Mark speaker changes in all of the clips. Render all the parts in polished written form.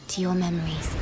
Speaker 1: to your memories.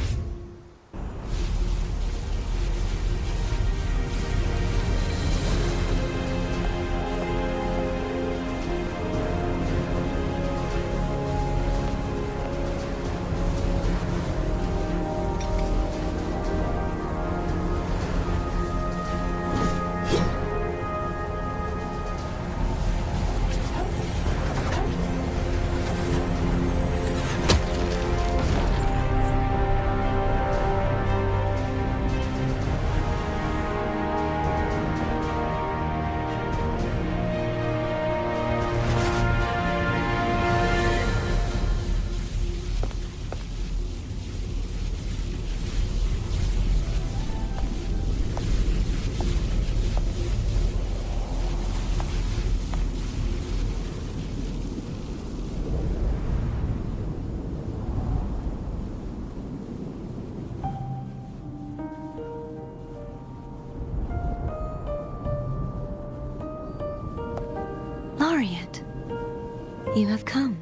Speaker 1: You have come.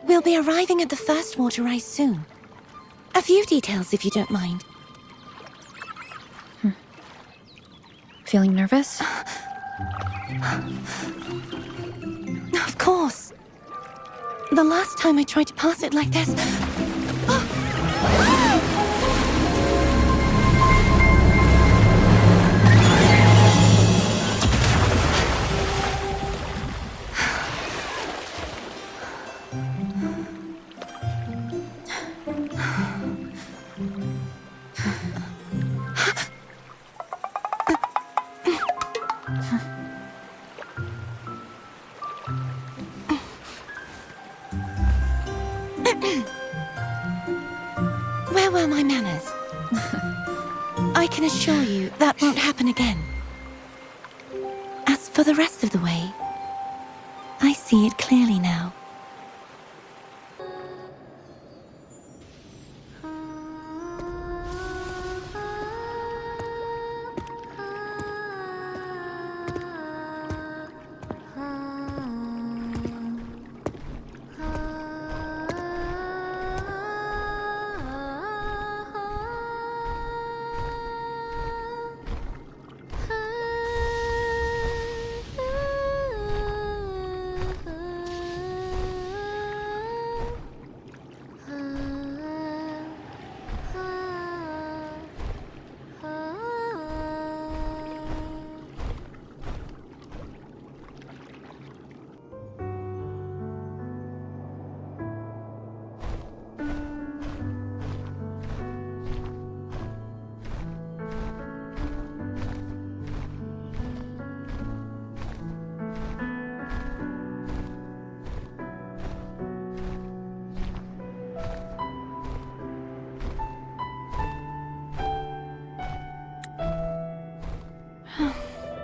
Speaker 1: We'll be arriving at the first water rise soon. A few details, if you don't mind.
Speaker 2: Feeling nervous?
Speaker 1: Of course. The last time I tried to pass it like this... Where were my manners? I can assure you that won't happen again. As for the rest of the way, I see it clearly now.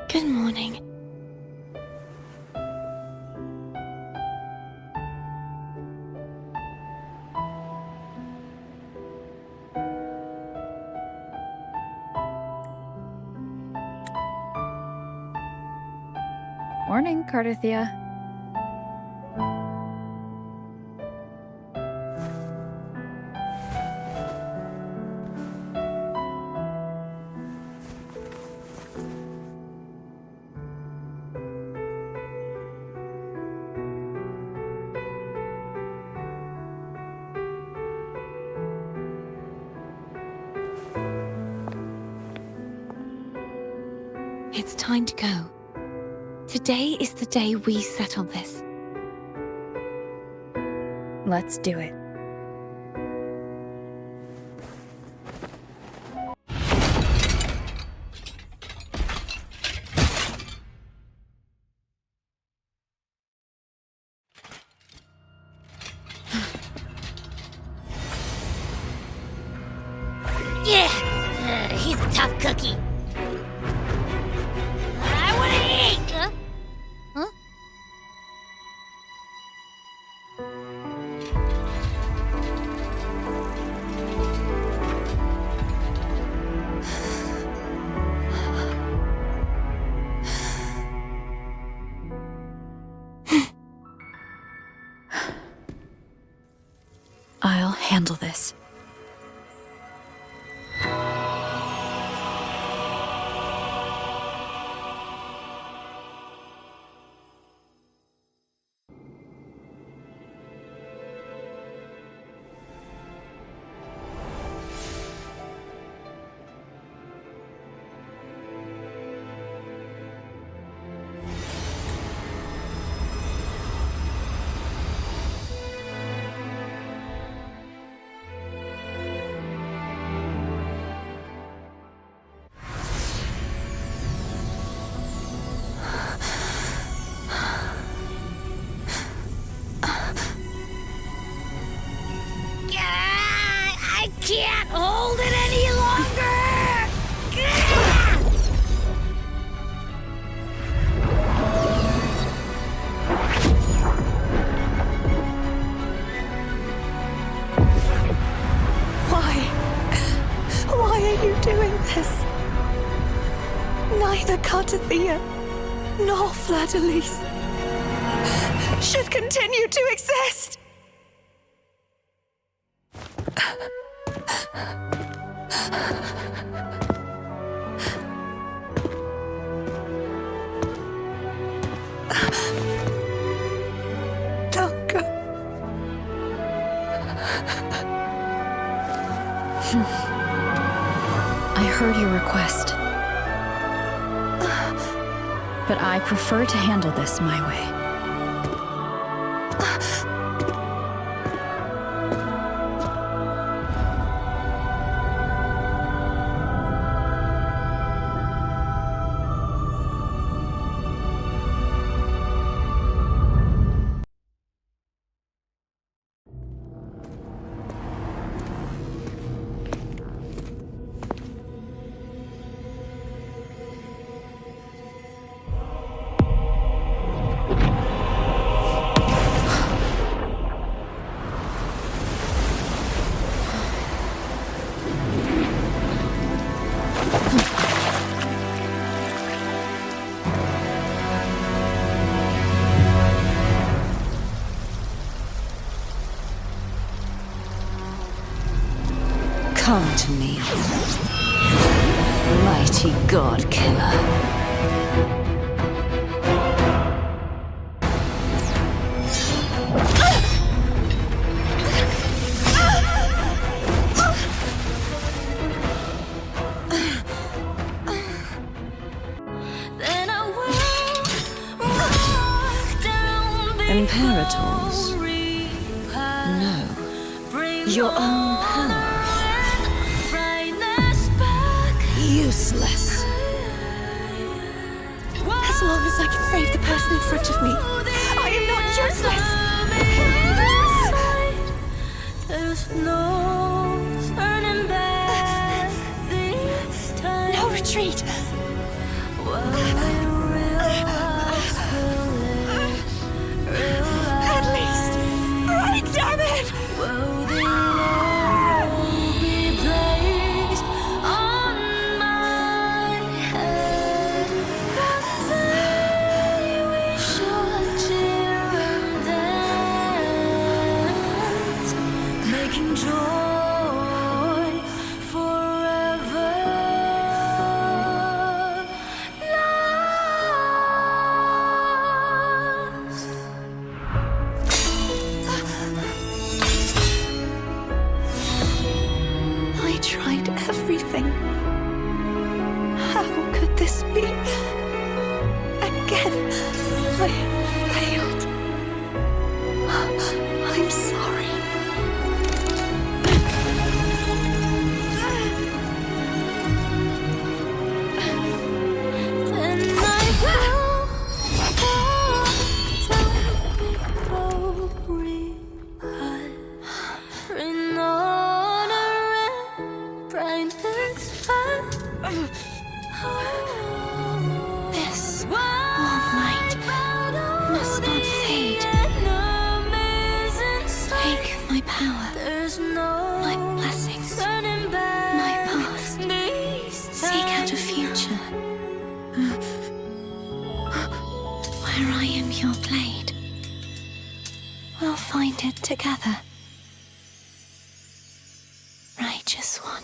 Speaker 1: Good morning.
Speaker 2: Morning, CARTETHYIA.
Speaker 1: time to go. Today is the day we settle this.
Speaker 2: Let's do it.
Speaker 3: Yeah, he's a tough cookie. I wanna eat! Huh?
Speaker 2: I'll handle this.
Speaker 3: I can't hold it any longer!
Speaker 1: Why are you doing this? Neither CARTETHYIA nor FLEURDELYS should continue to exist. Don't go.
Speaker 2: I heard your request. But I prefer to handle this my way.
Speaker 1: Come to me, mighty godkiller.
Speaker 3: Then I will walk down the
Speaker 1: Imperators? No. Your own power. Useless. As long as I can save the person in front of me, I am not useless.
Speaker 3: There's no turning back this time.
Speaker 1: No retreat. At least, right, damn it!
Speaker 3: Joy forever.
Speaker 1: I failed. I'm sorry.
Speaker 3: Then I
Speaker 1: This warm light must not fade. Take my power, my blessings, my past. Seek out a future where I am your blade. We'll find it together. Righteous one.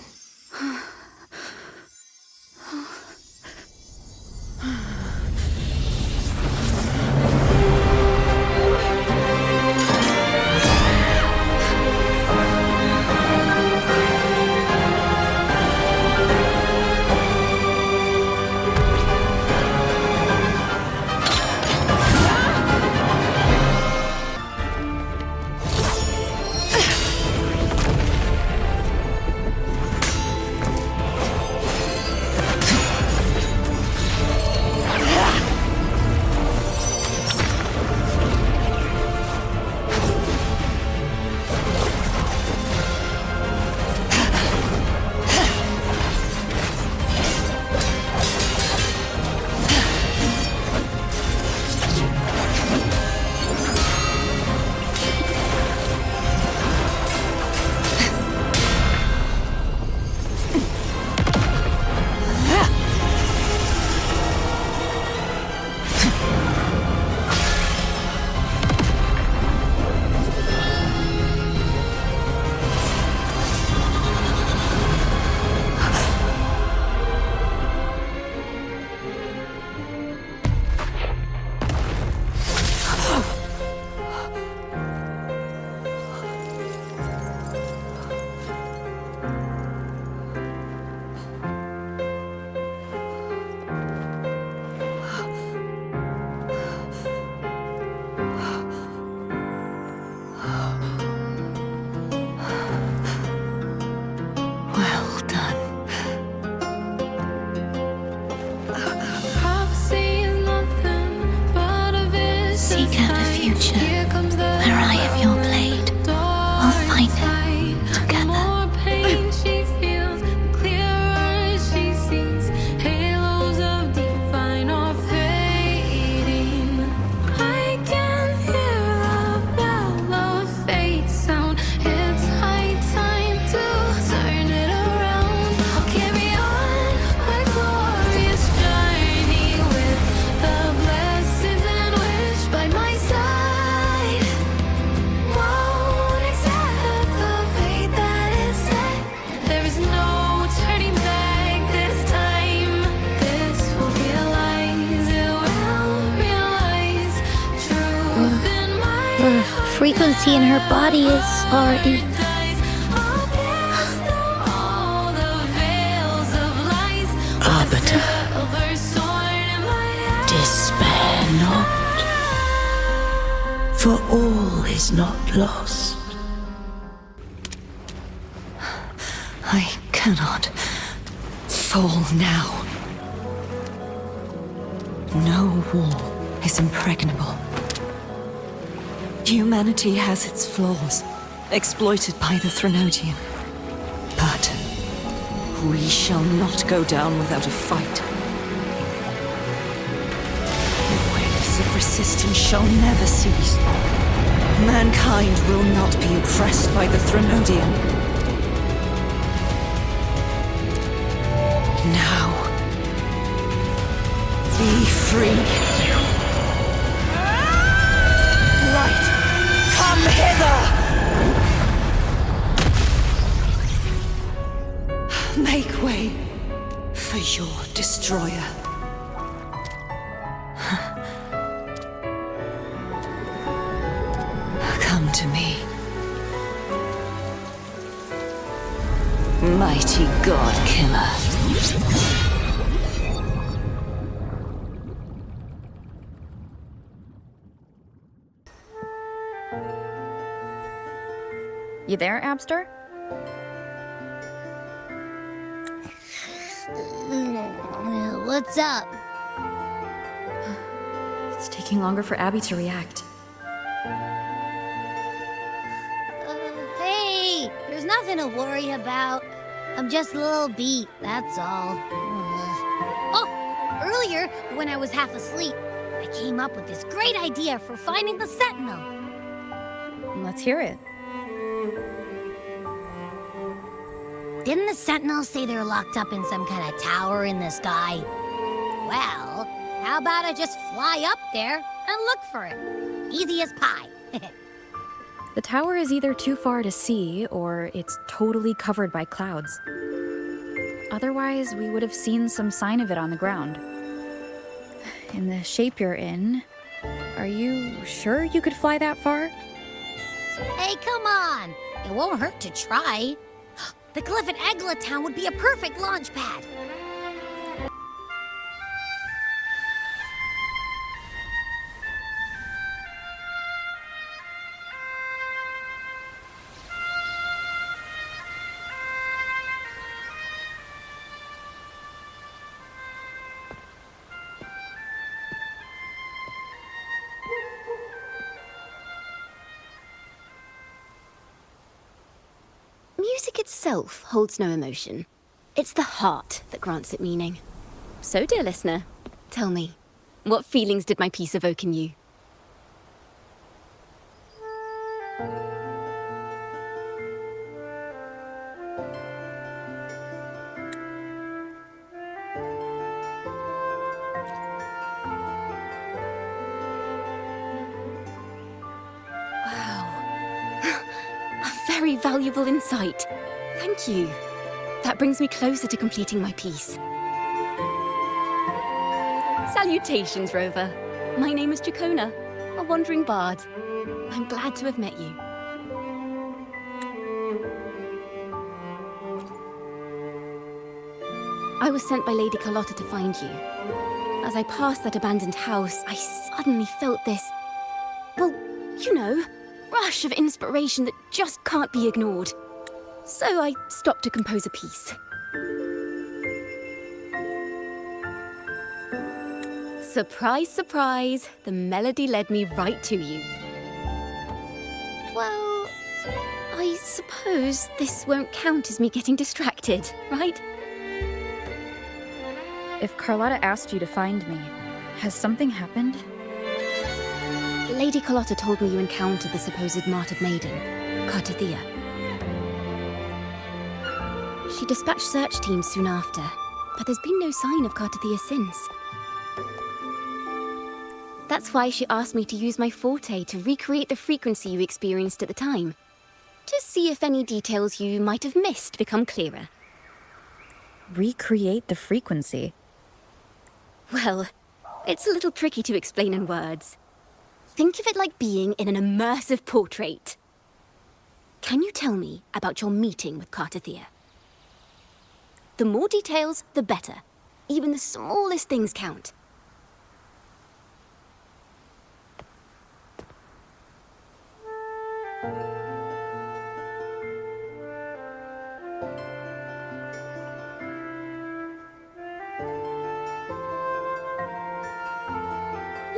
Speaker 1: Seek out a future where I am your blade. We'll find it together.
Speaker 4: Frequency in her body is already...
Speaker 5: Arbiter, despair not, for all is not lost.
Speaker 1: I cannot fall now. No wall is impregnable. Humanity has its flaws, exploited by the Threnodian. But we shall not go down without a fight. Waves of resistance shall never cease. Mankind will not be oppressed by the Threnodian. Now, be free. Light, come hither! Make way for your destroyer. Come to me. Mighty godkiller.
Speaker 2: You there, Abster?
Speaker 4: What's up?
Speaker 2: It's taking longer for Abby to react.
Speaker 4: Hey, there's nothing to worry about. I'm just a little beat, that's all. Oh, earlier, when I was half asleep, I came up with this great idea for finding the Sentinel.
Speaker 2: Let's hear it.
Speaker 4: Didn't the Sentinel say they're locked up in some kind of tower in the sky? Well, how about I just fly up there and look for it? Easy as pie.
Speaker 2: The tower is either too far to see, or it's totally covered by clouds. Otherwise, we would have seen some sign of it on the ground. In the shape you're in, are you sure you could fly that far?
Speaker 4: Hey, come on! It won't hurt to try. The cliff at Egla Town would be a perfect launch pad.
Speaker 6: Music itself holds no emotion. It's the heart that grants it meaning. So, dear listener, tell me, what feelings did my piece evoke in you? Very valuable insight. Thank you. That brings me closer to completing my piece. Salutations, Rover. My name is Jacona, a wandering bard. I'm glad to have met you. I was sent by Lady Carlotta to find you. As I passed that abandoned house, I suddenly felt this, well, you know, rush of inspiration that just can't be ignored. So I stopped to compose a piece. Surprise, surprise, the melody led me right to you. Well, I suppose this won't count as me getting distracted, right?
Speaker 2: If Carlotta asked you to find me, has something happened?
Speaker 6: Lady Carlotta told me you encountered the supposed martyred maiden, CARTETHYIA. She dispatched search teams soon after, but there's been no sign of CARTETHYIA since. That's why she asked me to use my forte to recreate the frequency you experienced at the time, to see if any details you might have missed become clearer.
Speaker 2: Recreate the frequency?
Speaker 6: Well, it's a little tricky to explain in words. Think of it like being in an immersive portrait. Can you tell me about your meeting with CARTETHYIA? The more details, the better. Even the smallest things count.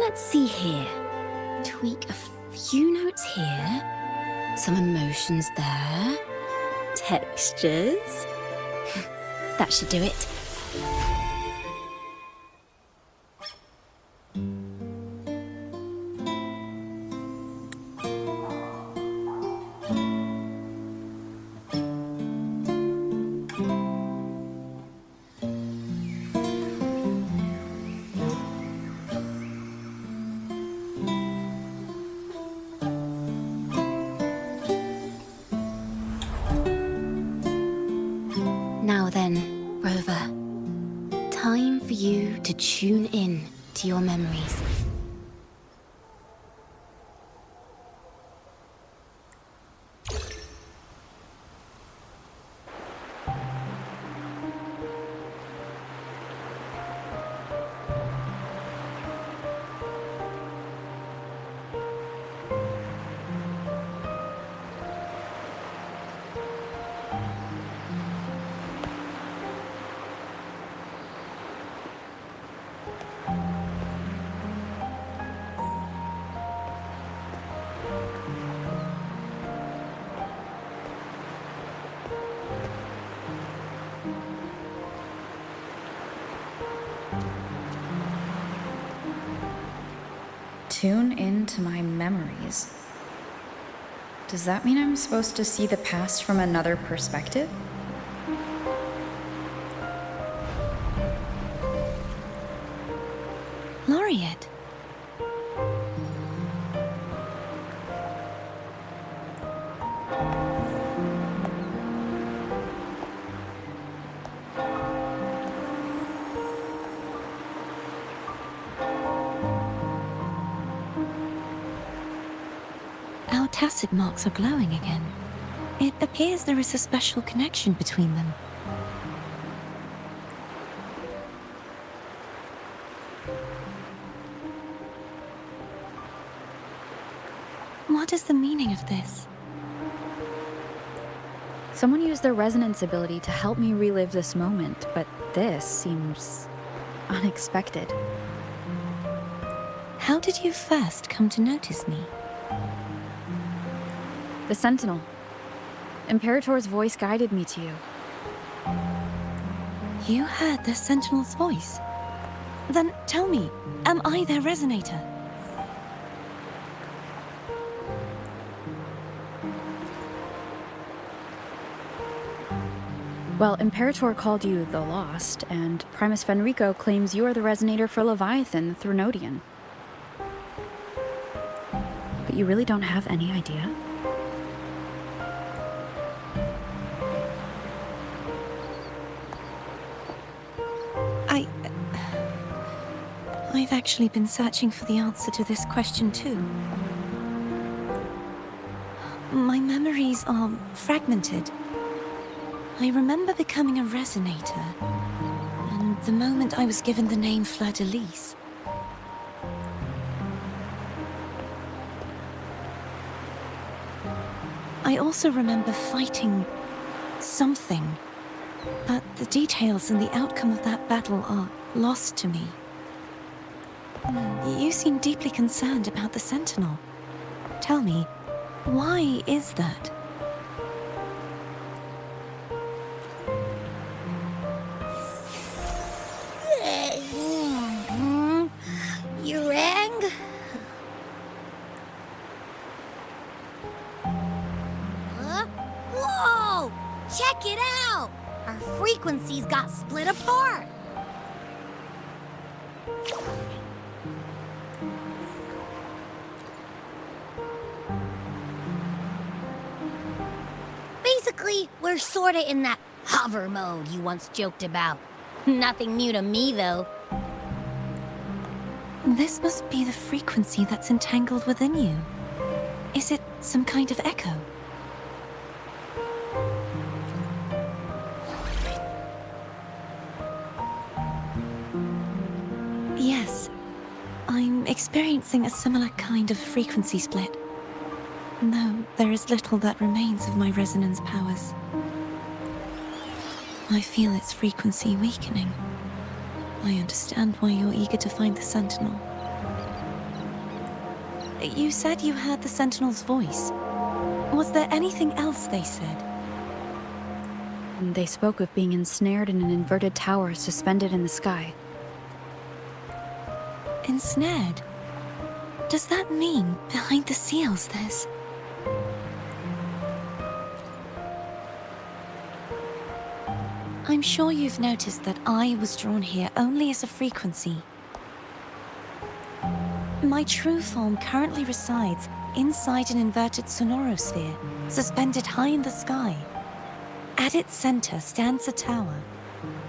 Speaker 6: Let's see here. Tweak a few notes here. Some emotions there. Textures. That should do it. Now then, Rover, time for you to tune in to your memories.
Speaker 2: Tune into my memories. Does that mean I'm supposed to see the past from another perspective?
Speaker 1: Laureate. Our tacit marks are glowing again. It appears there is a special connection between them. What is the meaning of this?
Speaker 2: Someone used their resonance ability to help me relive this moment, but this seems unexpected.
Speaker 1: How did you first come to notice me?
Speaker 2: The Sentinel. Imperator's voice guided me to you.
Speaker 1: You heard the Sentinel's voice? Then tell me, am I their resonator?
Speaker 2: Well, Imperator called you the Lost, and Primus Fenrico claims you are the resonator for Leviathan, the Threnodian. But you really don't have any idea?
Speaker 1: I've actually been searching for the answer to this question too. My memories are fragmented. I remember becoming a resonator, and the moment I was given the name Fleur-de-Lys. I also remember fighting something, but the details and the outcome of that battle are lost to me. You seem deeply concerned about the Sentinel. Tell me, why is that?
Speaker 4: You rang? Huh? Whoa! Check it out! Our frequencies got split apart. Basically, we're sorta in that hover mode you once joked about. Nothing new to me, though.
Speaker 1: This must be the frequency that's entangled within you. Is it some kind of echo? Yes, I'm experiencing a similar kind of frequency split. Though there is little that remains of my resonance powers. I feel its frequency weakening. I understand why you're eager to find the Sentinel. You said you heard the Sentinel's voice. Was there anything else they said?
Speaker 2: They spoke of being ensnared in an inverted tower suspended in the sky.
Speaker 1: Ensnared? Does that mean behind the seals there's... I'm sure you've noticed that I was drawn here only as a frequency. My true form currently resides inside an inverted sonosphere, suspended high in the sky. At its center stands a tower,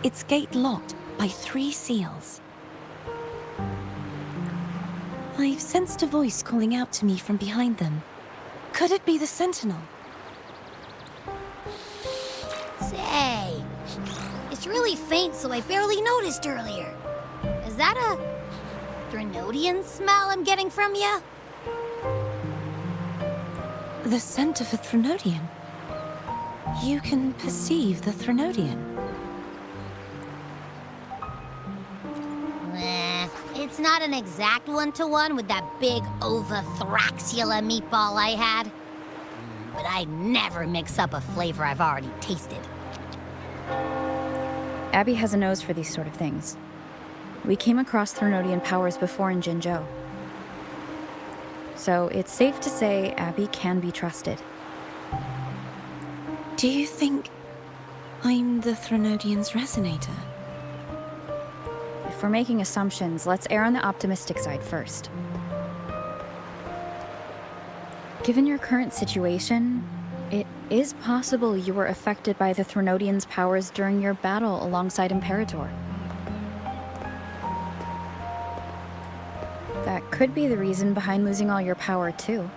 Speaker 1: its gate locked by 3 seals. I've sensed a voice calling out to me from behind them. Could it be the Sentinel?
Speaker 4: Say, it's really faint, so I barely noticed earlier. Is that a Threnodian smell I'm getting from you?
Speaker 1: The scent of a Threnodian? You can perceive the Threnodian?
Speaker 4: It's not an exact one-to-one with that big Ovathraxula meatball I had. But I'd never mix up a flavor I've already tasted.
Speaker 2: Abby has a nose for these sort of things. We came across Threnodian powers before in Jinzhou. so it's safe to say Abby can be trusted.
Speaker 1: Do you think I'm the Threnodian's resonator?
Speaker 2: If we're making assumptions, let's err on the optimistic side first. Given your current situation, it is possible you were affected by the Threnodian's powers during your battle alongside Imperator. That could be the reason behind losing all your power, too.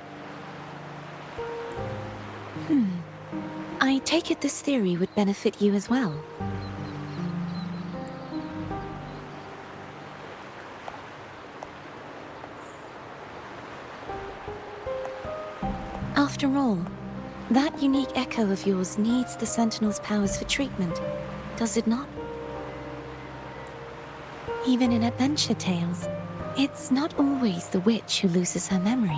Speaker 1: I take it this theory would benefit you as well. After all, that unique echo of yours needs the Sentinel's powers for treatment, does it not? Even in adventure tales, it's not always the witch who loses her memory.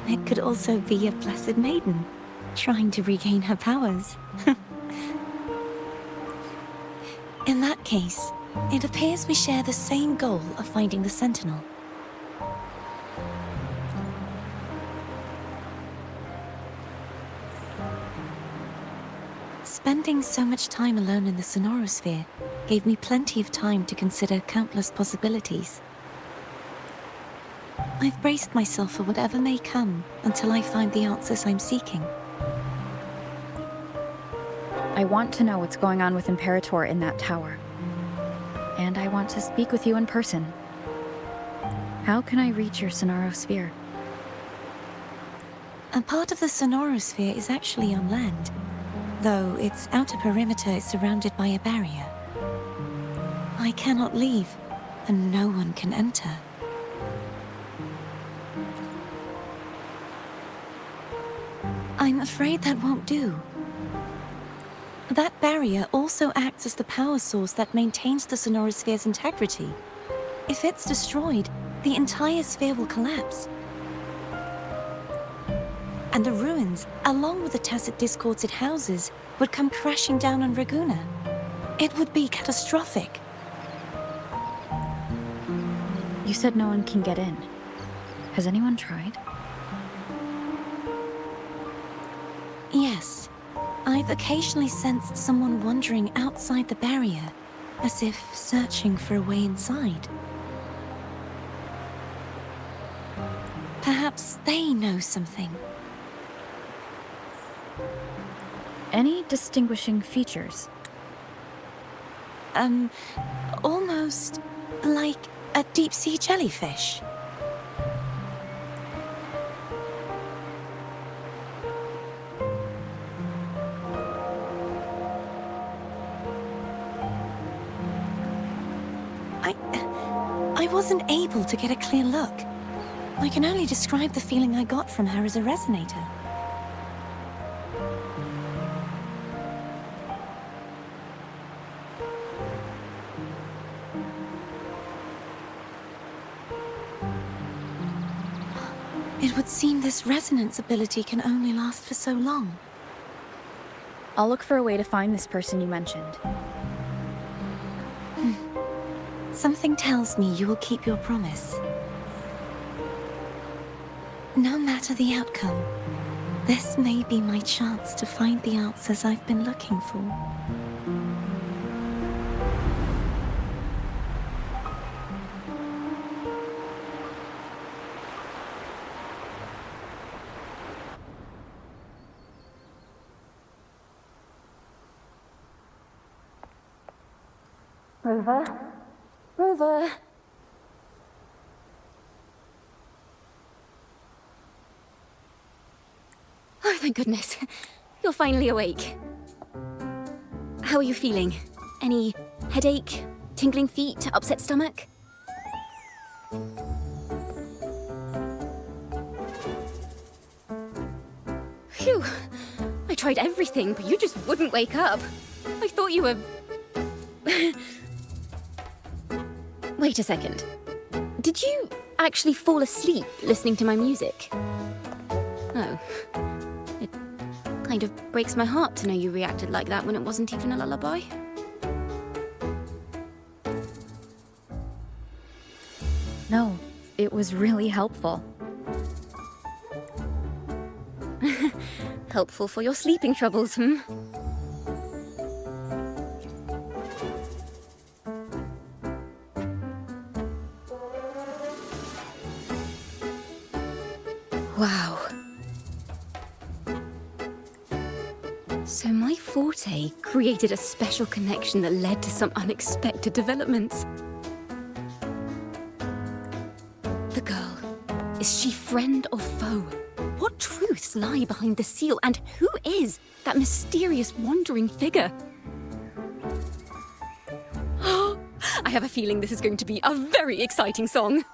Speaker 1: It could also be a blessed maiden, trying to regain her powers. In that case, it appears we share the same goal of finding the Sentinel. Spending so much time alone in the sonosphere gave me plenty of time to consider countless possibilities. I've braced myself for whatever may come until I find the answers I'm seeking.
Speaker 2: I want to know what's going on with Imperator in that tower. And I want to speak with you in person. How can I reach your sonosphere?
Speaker 1: A part of the sonosphere is actually on land, though its outer perimeter is surrounded by a barrier. I cannot leave, and no one can enter. I'm afraid that won't do. That barrier also acts as the power source that maintains the sonosphere's integrity. If it's destroyed, the entire sphere will collapse. And the ruins, along with the tacit discords it houses, would come crashing down on Raguna. It would be catastrophic.
Speaker 2: You said no one can get in. Has anyone tried?
Speaker 1: Yes. I've occasionally sensed someone wandering outside the barrier, as if searching for a way inside. Perhaps they know something.
Speaker 2: Any distinguishing features?
Speaker 1: Almost like a deep-sea jellyfish. I wasn't able to get a clear look. I can only describe the feeling I got from her as a resonator. It would seem this resonance ability can only last for so long.
Speaker 2: I'll look for a way to find this person you mentioned.
Speaker 1: Something tells me you will keep your promise. No matter the outcome, this may be my chance to find the answers I've been looking for.
Speaker 6: Rover? Rover? Oh, thank goodness. You're finally awake. How are you feeling? Any headache, tingling feet, upset stomach? Phew. I tried everything, but you just wouldn't wake up. I thought you were... Wait a second. Did you actually fall asleep listening to my music? Oh. It kind of breaks my heart to know you reacted like that when it wasn't even a lullaby.
Speaker 2: No, it was really helpful.
Speaker 6: Helpful for your sleeping troubles, hmm? Wow. So my forte created a special connection that led to some unexpected developments. The girl, is she friend or foe? What truths lie behind the seal, and who is that mysterious wandering figure? I have a feeling this is going to be a very exciting song.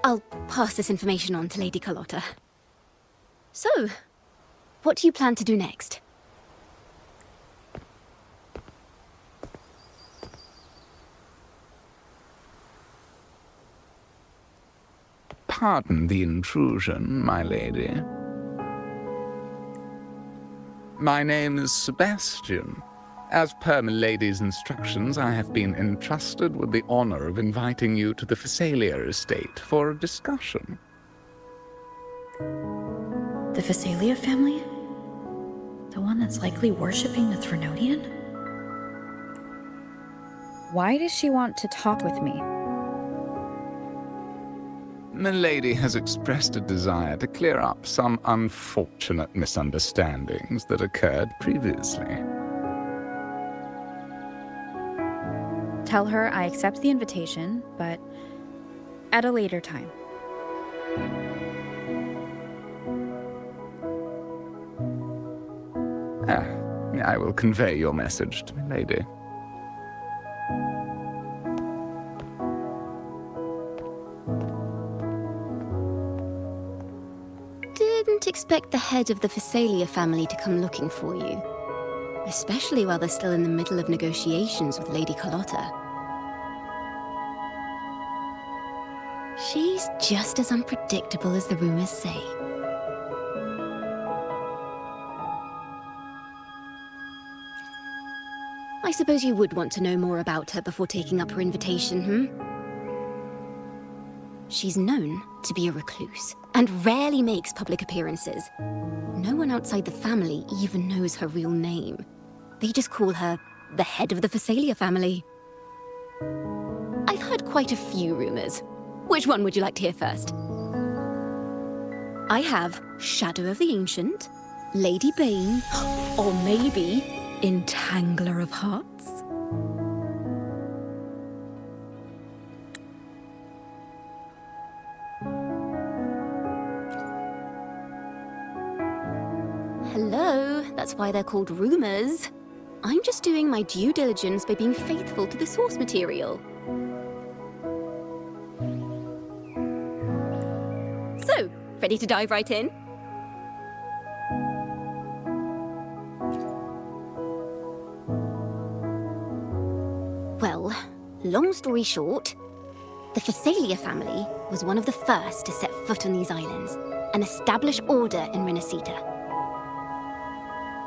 Speaker 6: I'll pass this information on to Lady Carlotta. So, what do you plan to do next?
Speaker 7: Pardon the intrusion, my lady. My name is Sebastian. As per my lady's instructions, I have been entrusted with the honor of inviting you to the Phasalia estate for a discussion.
Speaker 8: The Phasalia family? The one that's likely worshipping the Threnodian?
Speaker 2: Why does she want to talk with me?
Speaker 7: Milady has expressed a desire to clear up some unfortunate misunderstandings that occurred previously.
Speaker 2: Tell her I accept the invitation, but at a later time.
Speaker 7: I will convey your message to Milady.
Speaker 6: Didn't expect the head of the Phasalia family to come looking for you. Especially while they're still in the middle of negotiations with Lady Carlotta. She's just as unpredictable as the rumors say. I suppose you would want to know more about her before taking up her invitation, hmm? She's known to be a recluse, and rarely makes public appearances. No one outside the family even knows her real name. They just call her the head of the Phasalia family. I've heard quite a few rumors. Which one would you like to hear first? I have Shadow of the Ancient, Lady Bane, or maybe Entangler of Hearts. Hello, that's why they're called rumors. I'm just doing my due diligence by being faithful to the source material. So, ready to dive right in? Well, long story short, the Phasalia family was one of the first to set foot on these islands and establish order in Rinascita.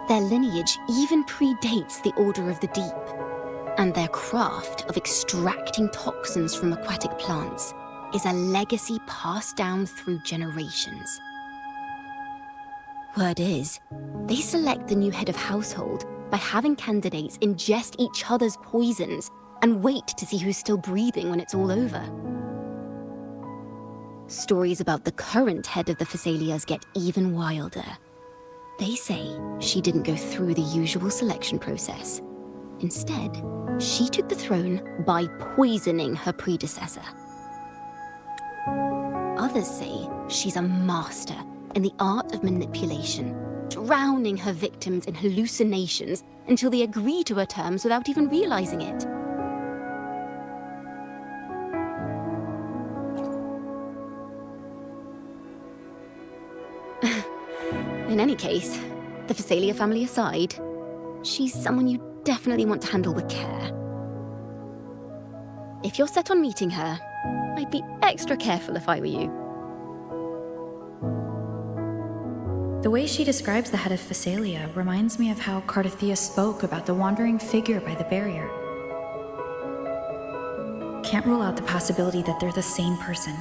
Speaker 6: Their lineage even predates the Order of the Deep, and their craft of extracting toxins from aquatic plants is a legacy passed down through generations. Word is, they select the new head of household by having candidates ingest each other's poisons and wait to see who's still breathing when it's all over. Stories about the current head of the Phasalias get even wilder. They say she didn't go through the usual selection process. Instead, she took the throne by poisoning her predecessor. Others say she's a master in the art of manipulation, drowning her victims in hallucinations until they agree to her terms without even realizing it. In any case, the Phasalia family aside, she's someone you definitely want to handle with care. If you're set on meeting her, I'd be extra careful if I were you.
Speaker 8: The way she describes the head of Phasalia reminds me of how CARTETHYIA spoke about the wandering figure by the barrier. Can't rule out the possibility that they're the same person.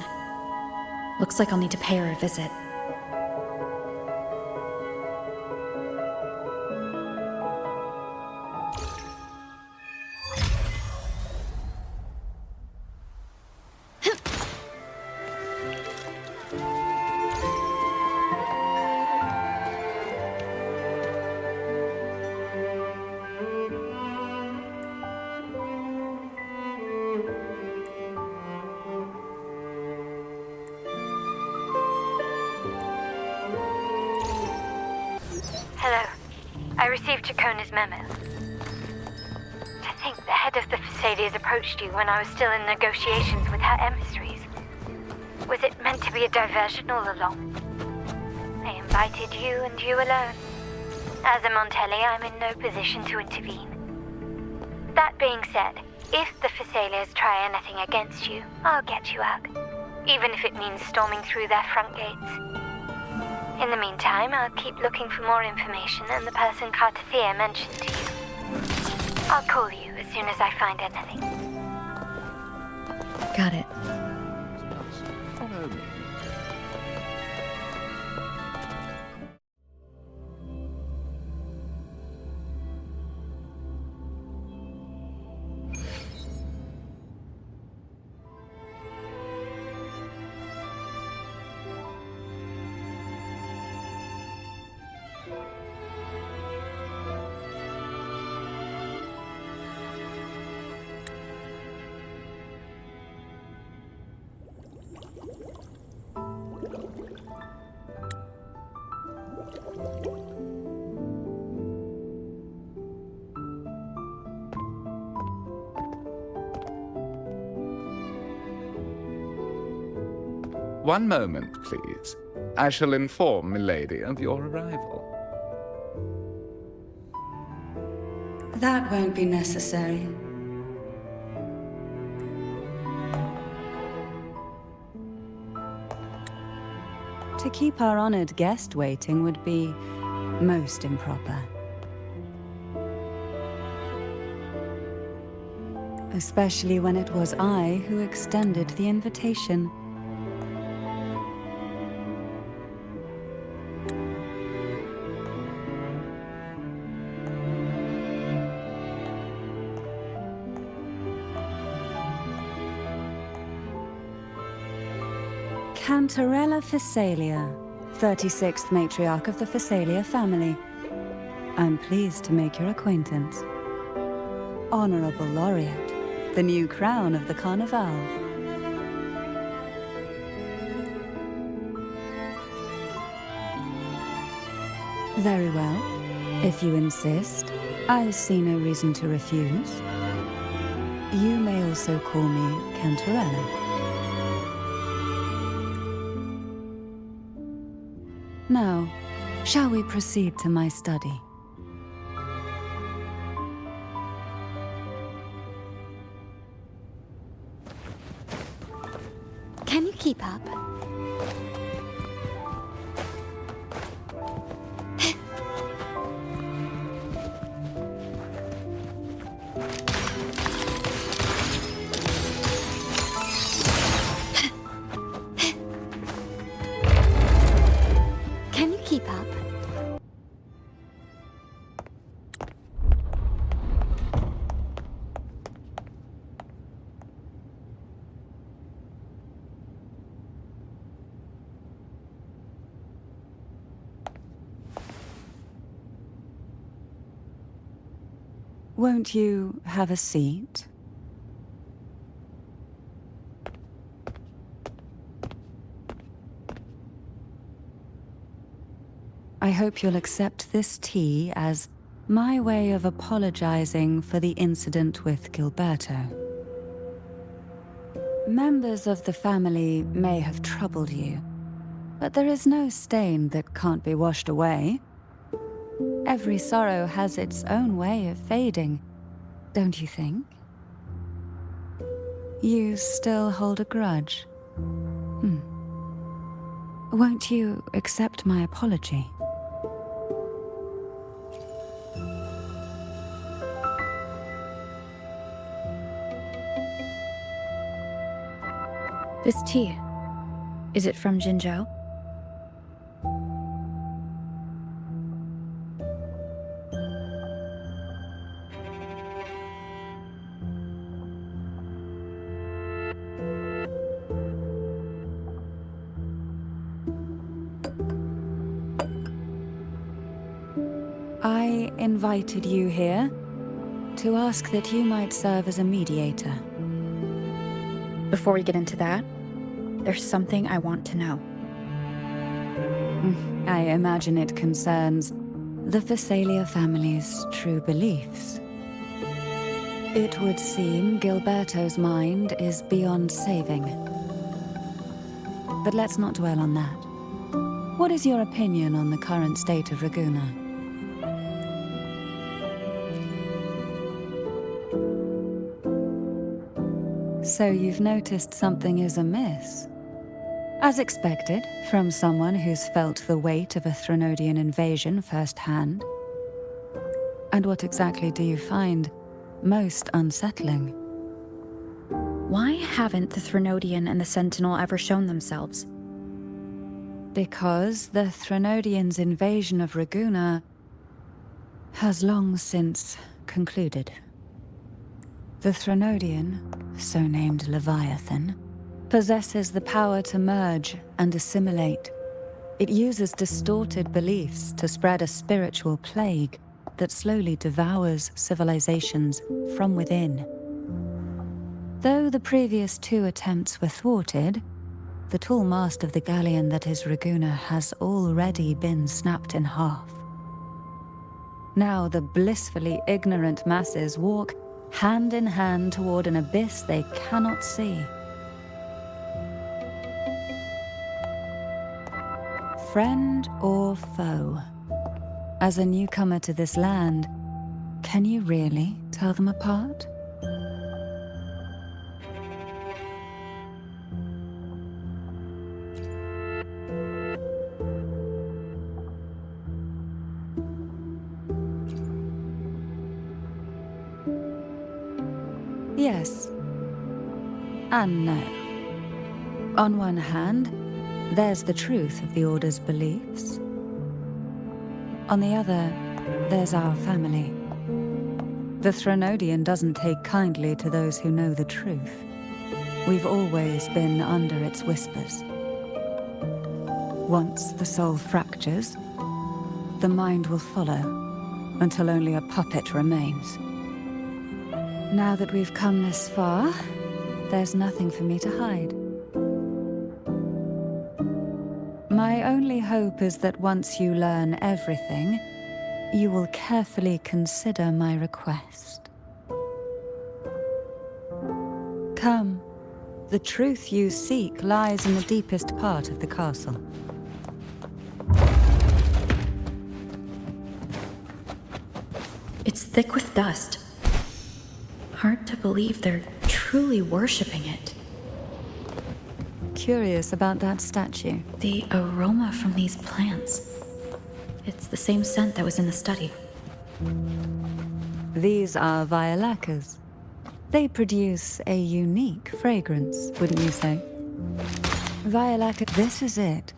Speaker 8: Looks like I'll need to pay her a visit.
Speaker 9: Hello. I received Chacona's memo. To think the head of the Phasalias approached you when I was still in negotiations with her emissaries. Was it meant to be a diversion all along? I invited you and you alone. As a Montelli, I'm in no position to intervene. That being said, if the Phasalias try anything against you, I'll get you out. Even if it means storming through their front gates. In the meantime, I'll keep looking for more information and the person CARTETHYIA mentioned to you. I'll call you as soon as I find anything.
Speaker 8: Got it.
Speaker 7: Follow me. One moment, please. I shall inform Milady of your arrival.
Speaker 10: That won't be necessary. To keep our honored guest waiting would be most improper. Especially when it was I who extended the invitation. Cantarella Phasalia, 36th matriarch of the Phasalia family. I'm pleased to make your acquaintance. Honorable Laureate, the new crown of the Carnival. Very well. If you insist, I see no reason to refuse. You may also call me Cantarella. Now, shall we proceed to my study?
Speaker 6: Can you keep up? Can you keep up?
Speaker 10: Won't you have a seat? I hope you'll accept this tea as my way of apologizing for the incident with Gilberto. Members of the family may have troubled you, but there is no stain that can't be washed away. Every sorrow has its own way of fading, don't you think? You still hold a grudge? Won't you accept my apology?
Speaker 2: This tea, is it from Jinzhou?
Speaker 10: I invited you here to ask that you might serve as a mediator.
Speaker 2: Before we get into that, there's something I want to know.
Speaker 10: I imagine it concerns the Phasalia family's true beliefs. It would seem Gilberto's mind is beyond saving. But let's not dwell on that. What is your opinion on the current state of Raguna? So you've noticed something is amiss. As expected, from someone who's felt the weight of a Threnodian invasion firsthand. And what exactly do you find most unsettling?
Speaker 2: Why haven't the Threnodian and the Sentinel ever shown themselves?
Speaker 10: Because the Threnodians' invasion of Raguna has long since concluded. The Threnodian, so named Leviathan, possesses the power to merge and assimilate. It uses distorted beliefs to spread a spiritual plague that slowly devours civilizations from within. Though the previous 2 attempts were thwarted, the tall mast of the galleon that is Raguna has already been snapped in half. Now the blissfully ignorant masses walk hand in hand toward an abyss they cannot see. Friend or foe? As a newcomer to this land, can you really tell them apart? Yes and no. On one hand, there's the truth of the Order's beliefs. On the other, there's our family. The Threnodian doesn't take kindly to those who know the truth. We've always been under its whispers. Once the soul fractures, the mind will follow, until only a puppet remains. Now that we've come this far, there's nothing for me to hide. My only hope is that once you learn everything, you will carefully consider my request. Come, the truth you seek lies in the deepest part of the castle.
Speaker 8: It's thick with dust. Hard to believe they're truly worshipping it.
Speaker 10: Curious about that statue.
Speaker 8: The aroma from these plants. It's the same scent that was in the study.
Speaker 10: These are violacas. They produce a unique fragrance, wouldn't you say? Violaca, this is it.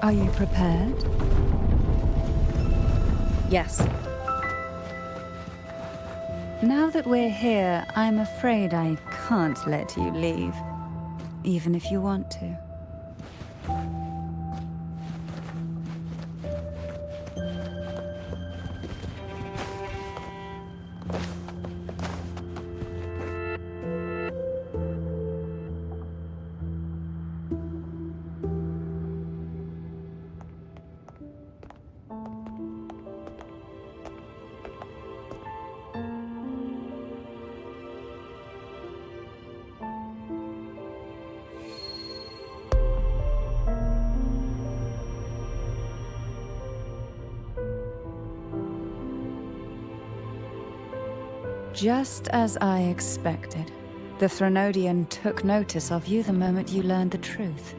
Speaker 10: Are you prepared?
Speaker 2: Yes.
Speaker 10: Now that we're here, I'm afraid I can't let you leave, even if you want to. Just as I expected, the Threnodian took notice of you the moment you learned the truth.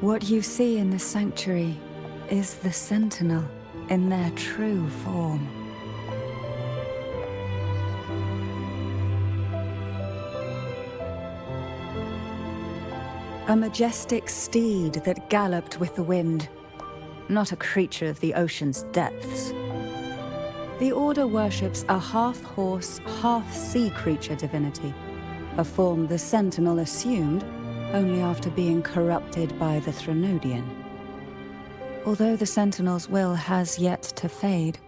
Speaker 10: What you see in the sanctuary is the Sentinel in their true form. A majestic steed that galloped with the wind, not a creature of the ocean's depths. The Order worships a half-horse, half-sea creature divinity, a form the Sentinel assumed only after being corrupted by the Threnodian. Although the Sentinel's will has yet to fade,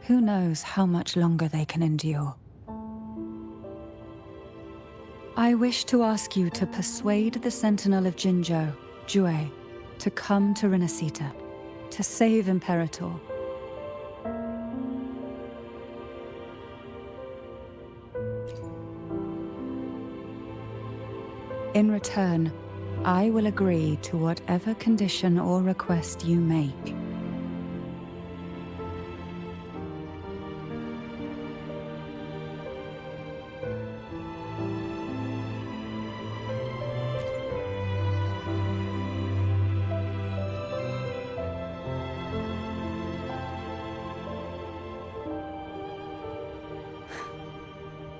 Speaker 10: who knows how much longer they can endure. I wish to ask you to persuade the Sentinel of Jinzhou, Jue, to come to Rinascita, to save Imperator. In return, I will agree to whatever condition or request you make.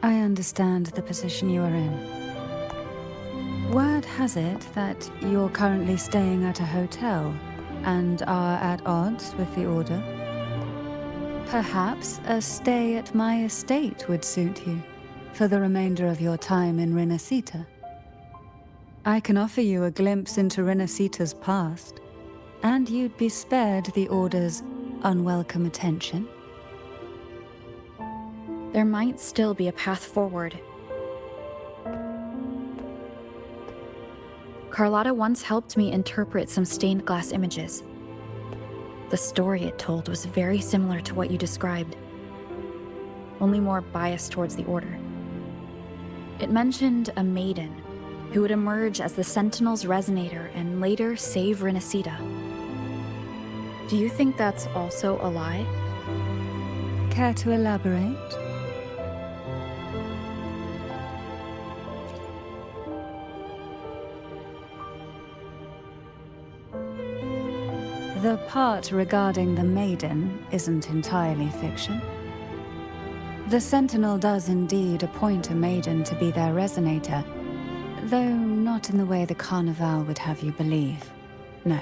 Speaker 10: I understand the position you are in. Word has it that you're currently staying at a hotel and are at odds with the Order. Perhaps a stay at my estate would suit you for the remainder of your time in Rinascita. I can offer you a glimpse into Rinascita's past, and you'd be spared the Order's unwelcome attention.
Speaker 2: There might still be a path forward. Carlotta once helped me interpret some stained glass images. The story it told was very similar to what you described, only more biased towards the Order. It mentioned a maiden who would emerge as the Sentinel's resonator and later save Rinascita. Do you think that's also a lie?
Speaker 10: Care to elaborate? The part regarding the maiden isn't entirely fiction. The Sentinel does indeed appoint a maiden to be their resonator, though not in the way the Carnival would have you believe. No.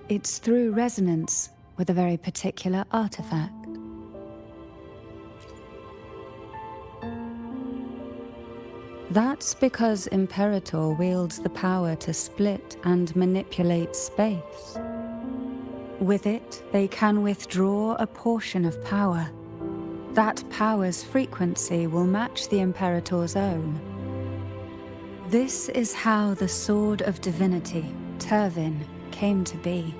Speaker 10: It's through resonance with a very particular artifact. That's because Imperator wields the power to split and manipulate space. With it, they can withdraw a portion of power. That power's frequency will match the Imperator's own. This is how the Sword of Divinity, Turvin, came to be.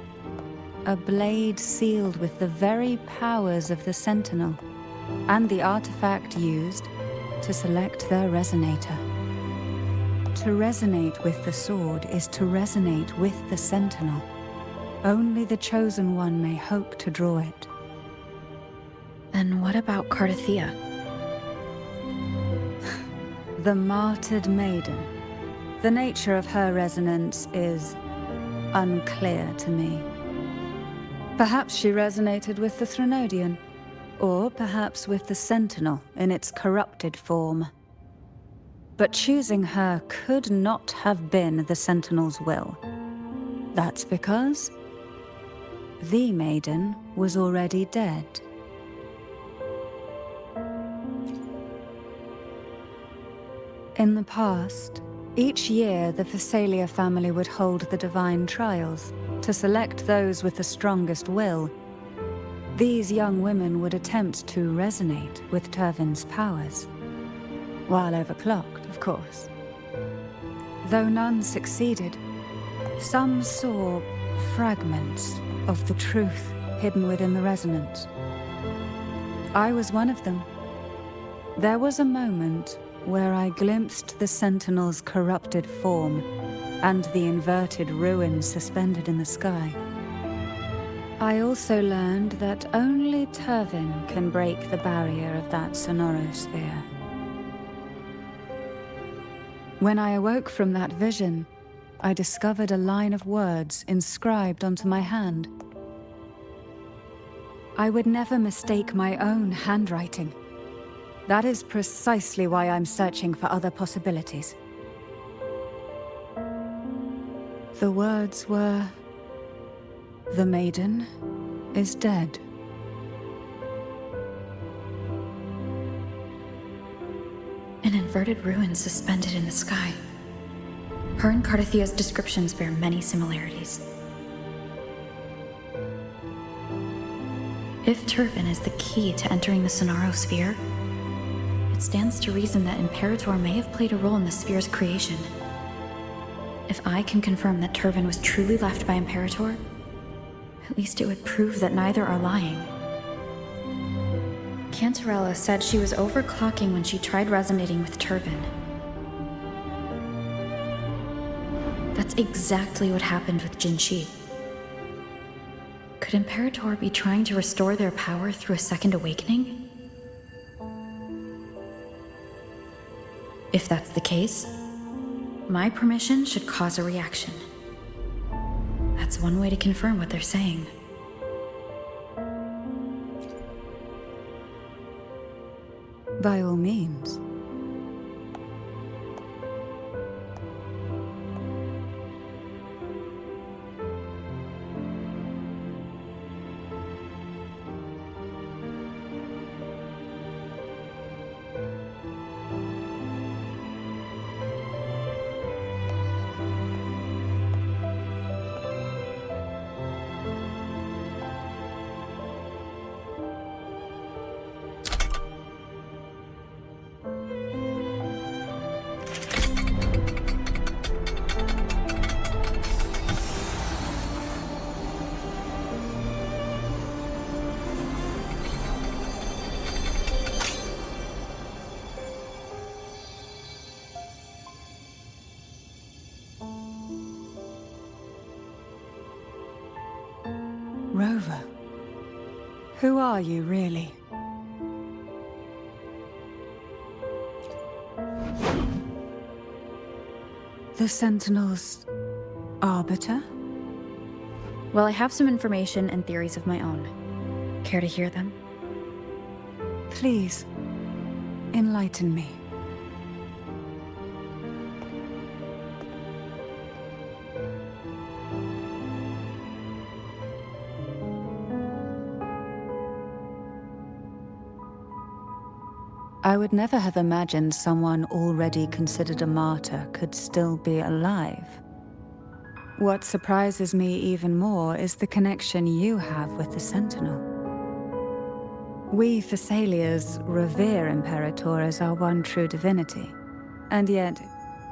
Speaker 10: A blade sealed with the very powers of the Sentinel, and the artifact used to select their resonator. To resonate with the sword is to resonate with the Sentinel. Only the Chosen One may hope to draw it.
Speaker 2: Then what about CARTETHYIA?
Speaker 10: The martyred maiden. The nature of her resonance is unclear to me. Perhaps she resonated with the Threnodian, or perhaps with the Sentinel in its corrupted form. But choosing her could not have been the Sentinel's will. That's because the maiden was already dead. In the past, each year the Phasalia family would hold the divine trials to select those with the strongest will. These young women would attempt to resonate with Turvin's powers, while overclocked, of course. Though none succeeded, some saw fragments of the truth hidden within the resonance. I was one of them. There was a moment where I glimpsed the Sentinel's corrupted form and the inverted ruin suspended in the sky. I also learned that only Turvin can break the barrier of that sonosphere. When I awoke from that vision, I discovered a line of words inscribed onto my hand. I would never mistake my own handwriting. That is precisely why I'm searching for other possibilities. The words were, "The maiden is dead."
Speaker 8: An inverted ruin suspended in the sky. Her and CARTETHYIA's descriptions bear many similarities. If Turvin is the key to entering the sonosphere, it stands to reason that Imperator may have played a role in the sphere's creation. If I can confirm that Turvin was truly left by Imperator, at least it would prove that neither are lying. Cantarella said she was overclocking when she tried resonating with Turvin. That's exactly what happened with Jinshi. Could Imperator be trying to restore their power through a second awakening? If that's the case, my permission should cause a reaction. That's one way to confirm what they're saying.
Speaker 10: By all means. Rover, who are you really? The Sentinel's arbiter?
Speaker 2: Well, I have some information and theories of my own. Care to hear them?
Speaker 10: Please, enlighten me. I would never have imagined someone already considered a martyr could still be alive. What surprises me even more is the connection you have with the Sentinel. We Thessalians revere Imperator as our one true divinity, and yet,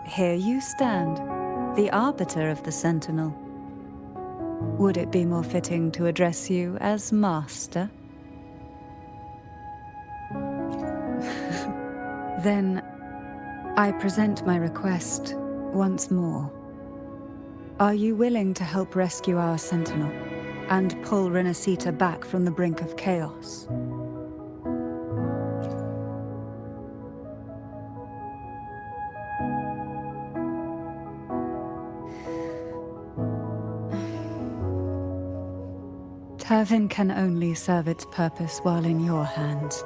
Speaker 10: here you stand, the arbiter of the Sentinel. Would it be more fitting to address you as Master? Then, I present my request once more. Are you willing to help rescue our Sentinel and pull Rinascita back from the brink of chaos? Turvin can only serve its purpose while in your hands.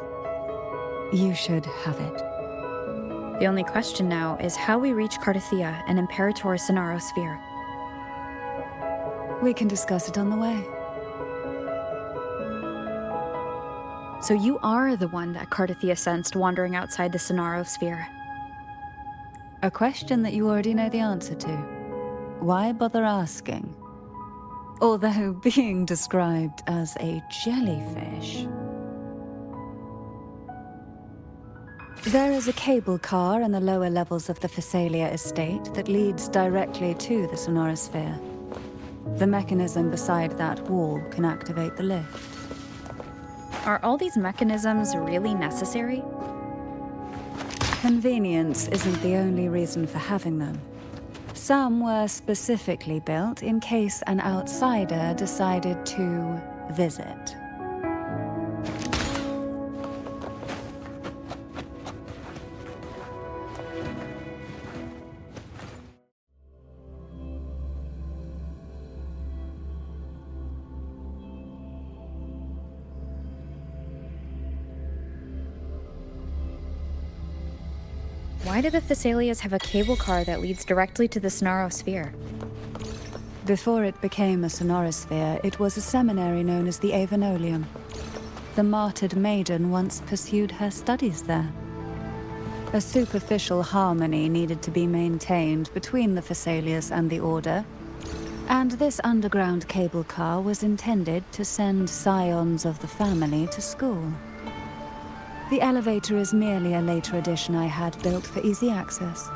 Speaker 10: You should have it.
Speaker 2: The only question now is how we reach CARTETHYIA and Imperator's sonosphere.
Speaker 10: We can discuss it on the way.
Speaker 2: So you are the one that CARTETHYIA sensed wandering outside the sonosphere.
Speaker 10: A question that you already know the answer to. Why bother asking? Although being described as a jellyfish. There is a cable car in the lower levels of the Thessalia estate that leads directly to the sonosphere. The mechanism beside that wall can activate the lift.
Speaker 2: Are all these mechanisms really necessary?
Speaker 10: Convenience isn't the only reason for having them. Some were specifically built in case an outsider decided to visit.
Speaker 2: Why do the Thessalias have a cable car that leads directly to the sonosphere?
Speaker 10: Before it became a sonosphere, it was a seminary known as the Avenolium. The martyred maiden once pursued her studies there. A superficial harmony needed to be maintained between the Thessalias and the Order, and this underground cable car was intended to send scions of the family to school. The elevator is merely a later addition I had built for easy access.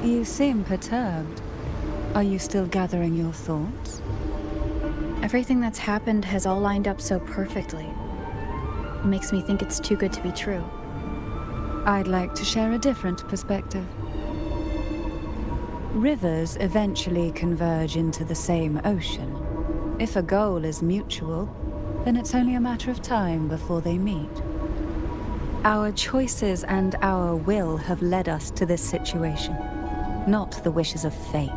Speaker 10: You seem perturbed. Are you still gathering your thoughts?
Speaker 2: Everything that's happened has all lined up so perfectly. It makes me think it's too good to be true.
Speaker 10: I'd like to share a different perspective. Rivers eventually converge into the same ocean. If a goal is mutual, then it's only a matter of time before they meet. Our choices and our will have led us to this situation, not the wishes of fate.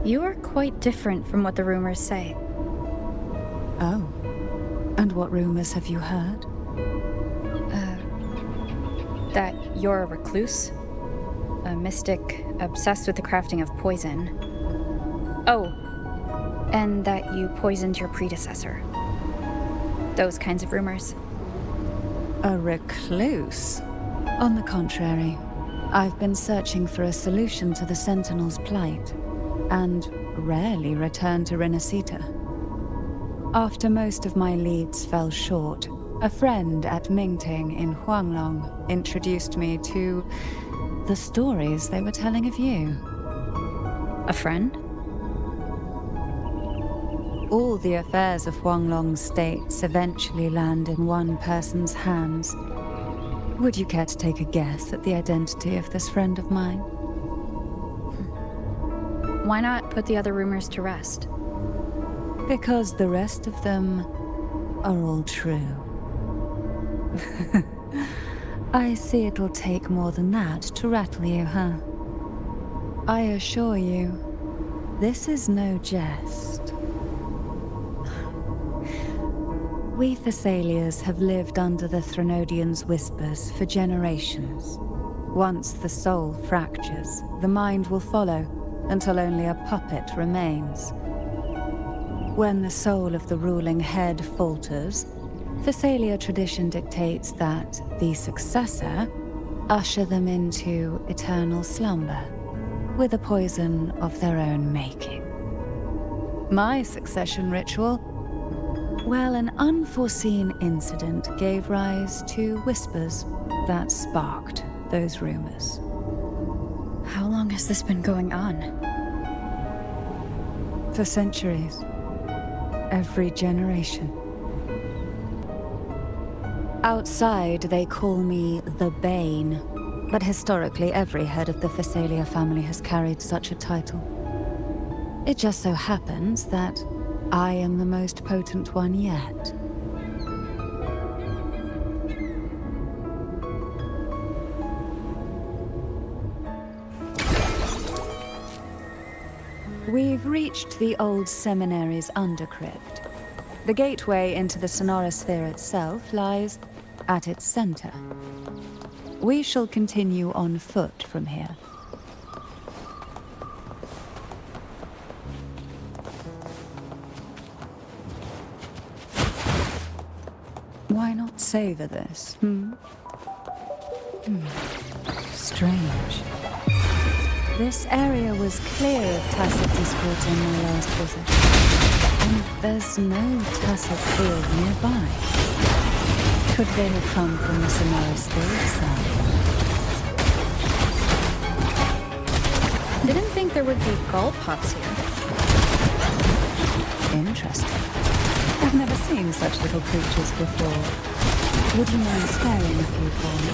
Speaker 2: You are quite different from what the rumors say.
Speaker 10: Oh. And what rumors have you heard?
Speaker 2: That you're a recluse, a mystic obsessed with the crafting of poison. Oh, and that you poisoned your predecessor. Those kinds of rumors.
Speaker 10: A recluse? On the contrary, I've been searching for a solution to the Sentinel's plight, and rarely return to Rinascita. After most of my leads fell short, a friend at Mingting in Huanglong introduced me to the stories they were telling of you.
Speaker 2: A friend?
Speaker 10: All the affairs of Huanglong states eventually land in one person's hands. Would you care to take a guess at the identity of this friend of mine?
Speaker 2: Why not put the other rumors to rest?
Speaker 10: Because the rest of them are all true. I see it'll take more than that to rattle you, huh? I assure you, this is no jest. We Thessalias have lived under the Threnodian's whispers for generations. Once the soul fractures, the mind will follow, until only a puppet remains. When the soul of the ruling head falters, Thessalia tradition dictates that the successor usher them into eternal slumber, with a poison of their own making. My succession ritual? Well, an unforeseen incident gave rise to whispers that sparked those rumors.
Speaker 2: How long has this been going on?
Speaker 10: For centuries. Every generation. Outside, they call me the Bane, but historically every head of the Thessalia family has carried such a title. It just so happens that I am the most potent one yet. We've reached the old seminary's undercrypt. The gateway into the sonosphere itself lies at its center. We shall continue on foot from here. Why not savor this, Strange. This area was clear of tacit discords on my last visit. And there's no tacit field nearby. Could they have come from the sonosphere itself?
Speaker 2: Didn't think there would be gull pups here.
Speaker 10: Interesting. I've never seen such little creatures before. Would you mind sparing a few for me?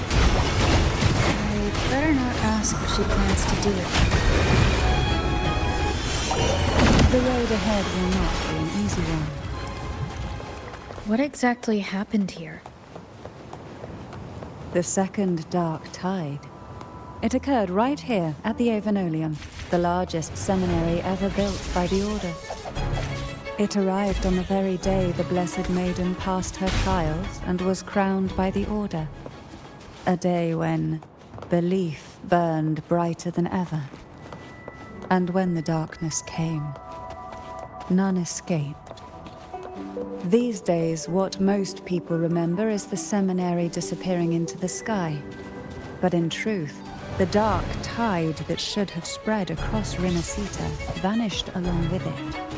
Speaker 2: I better not ask if she plans to do it.
Speaker 10: The road ahead will not be an easy one.
Speaker 2: What exactly happened here?
Speaker 10: The second dark tide. It occurred right here at the Avenolium, the largest seminary ever built by the Order. It arrived on the very day the Blessed Maiden passed her trials and was crowned by the Order. A day when belief burned brighter than ever. And when the darkness came, none escaped. These days, what most people remember is the seminary disappearing into the sky. But in truth, the dark tide that should have spread across Rinascita vanished along with it.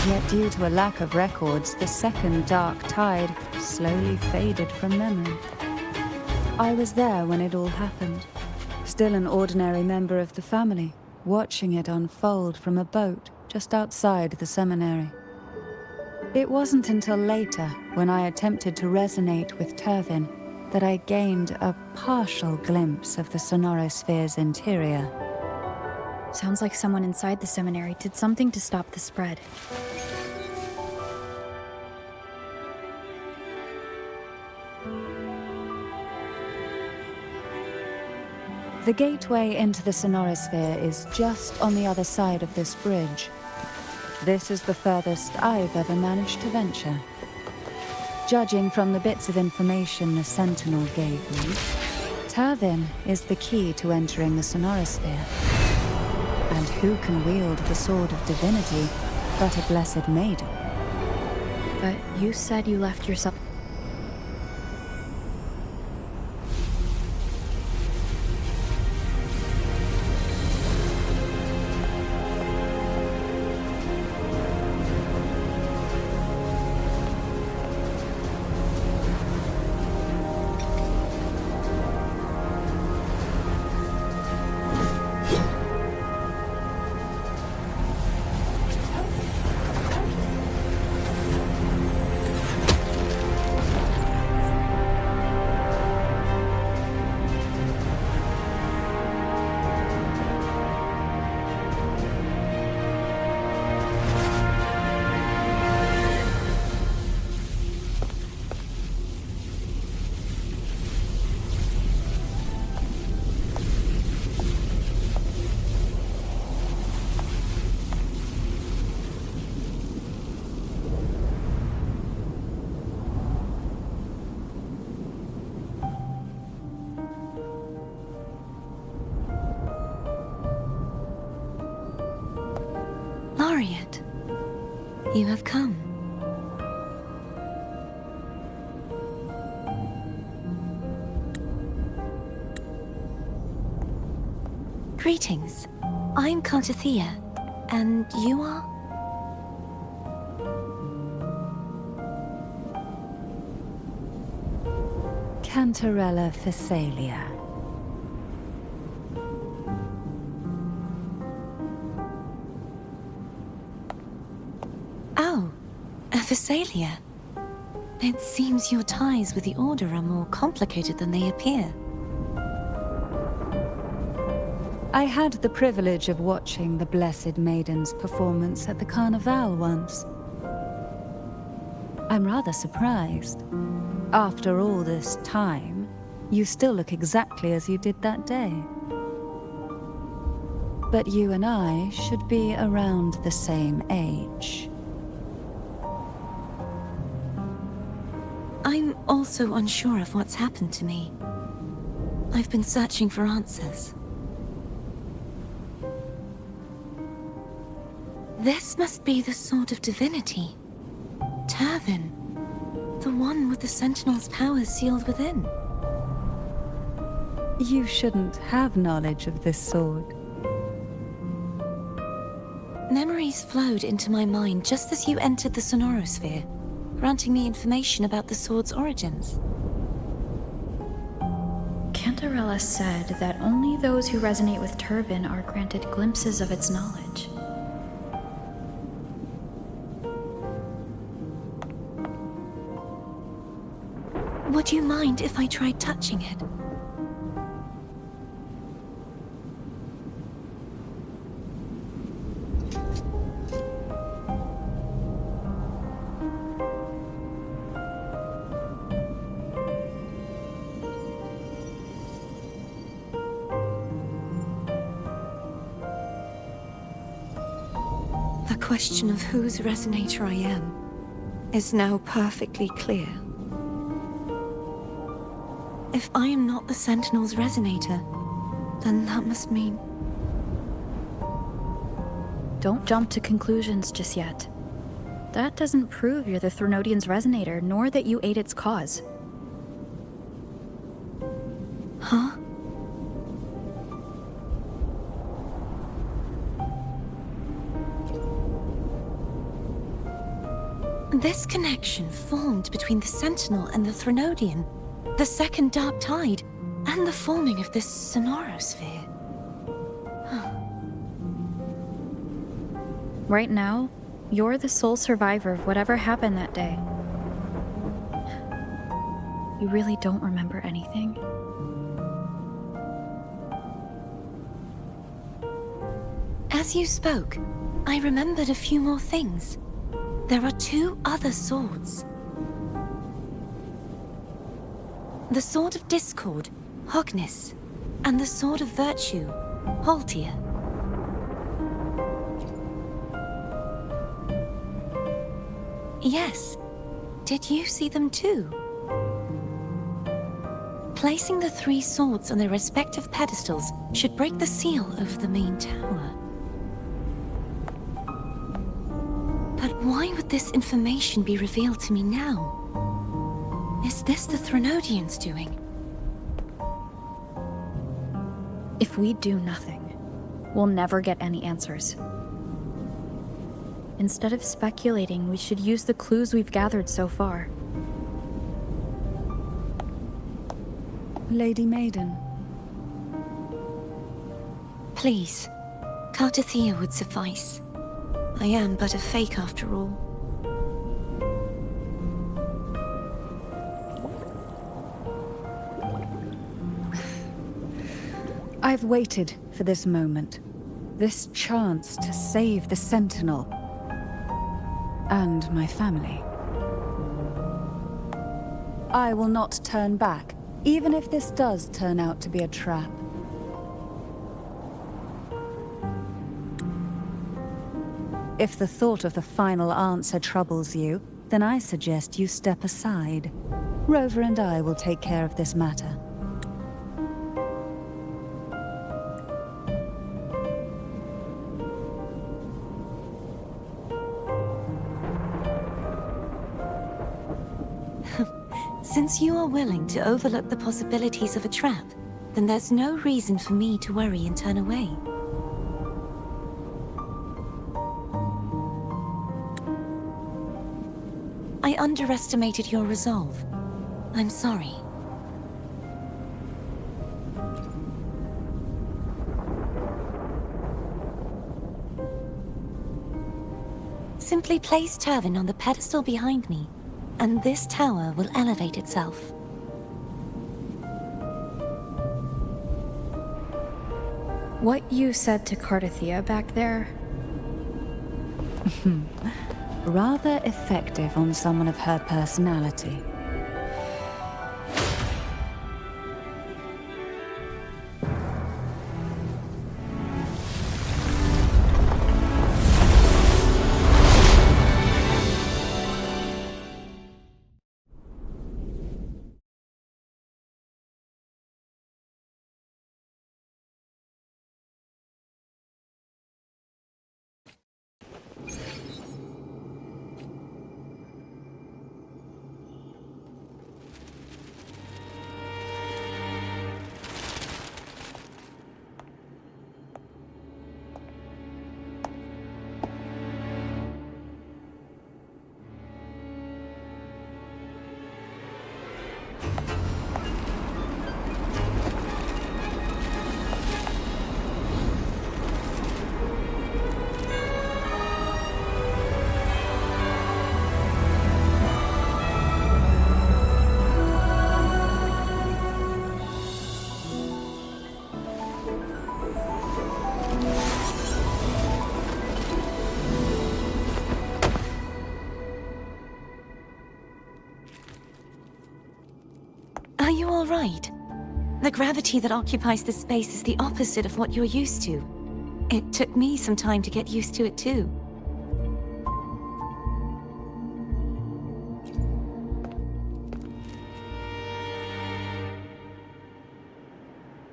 Speaker 10: Yet due to a lack of records, the second dark tide slowly faded from memory. I was there when it all happened, still an ordinary member of the family, watching it unfold from a boat just outside the seminary. It wasn't until later, when I attempted to resonate with Turvin, that I gained a partial glimpse of the sonosphere's interior.
Speaker 2: Sounds like someone inside the seminary did something to stop the spread.
Speaker 10: The gateway into the sonosphere is just on the other side of this bridge. This is the furthest I've ever managed to venture. Judging from the bits of information the Sentinel gave me, Turvin is the key to entering the sonosphere. And who can wield the Sword of Divinity but a Blessed Maiden?
Speaker 2: But you said you left yourself...
Speaker 1: Laureate, you have come. Greetings. I'm CARTETHYIA, and you are?
Speaker 10: Cantarella Phasalia.
Speaker 1: Oh, a Phasalia. It seems your ties with the Order are more complicated than they appear.
Speaker 10: I had the privilege of watching the Blessed Maiden's performance at the Carnival once. I'm rather surprised. After all this time, you still look exactly as you did that day. But you and I should be around the same age.
Speaker 1: I'm also unsure of what's happened to me. I've been searching for answers. This must be the Sword of Divinity. Turvin. The one with the Sentinel's powers sealed within.
Speaker 10: You shouldn't have knowledge of this sword.
Speaker 1: Memories flowed into my mind just as you entered the sonosphere, granting me information about the sword's origins.
Speaker 8: Can't Cinderella said that only those who resonate with Turvin are granted glimpses of its knowledge.
Speaker 1: Would you mind if I tried touching it? The question of whose resonator I am is now perfectly clear. If I am not the Sentinel's resonator, then that must mean...
Speaker 8: Don't jump to conclusions just yet. That doesn't prove you're the Threnodian's resonator, nor that you aid its cause.
Speaker 1: Huh? This connection formed between the Sentinel and the Threnodian, the second dark tide, and the forming of this sonosphere.
Speaker 8: Right now, you're the sole survivor of whatever happened that day. You really don't remember anything?
Speaker 1: As you spoke, I remembered a few more things. There are 2 other swords. The Sword of Discord, Hognis, and the Sword of Virtue, Haltia. Yes. Did you see them too? Placing the 3 swords on their respective pedestals should break the seal of the main tower. But why would this information be revealed to me now? Is this the Threnodians' doing?
Speaker 8: If we do nothing, we'll never get any answers. Instead of speculating, we should use the clues we've gathered so far.
Speaker 10: Lady Maiden.
Speaker 1: Please, CARTETHYIA would suffice. I am but a fake after all.
Speaker 10: I've waited for this moment. This chance to save the Sentinel. And my family. I will not turn back, even if this does turn out to be a trap. If the thought of the final answer troubles you, then I suggest you step aside. Rover and I will take care of this matter.
Speaker 1: Since you are willing to overlook the possibilities of a trap, then there's no reason for me to worry and turn away. I underestimated your resolve. I'm sorry. Simply place Turvin on the pedestal behind me, and this tower will elevate itself.
Speaker 8: What you said to CARTETHYIA back there?
Speaker 10: Rather effective on someone of her personality.
Speaker 1: Are you all right? The gravity that occupies this space is the opposite of what you're used to. It took me some time to get used to it too.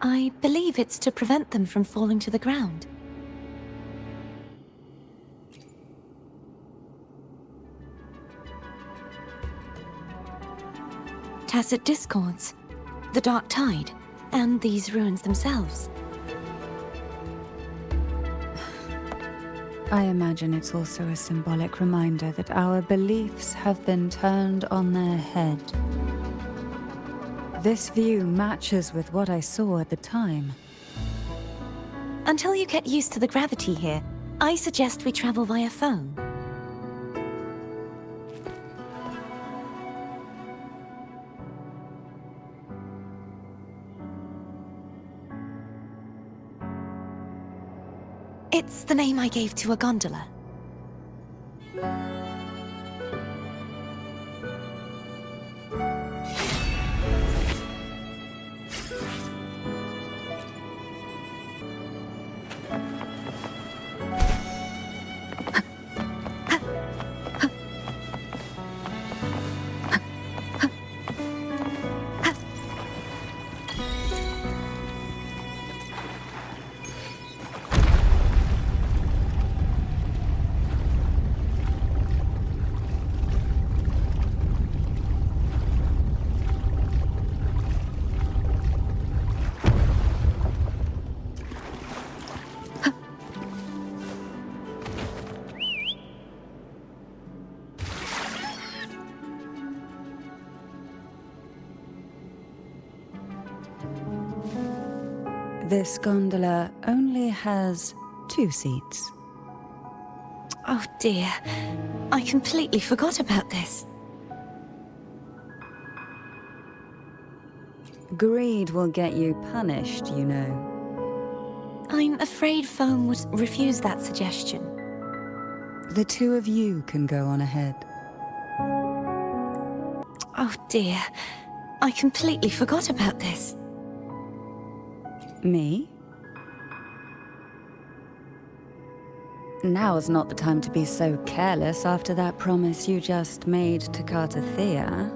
Speaker 1: I believe it's to prevent them from falling to the ground. Tacit discords, the dark tide, and these ruins themselves.
Speaker 10: I imagine it's also a symbolic reminder that our beliefs have been turned on their head. This view matches with what I saw at the time.
Speaker 1: Until you get used to the gravity here, I suggest we travel via phone. It's the name I gave to a gondola.
Speaker 10: This gondola only has 2 seats.
Speaker 1: Oh dear, I completely forgot about this.
Speaker 10: Greed will get you punished, you know.
Speaker 1: I'm afraid phone would refuse that suggestion.
Speaker 10: The 2 of you can go on ahead.
Speaker 1: Oh dear, I completely forgot about this.
Speaker 10: Me? Now's not the time to be so careless after that promise you just made to CARTETHYIA.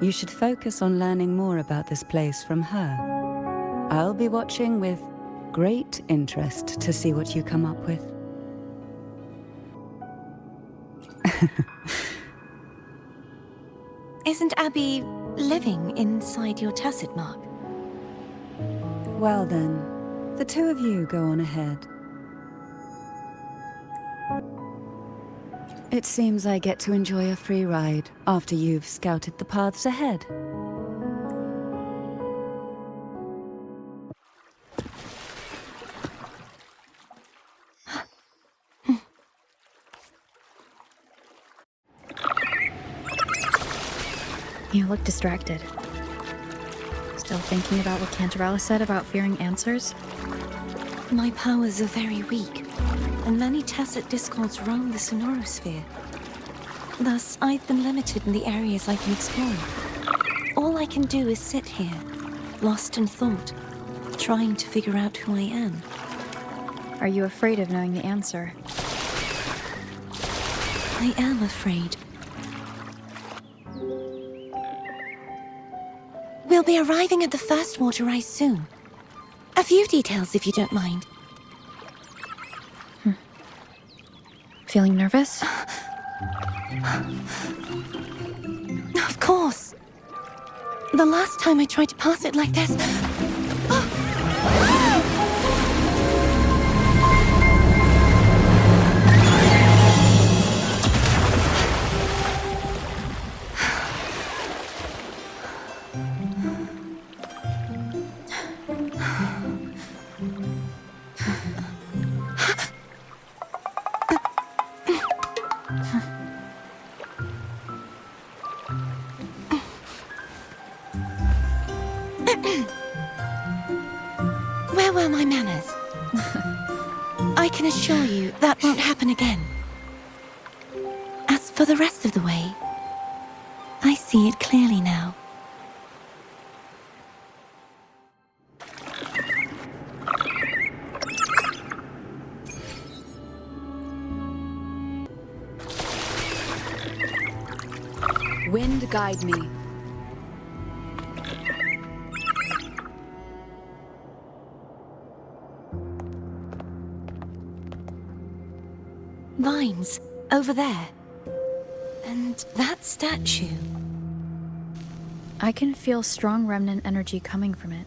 Speaker 10: You should focus on learning more about this place from her. I'll be watching with great interest to see what you come up with.
Speaker 1: Isn't Abby living inside your tacit mark?
Speaker 10: Well then, the 2 of you go on ahead. It seems I get to enjoy a free ride after you've scouted the paths ahead.
Speaker 2: You look distracted. Still thinking about what Cantarella said about fearing answers?
Speaker 1: My powers are very weak, and many tacit discords roam the sonosphere. Thus, I've been limited in the areas I can explore. All I can do is sit here, lost in thought, trying to figure out who I am.
Speaker 2: Are you afraid of knowing the answer?
Speaker 1: I am afraid. We'll be arriving at the first water rise soon. A few details, if you don't mind.
Speaker 2: Feeling nervous?
Speaker 1: Of course. The last time I tried to pass it like this... Where were my manners? I can assure you that won't happen again. As for the rest of the way, I see it clearly now.
Speaker 8: wind guide me.
Speaker 1: Vines, over there. And that statue.
Speaker 2: I can feel strong remnant energy coming from it.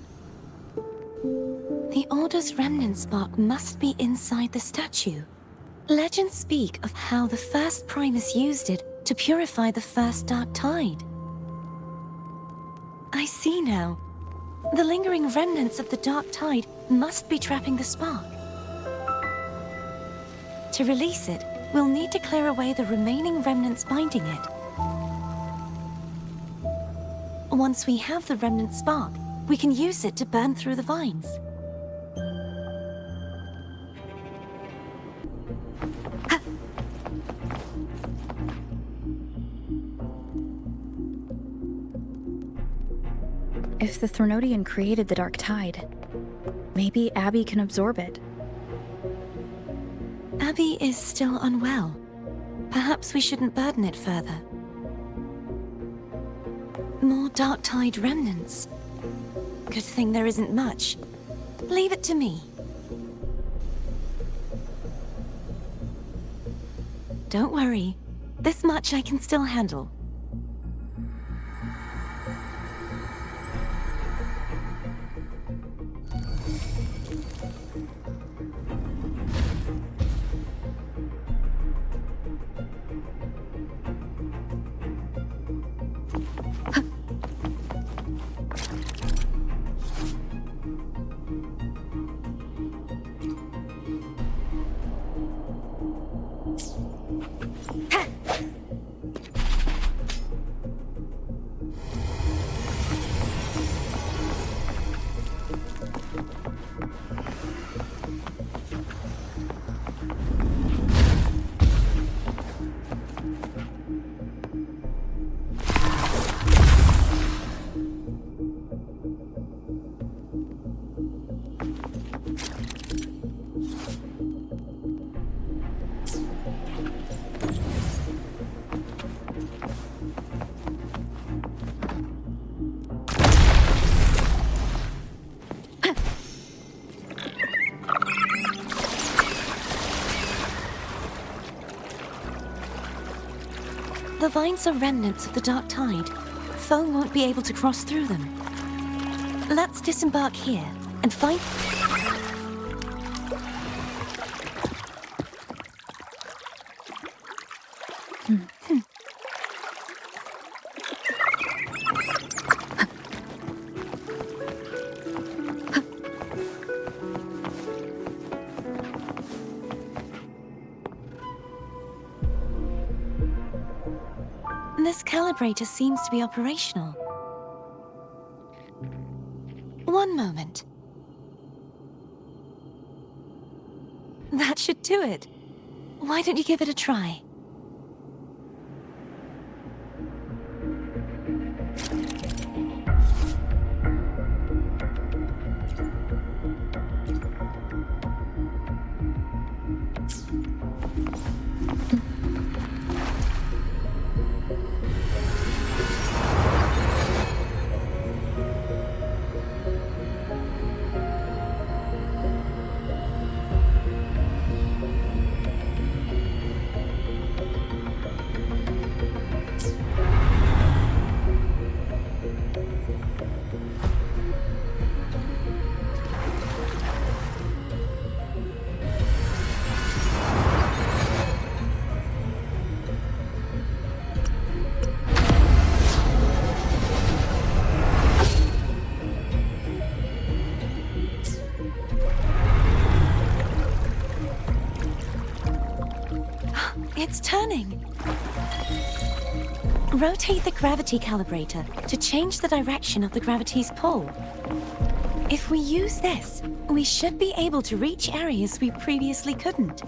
Speaker 1: The Order's remnant spark must be inside the statue. Legends speak of how the first Primus used it to purify the first dark tide. I see now. The lingering remnants of the dark tide must be trapping the spark. To release it, we'll need to clear away the remaining remnants binding it. Once we have the remnant spark, we can use it to burn through the vines.
Speaker 2: If the Threnodian created the dark tide, maybe Abby can absorb it.
Speaker 1: Abby is still unwell. Perhaps we shouldn't burden it further. More dark tide remnants. Good thing there isn't much. Leave it to me. Don't worry. This much I can still handle. The vines are remnants of the dark tide. Foam won't be able to cross through them. Let's disembark here and find... This calibrator seems to be operational. One moment. That should do it. Why don't you give it a try? It's turning. Rotate the gravity calibrator to change the direction of the gravity's pull. If we use this, we should be able to reach areas we previously couldn't.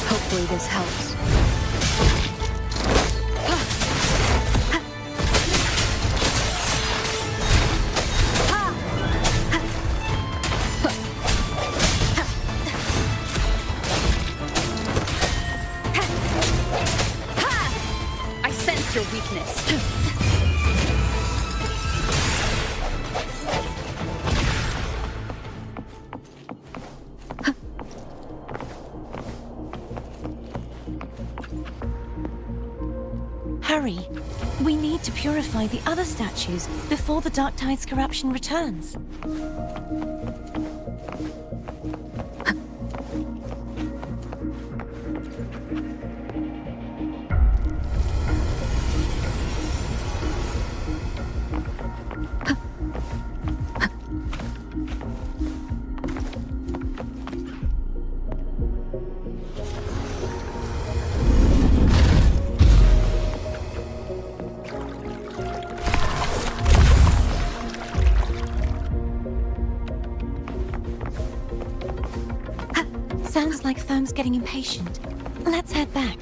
Speaker 2: Hopefully this helps.
Speaker 1: hurry. We need to purify the other statues before the Dark Tide's corruption returns. Sounds like Foam's getting impatient. Let's head back.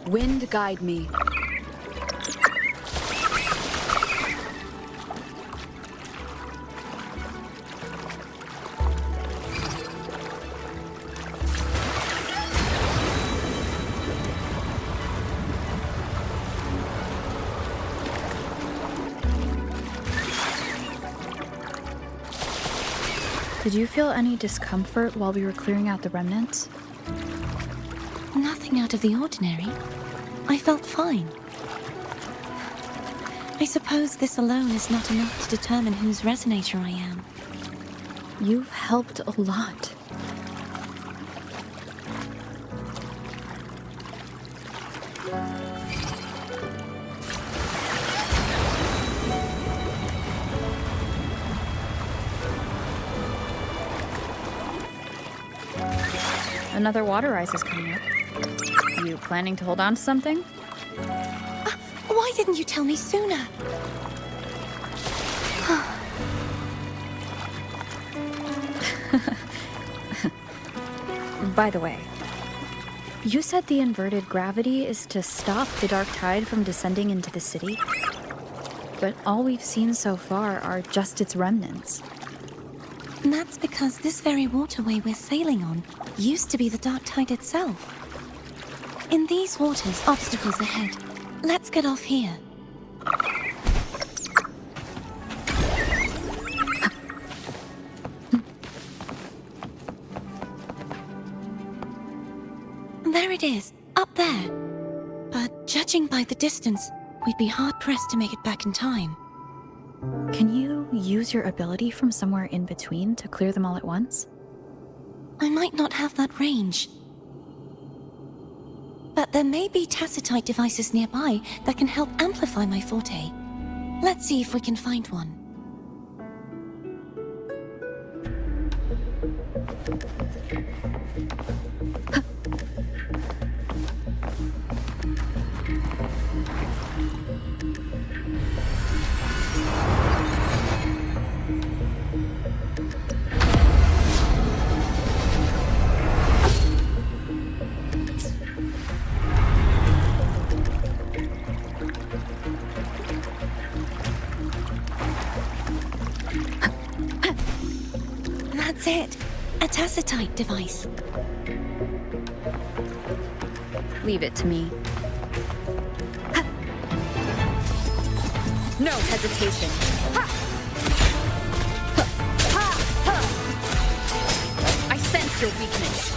Speaker 2: Wind guide me.
Speaker 8: Did you feel any discomfort while we were clearing out the remnants?
Speaker 1: Nothing out of the ordinary. I felt fine. I suppose this alone is not enough to determine whose resonator I am.
Speaker 8: You've helped a lot. Another water rise is coming up. You planning to hold on to something?
Speaker 1: Why didn't you tell me sooner?
Speaker 8: By the way, you said the inverted gravity is to stop the dark tide from descending into the city, but all we've seen so far are just its remnants.
Speaker 1: And that's because this very waterway we're sailing on used to be the dark tide itself. In these waters, obstacles ahead. Let's get off here. There it is, up there. But judging by the distance, we'd be hard-pressed to make it back in time.
Speaker 8: Can you use your ability from somewhere in between to clear them all at once?
Speaker 1: I might not have that range. But there may be tacitite devices nearby that can help amplify my forte. Let's see if we can find one. That's it. A tacitite device.
Speaker 8: Leave it to me.
Speaker 2: No hesitation. I sense your weakness.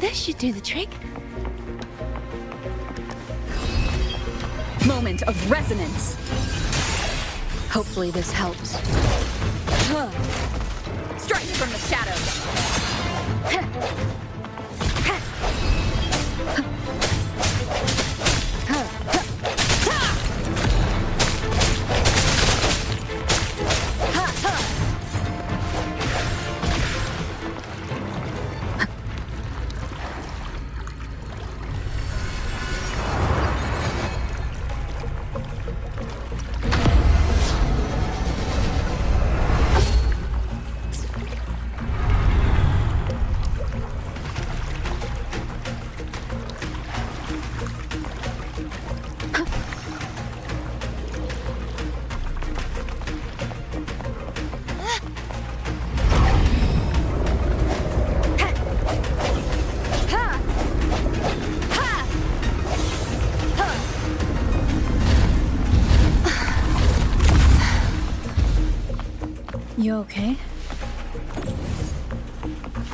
Speaker 1: This should do the trick.
Speaker 2: Moment of resonance. Hopefully this helps. Strike from the shadows. You okay?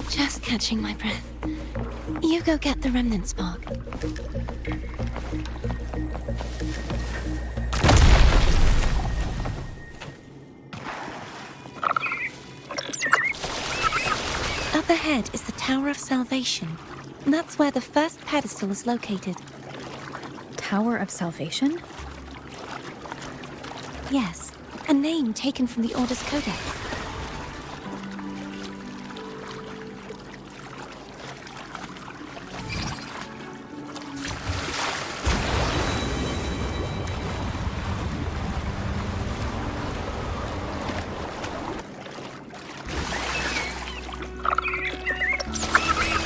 Speaker 1: Just catching my breath. You go get the remnant spark. Up ahead is the Tower of Salvation. That's where the first pedestal is located.
Speaker 2: Tower of Salvation?
Speaker 1: Yes, a name taken from the Order's Codex.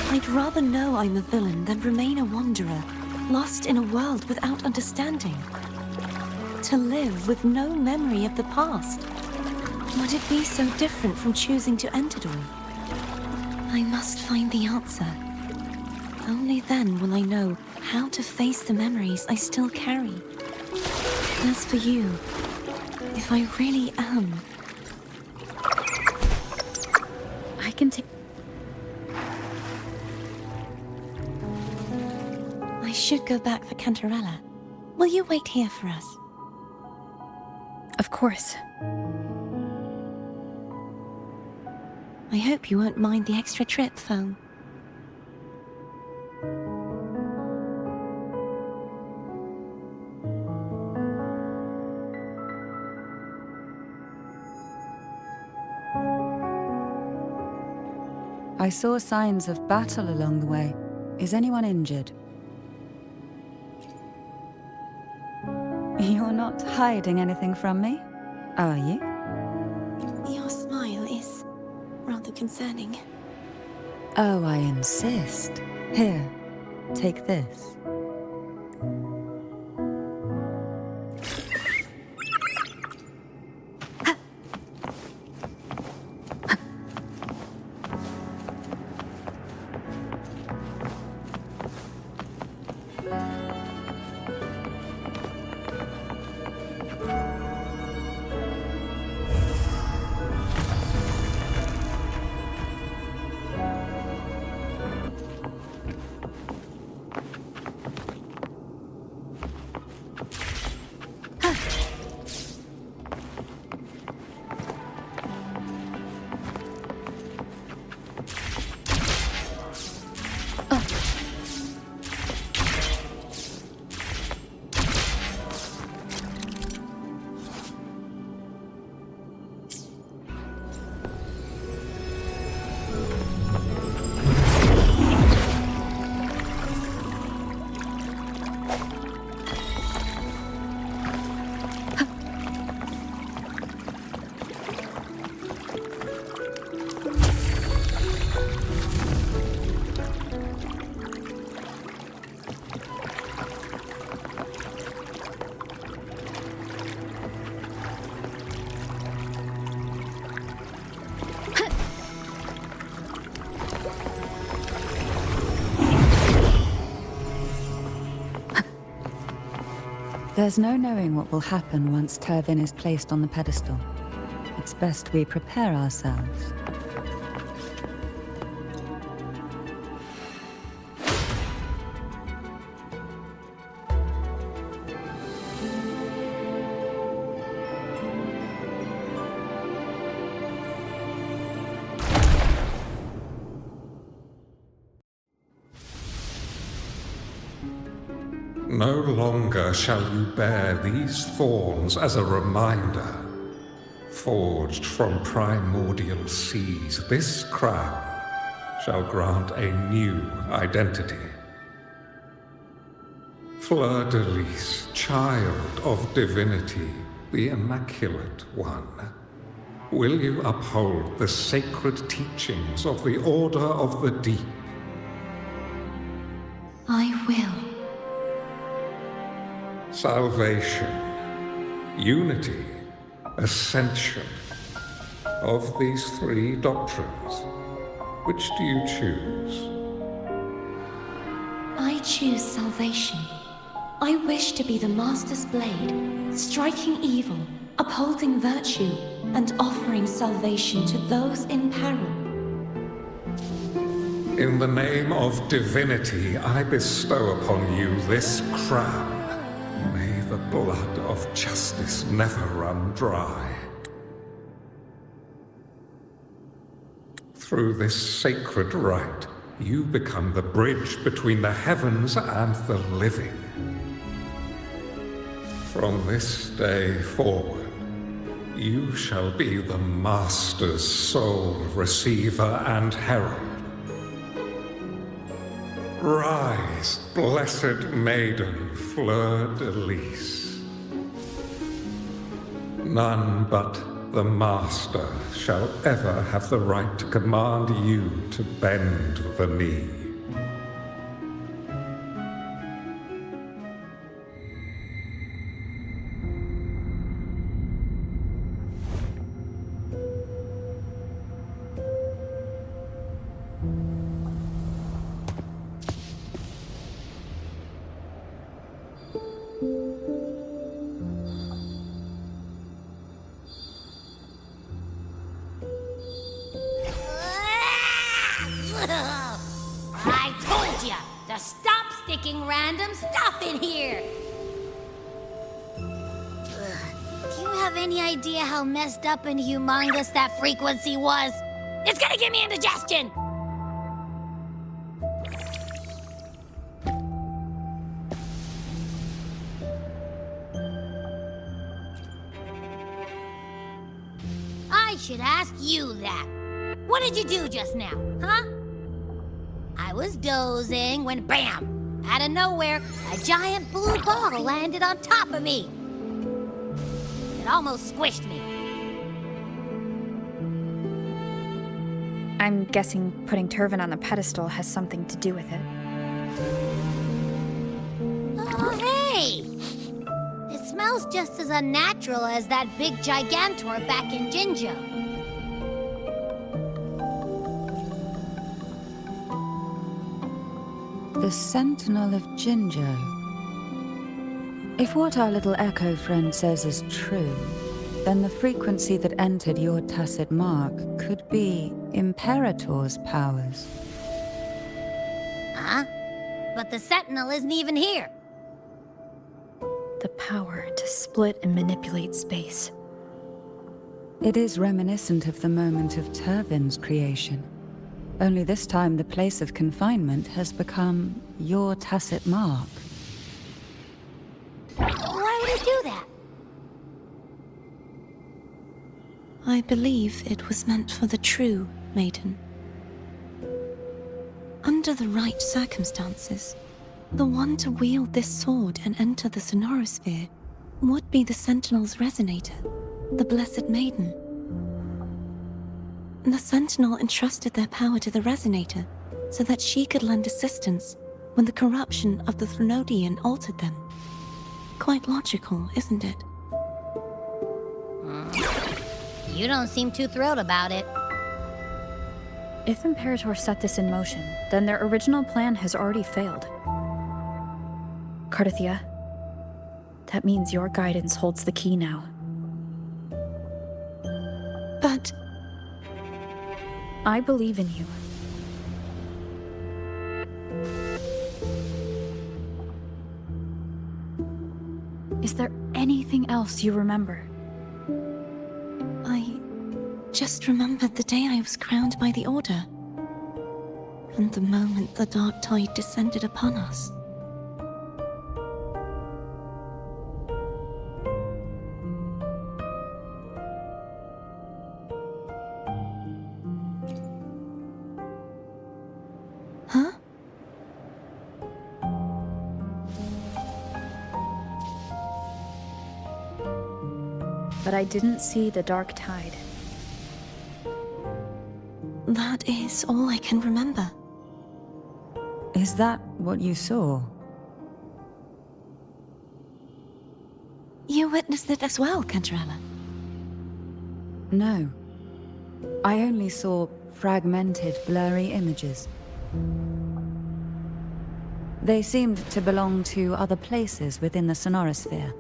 Speaker 1: I'd rather know I'm a villain than remain a wanderer, lost in a world without understanding. To live with no memory of the past. Would it be so different from choosing to end it all? I must find the answer. Only then will I know how to face the memories I still carry. As for you, if I really am...
Speaker 2: I can take...
Speaker 1: I should go back for Cantarella. Will you wait here for us?
Speaker 2: Of course.
Speaker 1: I hope you won't mind the extra trip, Foam.
Speaker 10: I saw signs of battle along the way. Is anyone injured? You're not hiding anything from me, are you?
Speaker 1: Your smile is rather concerning.
Speaker 10: Oh, I insist. Here, take this. There's no knowing what will happen once Tervin is placed on the pedestal. It's best we prepare ourselves.
Speaker 11: No longer shall you bear these thorns as a reminder. Forged from primordial seas, this crown shall grant a new identity. Fleur-de-Lys, child of divinity, the Immaculate One, will you uphold the sacred teachings of the Order of the Deep?
Speaker 1: I will.
Speaker 11: Salvation, unity, ascension. Of these three doctrines, which do you choose?
Speaker 1: I choose salvation. I wish to be the Master's blade, striking evil, upholding virtue and offering salvation to those in peril.
Speaker 11: In the name of divinity, I bestow upon you this crown. May the blood of justice never run dry. Through this sacred rite, you become the bridge between the heavens and the living. From this day forward, you shall be the Master's sole receiver and herald. Rise, blessed maiden Fleur-de-Lys. None but the Master shall ever have the right to command you to bend the knee.
Speaker 4: I told ya to stop sticking random stuff in here! Do you have any idea how messed up and humongous that frequency was? It's gonna give me indigestion! I should ask you that. What did you do just now, huh? I was dozing when bam! Out of nowhere, a giant blue ball landed on top of me. It almost squished me.
Speaker 2: I'm guessing putting Turvin on the pedestal has something to do with it.
Speaker 4: Oh, hey! It smells just as unnatural as that big gigantor back in Jinjo.
Speaker 10: The Sentinel of Jinjo. If what our little echo friend says is true, then the frequency that entered your tacit mark could be Imperator's powers.
Speaker 4: Huh? But the Sentinel isn't even here.
Speaker 8: The power to split and manipulate space.
Speaker 10: It is reminiscent of the moment of Turvin's creation. Only this time the place of confinement has become your tacit mark.
Speaker 4: Why would he do that?
Speaker 1: I believe it was meant for the true maiden. Under the right circumstances, the one to wield this sword and enter the sonosphere would be the Sentinel's resonator, the Blessed Maiden. The Sentinel entrusted their power to the resonator so that she could lend assistance when the corruption of the Threnodian altered them. Quite logical, isn't it?
Speaker 4: You don't seem too thrilled about it.
Speaker 2: If Imperator set this in motion, then their original plan has already failed. Cartethia, that means your guidance holds the key now.
Speaker 1: But
Speaker 2: I believe in you. Is there anything else you remember?
Speaker 1: I just remembered the day I was crowned by the Order, and the moment the dark tide descended upon us. Huh?
Speaker 2: But I didn't see the dark tide.
Speaker 1: That is all I can remember.
Speaker 10: Is that what you saw?
Speaker 1: You witnessed it as well, Cantarella?
Speaker 10: No. I only saw fragmented, blurry images. They seemed to belong to other places within the sonosphere.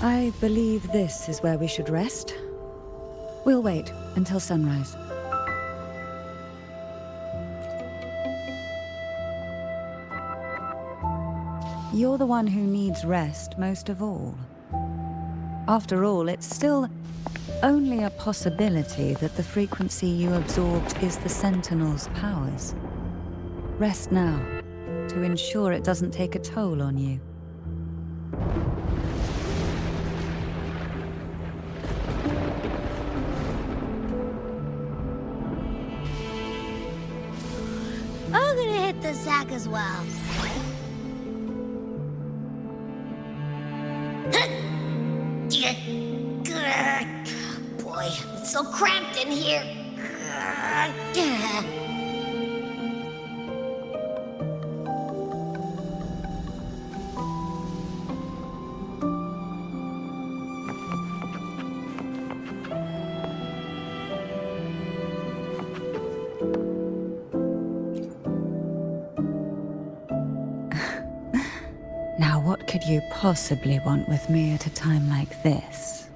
Speaker 10: I believe this is where we should rest. We'll wait until sunrise. You're the one who needs rest most of all. After all, it's still only a possibility that the frequency you absorbed is the Sentinel's powers. Rest now, to ensure it doesn't take a toll on you.
Speaker 4: I'm gonna hit the sack as well. Boy, it's so cramped in here.
Speaker 10: Now, what could you possibly want with me at a time like this?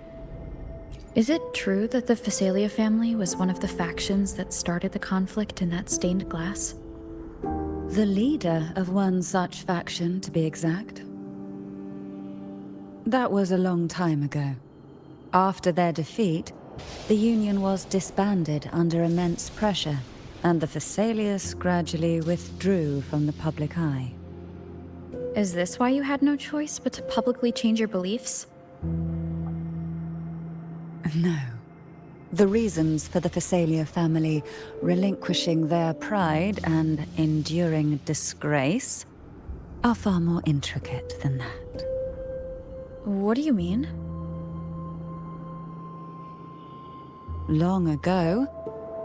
Speaker 2: Is it true that the Phasalia family was one of the factions that started the conflict in that stained glass?
Speaker 10: The leader of one such faction, to be exact. That was a long time ago. After their defeat, the Union was disbanded under immense pressure, and the Phasalias gradually withdrew from the public eye.
Speaker 2: Is this why you had no choice but to publicly change your beliefs?
Speaker 10: No. The reasons for the Phasalia family relinquishing their pride and enduring disgrace are far more intricate than that.
Speaker 2: What do you mean?
Speaker 10: Long ago,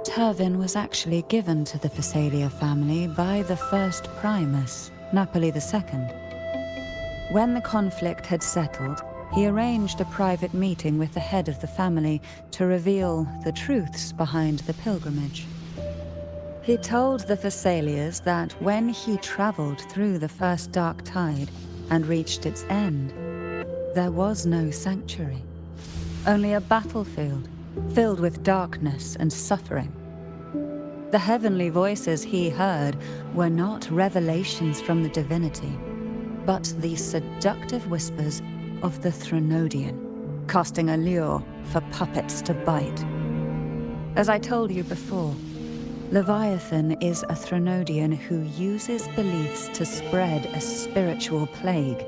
Speaker 10: Turvin was actually given to the Phasalia family by the first Primus, Napoli II. When the conflict had settled, he arranged a private meeting with the head of the family to reveal the truths behind the pilgrimage. He told the Phasalias that when he traveled through the first dark tide and reached its end, there was no sanctuary, only a battlefield filled with darkness and suffering. The heavenly voices he heard were not revelations from the divinity, but the seductive whispers of the Threnodian, casting a lure for puppets to bite. As I told you before, Leviathan is a Threnodian who uses beliefs to spread a spiritual plague.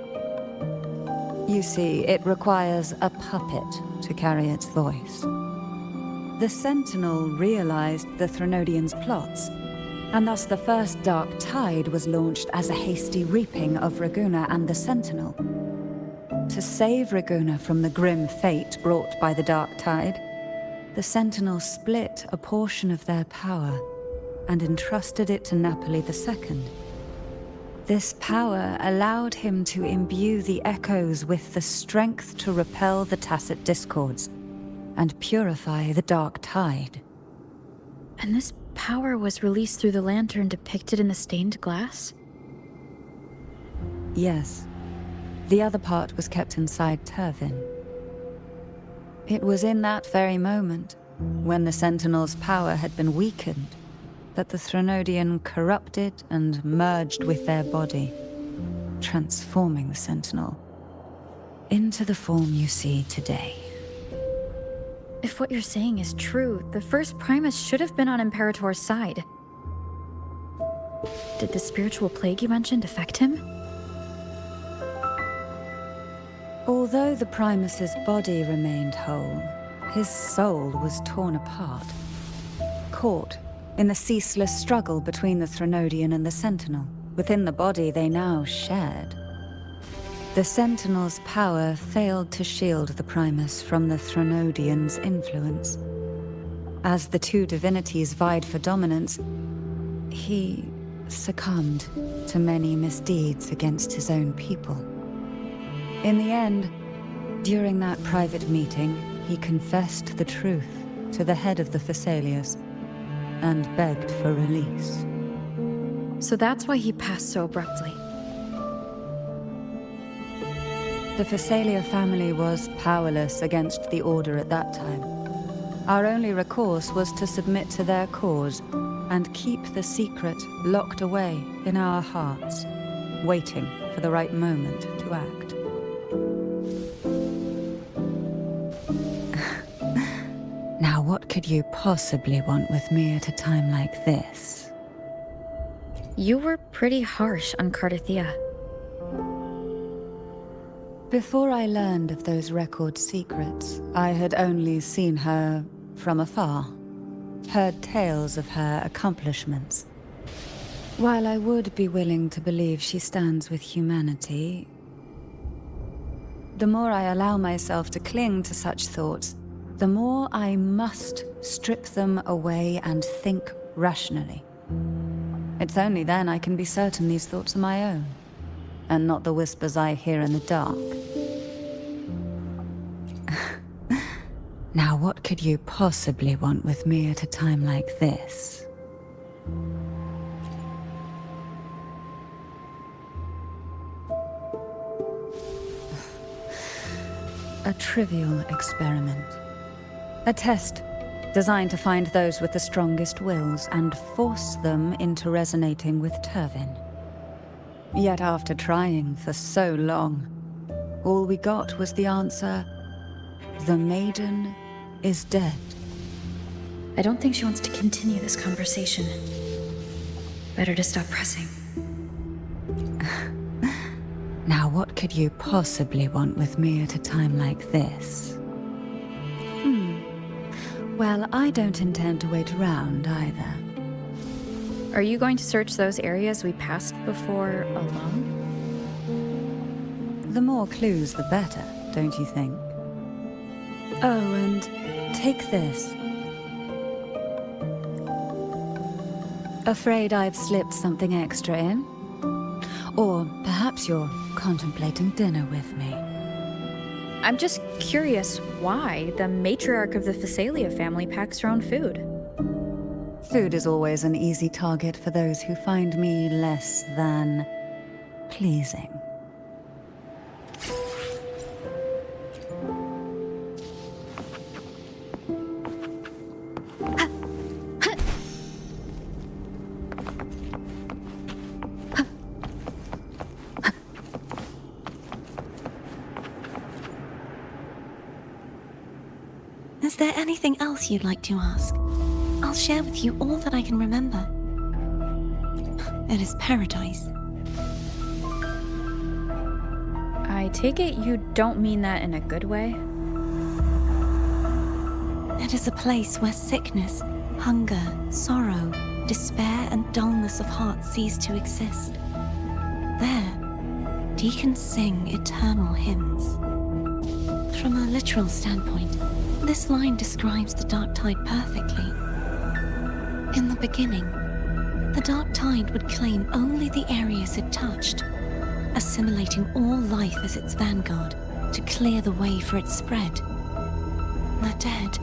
Speaker 10: You see, it requires a puppet to carry its voice. The Sentinel realized the Threnodian's plots, and thus the first dark tide was launched as a hasty reaping of Raguna and the Sentinel. To save Raguna from the grim fate brought by the dark tide, the Sentinel split a portion of their power and entrusted it to Napoli II. This power allowed him to imbue the echoes with the strength to repel the tacit discords and purify the dark tide.
Speaker 2: And this power was released through the lantern depicted in the stained glass?
Speaker 10: Yes. The other part was kept inside Turvin. It was in that very moment, when the Sentinel's power had been weakened, that the Threnodian corrupted and merged with their body, transforming the Sentinel into the form you see today.
Speaker 2: If what you're saying is true, the first Primus should have been on Imperator's side. Did the spiritual plague you mentioned affect him?
Speaker 10: Although the Primus's body remained whole, his soul was torn apart, caught in the ceaseless struggle between the Threnodian and the Sentinel. Within the body they now shared. The Sentinel's power failed to shield the Primus from the Threnodian's influence. As the two divinities vied for dominance, he succumbed to many misdeeds against his own people. In the end, during that private meeting, he confessed the truth to the head of the Phasalias and begged for release.
Speaker 2: So that's why he passed so abruptly.
Speaker 10: The Phasalia family was powerless against the Order at that time. Our only recourse was to submit to their cause and keep the secret locked away in our hearts, waiting for the right moment to act. Now, what could you possibly want with me at a time like this?
Speaker 2: You were pretty harsh on CARTETHYIA.
Speaker 10: Before I learned of those record secrets, I had only seen her from afar, heard tales of her accomplishments. While I would be willing to believe she stands with humanity, the more I allow myself to cling to such thoughts, the more I must strip them away and think rationally. It's only then I can be certain these thoughts are my own, and not the whispers I hear in the dark. Now, what could you possibly want with me at a time like this? A trivial experiment. A test designed to find those with the strongest wills and force them into resonating with Turvin. Yet after trying for so long, all we got was the answer, "The maiden is dead."
Speaker 8: I don't think she wants to continue this conversation. Better to stop pressing.
Speaker 10: Now, what could you possibly want with me at a time like this? Well, I don't intend to wait around either.
Speaker 2: Are you going to search those areas we passed before alone?
Speaker 10: The more clues, the better, don't you think? Oh, and take this. Afraid I've slipped something extra in? Or perhaps you're contemplating dinner with me.
Speaker 2: I'm just curious why the matriarch of the Phasalia family packs her own food.
Speaker 10: Food is always an easy target for those who find me less than pleasing.
Speaker 1: Is there anything else you'd like to ask? I'll share with you all that I can remember. It is paradise.
Speaker 2: I take it you don't mean that in a good way?
Speaker 1: It is a place where sickness, hunger, sorrow, despair, and dullness of heart cease to exist. There, deacons sing eternal hymns. From a literal standpoint, this line describes the dark tide perfectly. In the beginning, the dark tide would claim only the areas it touched, assimilating all life as its vanguard to clear the way for its spread. The dead,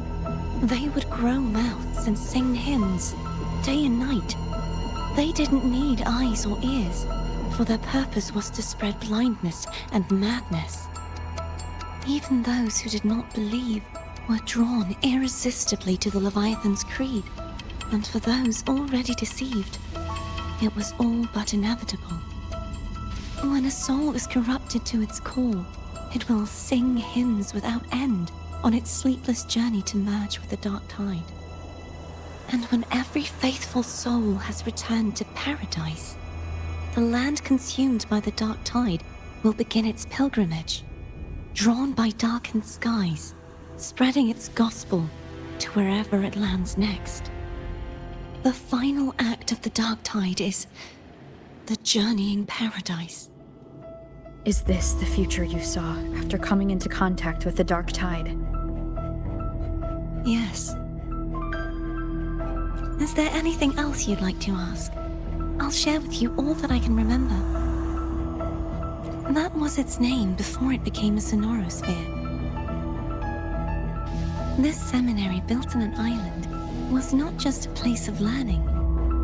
Speaker 1: they would grow mouths and sing hymns, day and night. They didn't need eyes or ears, for their purpose was to spread blindness and madness. Even those who did not believe were drawn irresistibly to the Leviathan's creed, and for those already deceived, it was all but inevitable. When a soul is corrupted to its core, it will sing hymns without end on its sleepless journey to merge with the dark tide. And when every faithful soul has returned to paradise, the land consumed by the dark tide will begin its pilgrimage, drawn by darkened skies, spreading its gospel to wherever it lands next. The final act of the dark tide is the journeying paradise.
Speaker 2: Is this the future you saw after coming into contact with the dark tide?
Speaker 1: Yes. Is there anything else you'd like to ask? I'll share with you all that I can remember. That was its name before it became a sonosphere. This seminary, built on an island, was not just a place of learning,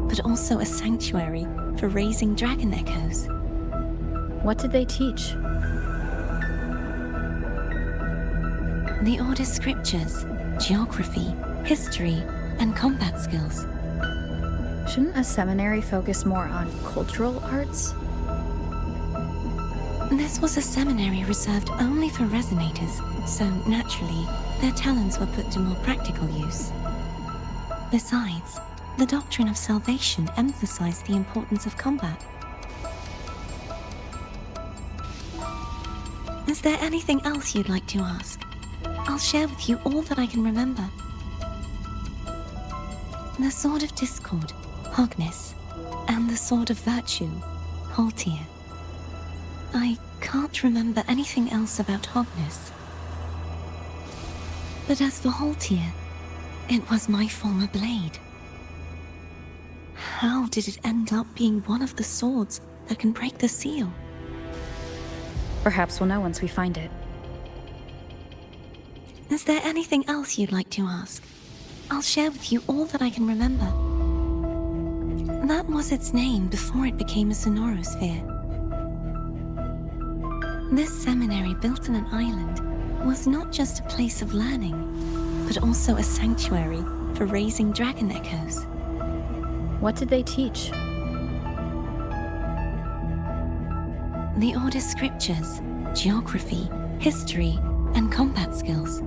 Speaker 1: but also a sanctuary for raising dragon echoes.
Speaker 2: What did they teach?
Speaker 1: The Order's scriptures, geography, history, and combat skills.
Speaker 2: Shouldn't a seminary focus more on cultural arts?
Speaker 1: This was a seminary reserved only for resonators, so naturally, their talents were put to more practical use. Besides, the doctrine of salvation emphasized the importance of combat. Is there anything else you'd like to ask? I'll share with you all that I can remember. The Sword of Discord, Hogness, and the Sword of Virtue, Haltia. I can't remember anything else about Hogness. But as for Haltia, it was my former blade. How did it end up being one of the swords that can break the seal?
Speaker 2: Perhaps we'll know once we find it.
Speaker 1: Is there anything else you'd like to ask? I'll share with you all that I can remember. That was its name before it became a sonosphere. This seminary built on an island was not just a place of learning, but also a sanctuary for raising dragon echoes.
Speaker 2: What did they teach?
Speaker 1: The Order's scriptures, geography, history, and combat skills.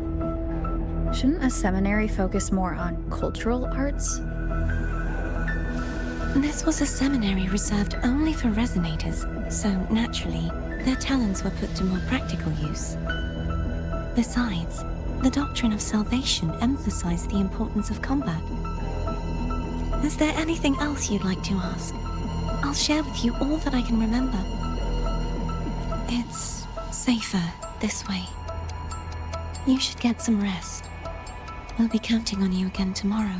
Speaker 2: Shouldn't a seminary focus more on cultural arts?
Speaker 1: This was a seminary reserved only for resonators, so naturally, their talents were put to more practical use. Besides, the doctrine of salvation emphasized the importance of combat. Is there anything else you'd like to ask? I'll share with you all that I can remember. It's safer this way. You should get some rest. We'll be counting on you again tomorrow.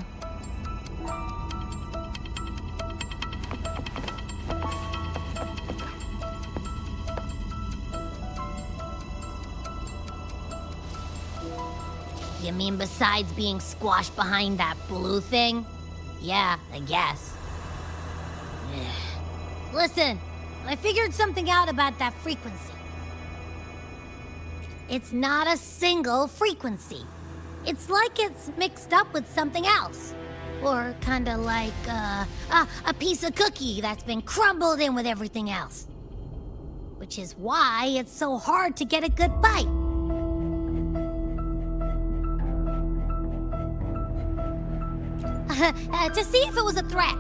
Speaker 4: You mean besides being squashed behind that blue thing? Yeah, I guess. Listen, I figured something out about that frequency. It's not a single frequency. It's like it's mixed up with something else. Or kinda like, a piece of cookie that's been crumbled in with everything else. Which is why it's so hard to get a good bite. To see if it was a threat.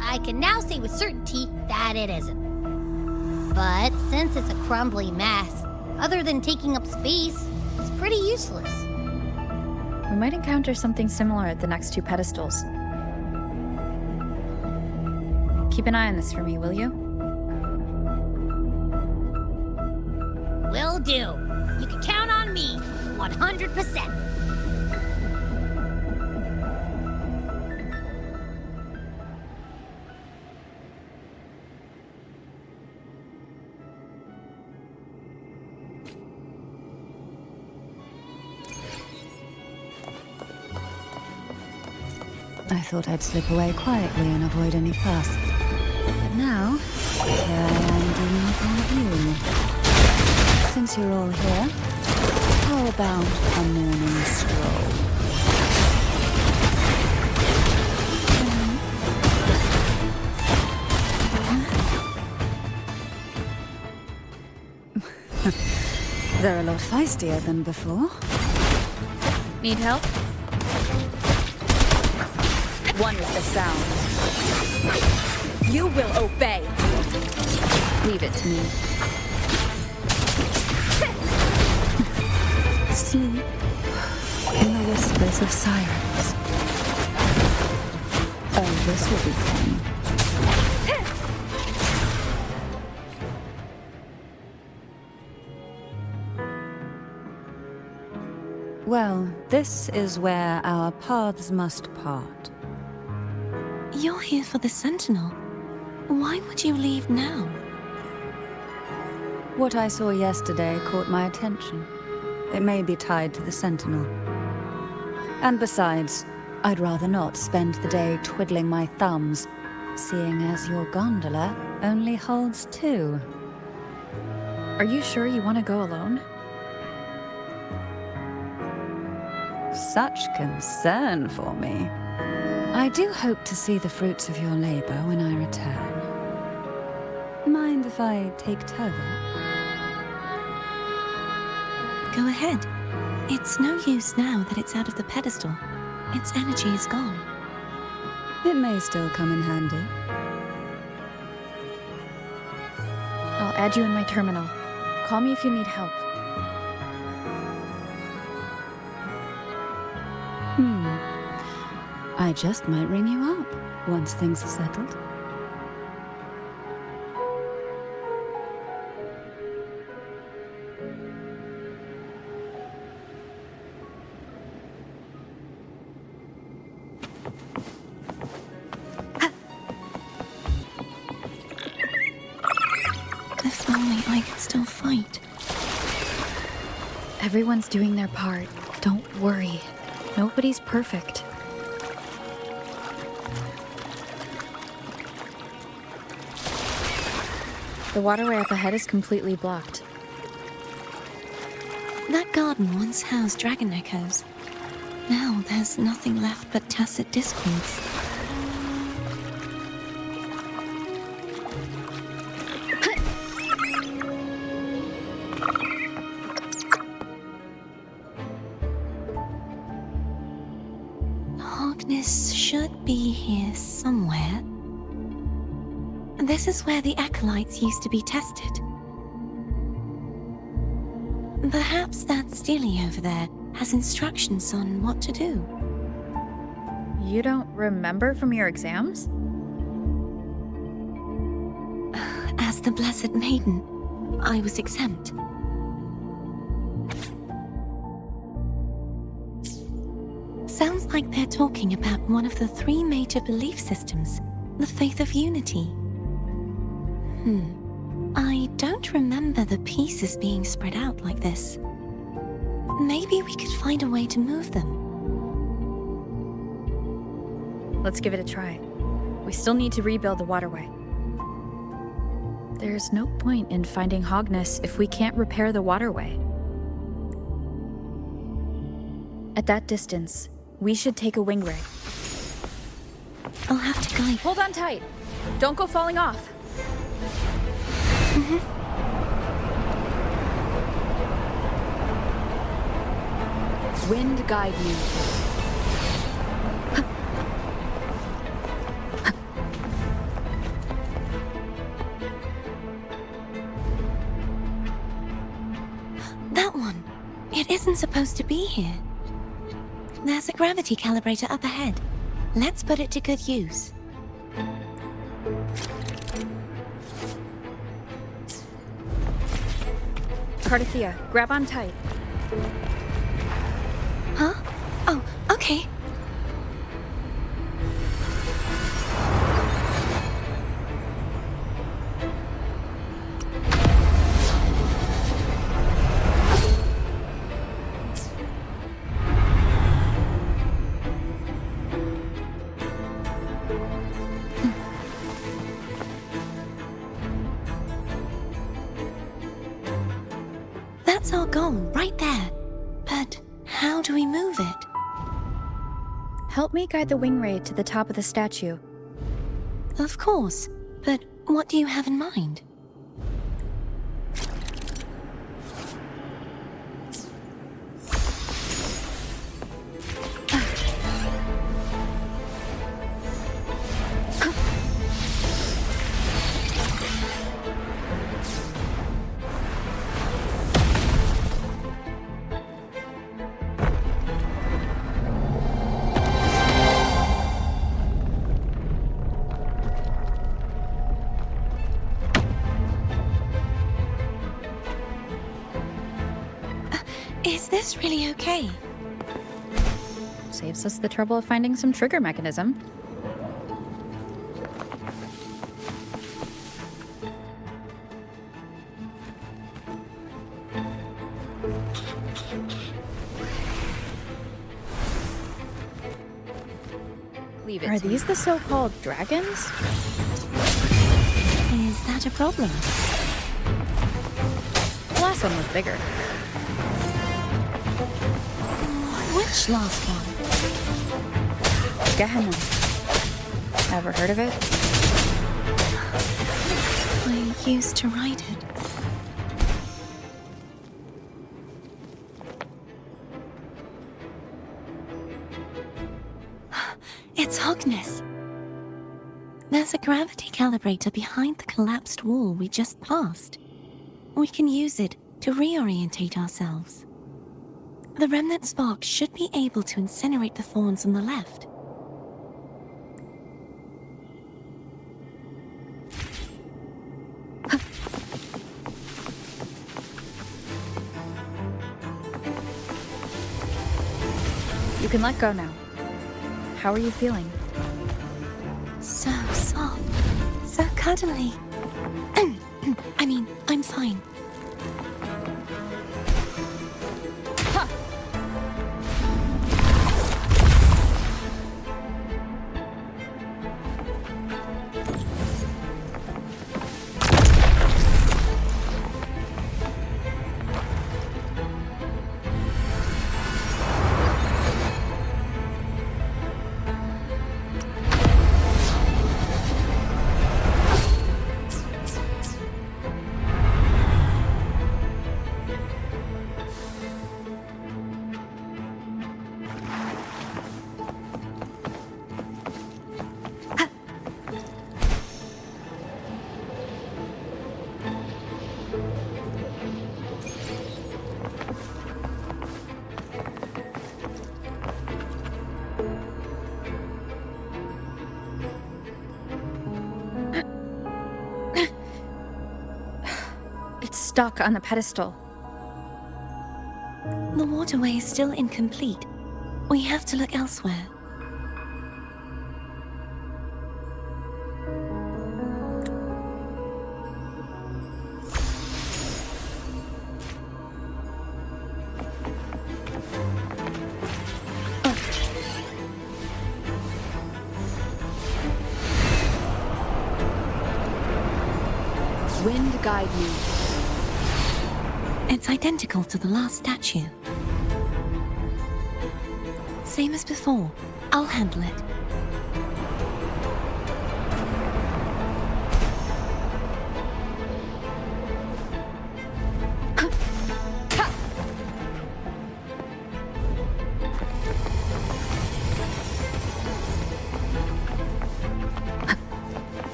Speaker 4: I can now say with certainty that it isn't. But since it's a crumbly mess, other than taking up space, it's pretty useless.
Speaker 2: We might encounter something similar at the next two pedestals. Keep an eye on this for me, will you?
Speaker 4: Will do. You can count on me, 100%.
Speaker 10: I thought I'd slip away quietly and avoid any fuss. But now, here I am dealing with all of you. Since you're all here, how about a morning stroll? They're a lot feistier than before.
Speaker 2: Need help? One with the sound. You will obey. Leave it to me.
Speaker 10: Sleep in the whispers of sirens. Oh, this will be fun. Well, this is where our paths must part.
Speaker 1: You're here for the Sentinel. Why would you leave now?
Speaker 10: What I saw yesterday caught my attention. It may be tied to the Sentinel. And besides, I'd rather not spend the day twiddling my thumbs, seeing as your gondola only holds 2.
Speaker 2: Are you sure you want to go alone?
Speaker 10: Such concern for me. I do hope to see the fruits of your labor when I return. Mind if I take Turvin?
Speaker 1: Go ahead. It's no use now that it's out of the pedestal. Its energy is gone.
Speaker 10: It may still come in handy.
Speaker 2: I'll add you in my terminal. Call me if you need help.
Speaker 10: I just might ring you up once things are settled.
Speaker 1: If only I could still fight.
Speaker 2: Everyone's doing their part. Don't worry. Nobody's perfect. The waterway up ahead is completely blocked.
Speaker 1: That garden once housed dragon echoes. Now there's nothing left but tacit discords. Hogness should be here somewhere. This is where the acolytes used to be tested. Perhaps that Steely over there has instructions on what to do.
Speaker 2: You don't remember from your exams?
Speaker 1: As the Blessed Maiden, I was exempt. Sounds like they're talking about one of the 3 major belief systems, the faith of unity. I don't remember the pieces being spread out like this. Maybe we could find a way to move them.
Speaker 2: Let's give it a try. We still need to rebuild the waterway. There's no point in finding Hogness if we can't repair the waterway. At that distance, we should take a wing ray.
Speaker 1: I'll have to guide.
Speaker 2: Hold on tight. Don't go falling off. Wind guide you.
Speaker 1: That one. It isn't supposed to be here. There's a gravity calibrator up ahead. Let's put it to good use.
Speaker 2: CARTETHYIA, grab on tight.
Speaker 1: Huh? Oh, okay. That's our goal, right there. But how do we move it?
Speaker 2: Help me guide the wing ray to the top of the statue.
Speaker 1: Of course, but what do you have in mind? Is this really okay?
Speaker 2: Saves us the trouble of finding some trigger mechanism. Are these the so-called dragons?
Speaker 1: Is that a problem?
Speaker 2: The last one was bigger.
Speaker 1: What Slash last one.
Speaker 2: Gehenna. Ever heard of it?
Speaker 1: I used to write it. It's Hogness. There's a gravity calibrator behind the collapsed wall we just passed. We can use it to reorientate ourselves. The remnant spark should be able to incinerate the thorns on the left.
Speaker 2: You can let go now. How are you feeling?
Speaker 1: So soft, so cuddly. I mean, I'm fine.
Speaker 2: Stuck on the pedestal.
Speaker 1: The waterway is still incomplete. We have to look elsewhere.
Speaker 2: Wind guide you.
Speaker 1: It's identical to the last statue. Same as before. I'll handle it.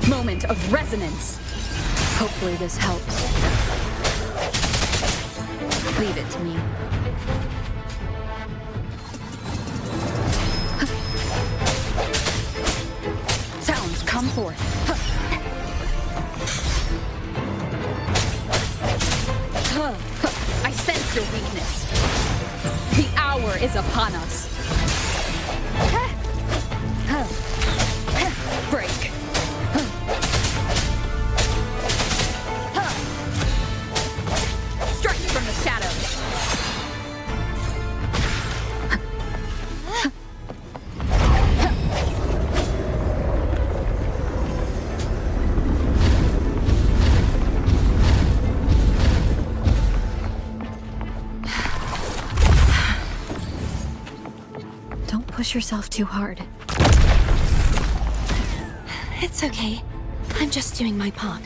Speaker 2: Moment of resonance. Hopefully this helps. Leave it to me. Sounds come forth. I sense your weakness. The hour is upon us. Break. Strike from the shadows.
Speaker 1: Don't push yourself too hard. It's okay. I'm just doing my part.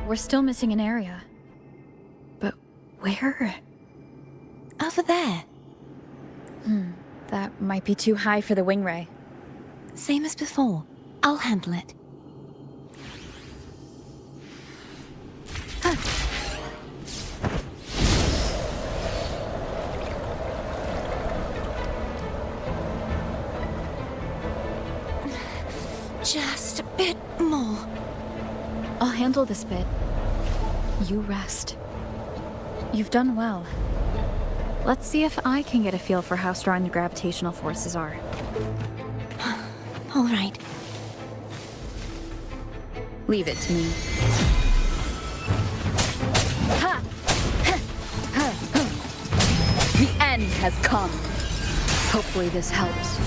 Speaker 2: we're still missing an area. But where?
Speaker 1: Over there.
Speaker 2: That might be too high for the wing ray.
Speaker 1: Same as before. I'll handle it. Just a bit more.
Speaker 2: I'll handle this bit. You rest. You've done well. Let's see if I can get a feel for how strong the gravitational forces are.
Speaker 1: All right.
Speaker 2: Leave it to me. The end has come. Hopefully this helps.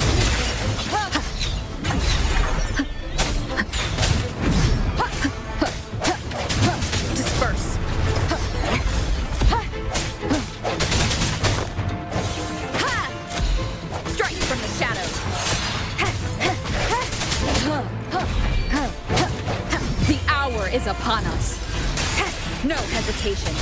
Speaker 2: Disperse. Strike from the shadows. The hour is upon us. No hesitation.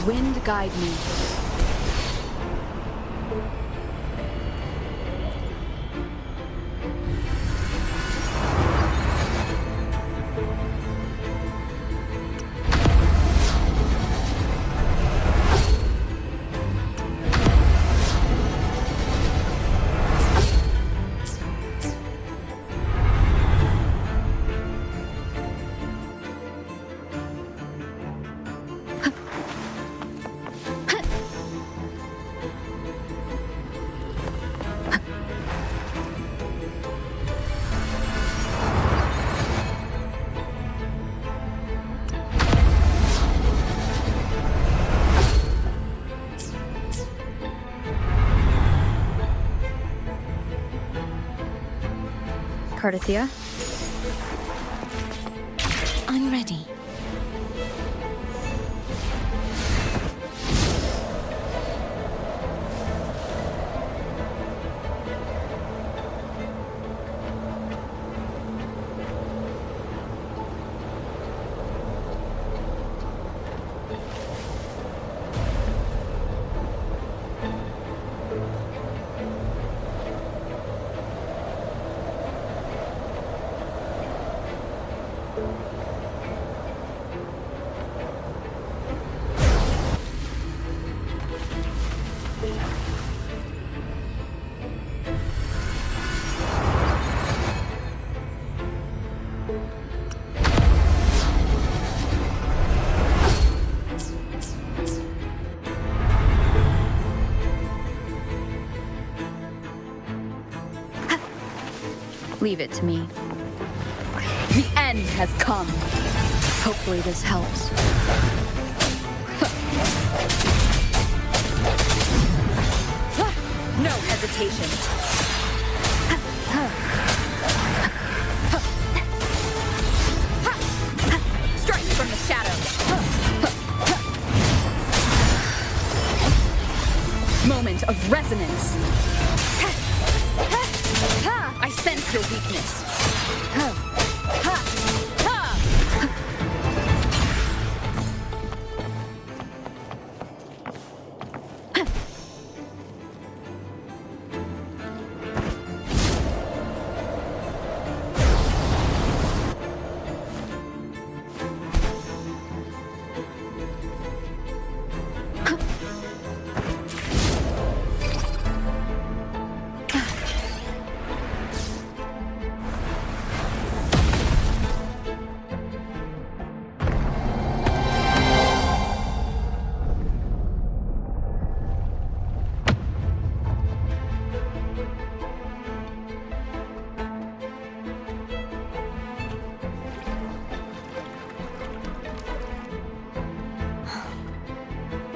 Speaker 2: Wind guide me. Cartethia?
Speaker 1: I'm ready.
Speaker 2: Leave it to me. The end has come. Hopefully this helps. No hesitation. Strike from the shadows. Moment of resonance. I sense your weakness.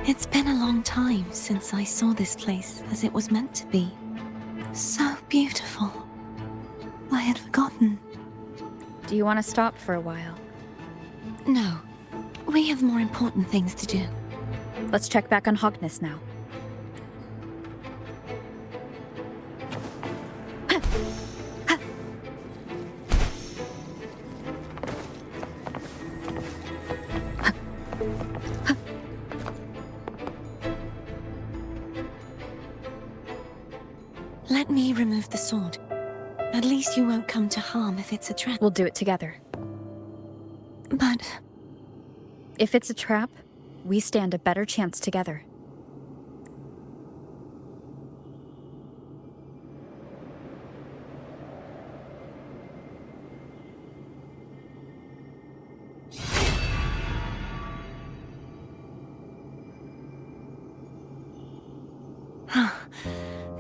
Speaker 2: It's been a long time since I saw this place as it was meant to be. So beautiful.
Speaker 1: I had forgotten.
Speaker 2: Do you want to stop for a while?
Speaker 1: No. We have more important things to do.
Speaker 2: Let's check back on Hogness now.
Speaker 1: Let me remove the sword. At least you won't come to harm if it's a trap.
Speaker 2: We'll do it together.
Speaker 1: But...
Speaker 2: if it's a trap, we stand a better chance together.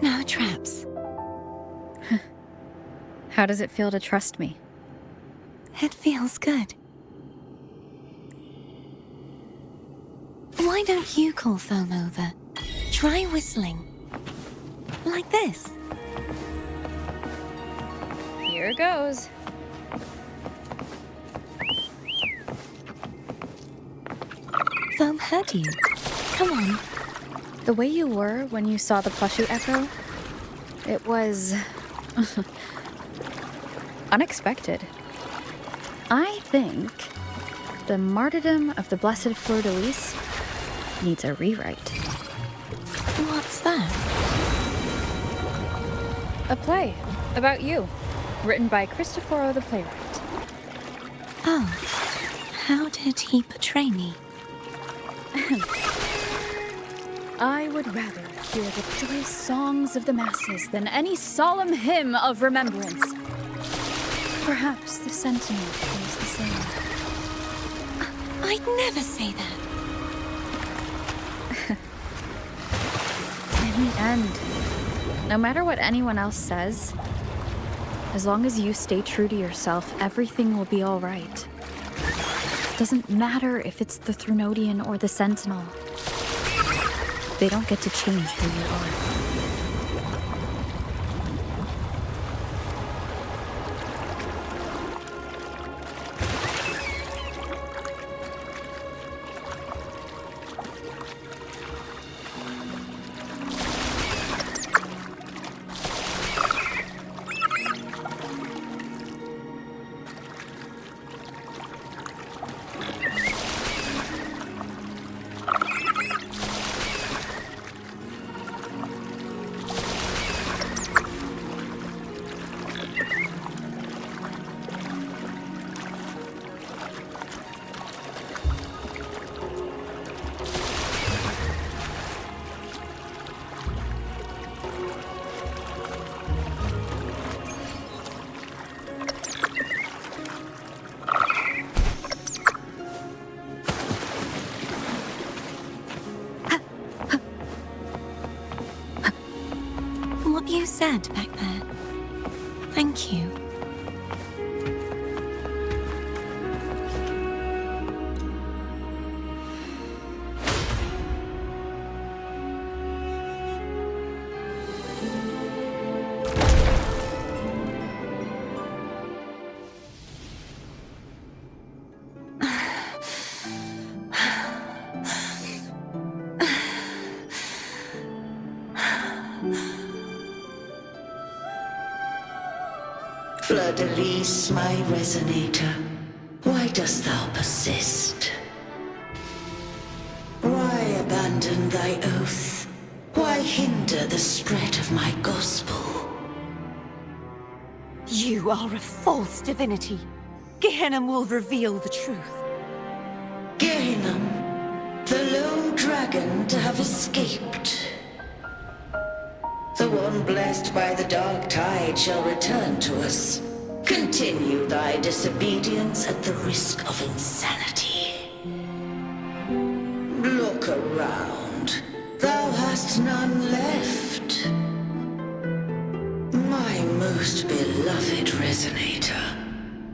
Speaker 1: No traps.
Speaker 2: How does it feel to trust me?
Speaker 1: It feels good. Why don't you call Foam over? Try whistling. Like this.
Speaker 2: Here goes.
Speaker 1: Foam heard you. Come on.
Speaker 2: The way you were when you saw the plushie echo, it was... unexpected. I think the martyrdom of the blessed Fleur-de-Lys needs a rewrite.
Speaker 1: What's that?
Speaker 2: A play about you, written by Cristoforo the playwright.
Speaker 1: Oh, how did he portray me?
Speaker 2: I would rather hear the joyous songs of the masses than any solemn hymn of remembrance. Perhaps the Sentinel feels the same.
Speaker 1: I'd never say that.
Speaker 2: In the end, no matter what anyone else says, as long as you stay true to yourself, everything will be all right. It doesn't matter if it's the Threnodian or the Sentinel. They don't get to change who you are.
Speaker 1: What you said back there. Thank you.
Speaker 5: Fleur-de-Lys, my resonator, why dost thou persist? Why abandon thy oath? Why hinder the spread of my gospel?
Speaker 1: You are a false divinity. Gehenna will reveal the truth.
Speaker 5: Gehenna, the lone dragon to have escaped. The one blessed by the dark tide shall return to us. Continue thy disobedience at the risk of insanity. Look around. Thou hast none left. My most beloved resonator,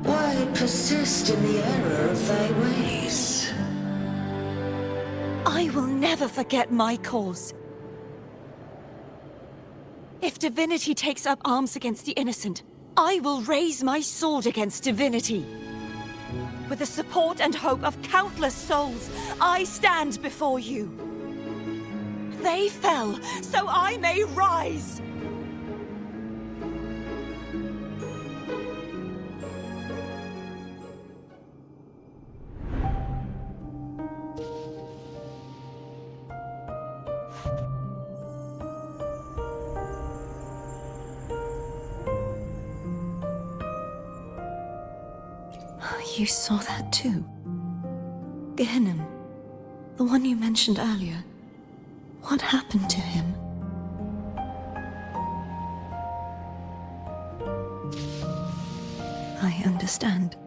Speaker 5: why persist in the error of thy ways?
Speaker 1: I will never forget my cause. If divinity takes up arms against the innocent, I will raise my sword against divinity. With the support and hope of countless souls, I stand before you. They fell, so I may rise! You saw that too? Gehenna, the one you mentioned earlier. What happened to him? I understand.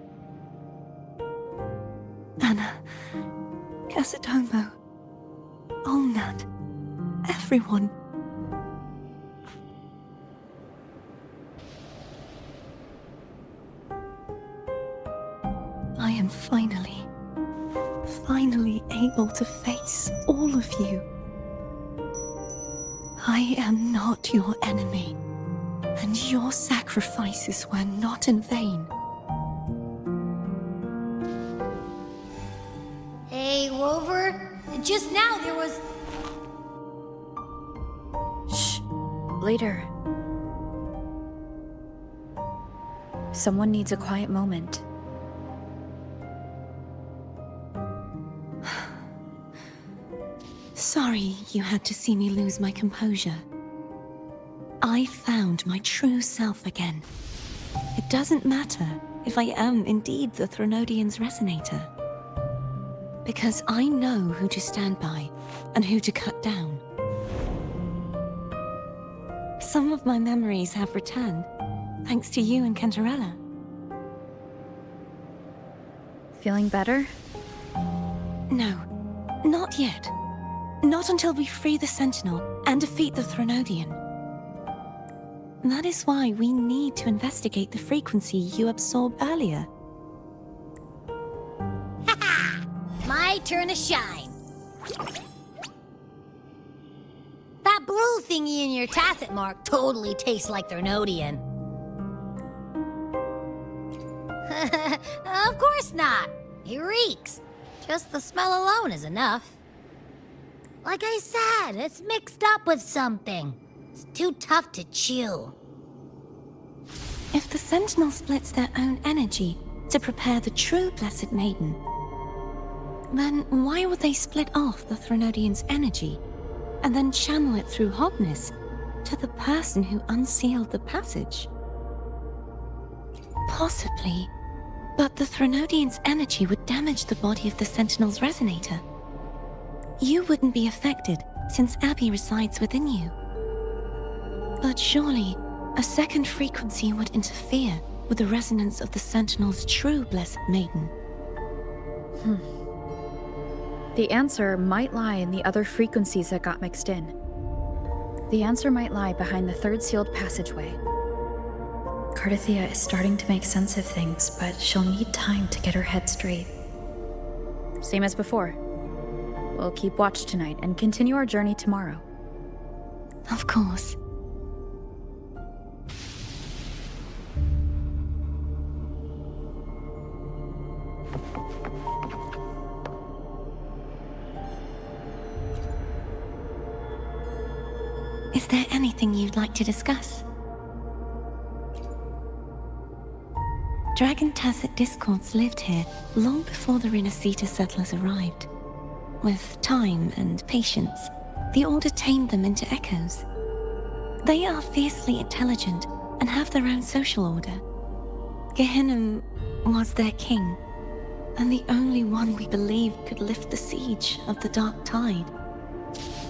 Speaker 1: Anna, Casadomo, Olnat, everyone. I am finally able to face all of you. I am not your enemy, and your sacrifices were not in vain.
Speaker 4: Hey, Rover, just now there was...
Speaker 2: Shh. Later. Someone needs a quiet moment.
Speaker 1: Sorry you had to see me lose my composure. I found my true self again. It doesn't matter if I am indeed the Threnodian's resonator. Because I know who to stand by and who to cut down. Some of my memories have returned, thanks to you and Cantarella.
Speaker 2: Feeling better?
Speaker 1: No, not yet. Not until we free the Sentinel and defeat the Threnodian. That is why we need to investigate the frequency you absorbed earlier.
Speaker 4: Haha! My turn to shine. That blue thingy in your tacit mark totally tastes like Threnodian. Of course not. It reeks. Just the smell alone is enough. Like I said, it's mixed up with something. It's too tough to chew.
Speaker 1: If the Sentinel splits their own energy to prepare the true Blessed Maiden, then why would they split off the Threnodian's energy and then channel it through Hobness to the person who unsealed the passage? Possibly, but the Threnodian's energy would damage the body of the Sentinel's resonator. You wouldn't be affected, since Abby resides within you. But surely, a second frequency would interfere with the resonance of the Sentinel's true Blessed Maiden.
Speaker 2: The answer might lie in the other frequencies that got mixed in. The answer might lie behind the third sealed passageway.
Speaker 8: Cartethia is starting to make sense of things, but she'll need time to get her head straight.
Speaker 2: Same as before. We'll keep watch tonight and continue our journey tomorrow.
Speaker 1: Of course. Is there anything you'd like to discuss? Dragon Tacet discords lived here long before the Rinascita settlers arrived. With time and patience, the Order tamed them into echoes. They are fiercely intelligent and have their own social order. Gehenna was their king, and the only one we believed could lift the siege of the Dark Tide.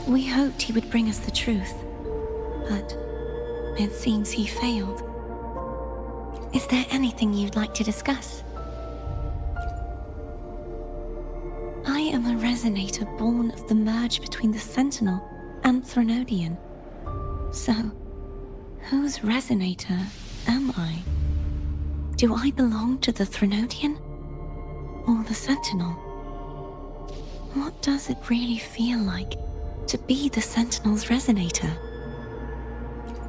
Speaker 1: We hoped he would bring us the truth, but it seems he failed. Is there anything you'd like to discuss? I am a resonator born of the merge between the Sentinel and Threnodian. So, whose resonator am I? Do I belong to the Threnodian? Or the Sentinel? What does it really feel like to be the Sentinel's resonator?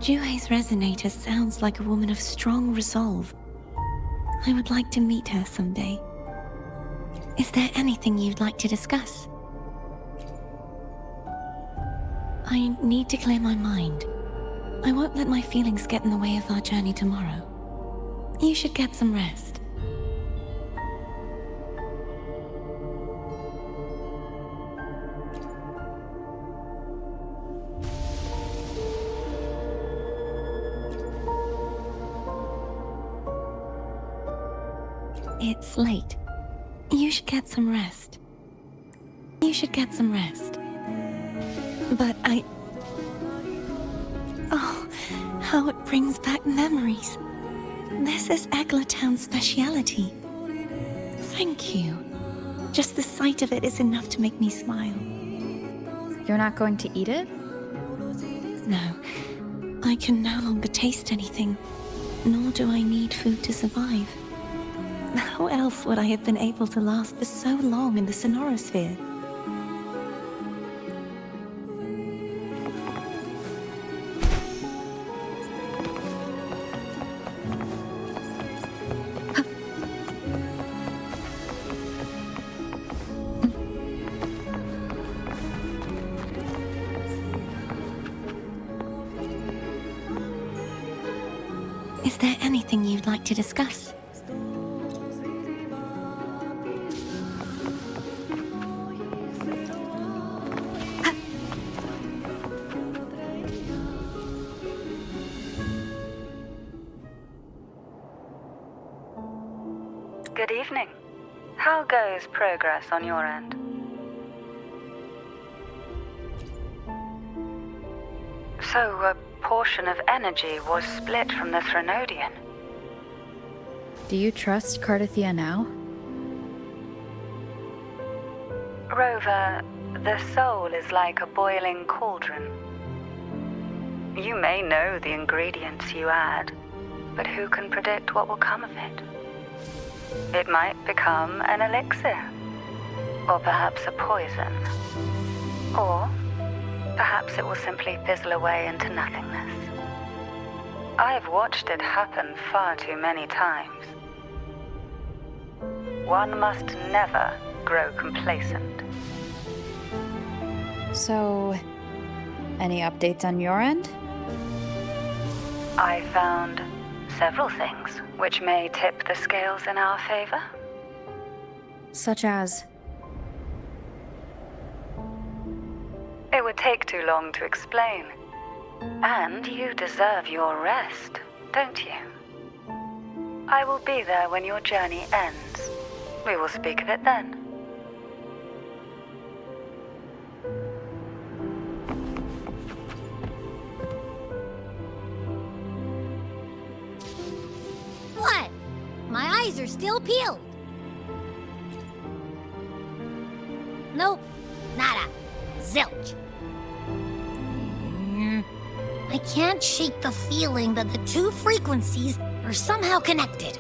Speaker 1: Juhe's resonator sounds like a woman of strong resolve. I would like to meet her someday. Is there anything you'd like to discuss? I need to clear my mind. I won't let my feelings get in the way of our journey tomorrow. You should get some rest. It's late. You should get some rest. You should get some rest. But oh, how it brings back memories. This is Eglatown's speciality. Thank you. Just the sight of it is enough to make me smile.
Speaker 2: You're not going to eat it?
Speaker 1: No, I can no longer taste anything, nor do I need food to survive. How else would I have been able to last for so long in the sonosphere? Is there anything you'd like to discuss?
Speaker 12: Good evening. How goes progress on your end? So, a portion of energy was split from the Threnodian.
Speaker 2: Do you trust CARTETHYIA now?
Speaker 12: Rover, the soul is like a boiling cauldron. You may know the ingredients you add, but who can predict what will come of it? It might become an elixir, or perhaps a poison, or perhaps it will simply fizzle away into nothingness. I've watched it happen far too many times. One must never grow complacent.
Speaker 2: So, any updates on your end?
Speaker 12: I found several things which may tip the scales in our favor.
Speaker 2: Such as?
Speaker 12: It would take too long to explain. And you deserve your rest, don't you? I will be there when your journey ends. We will speak of it then.
Speaker 4: What? My eyes are still peeled. Nope. Nada. Zilch. I can't shake the feeling that the two frequencies are somehow connected.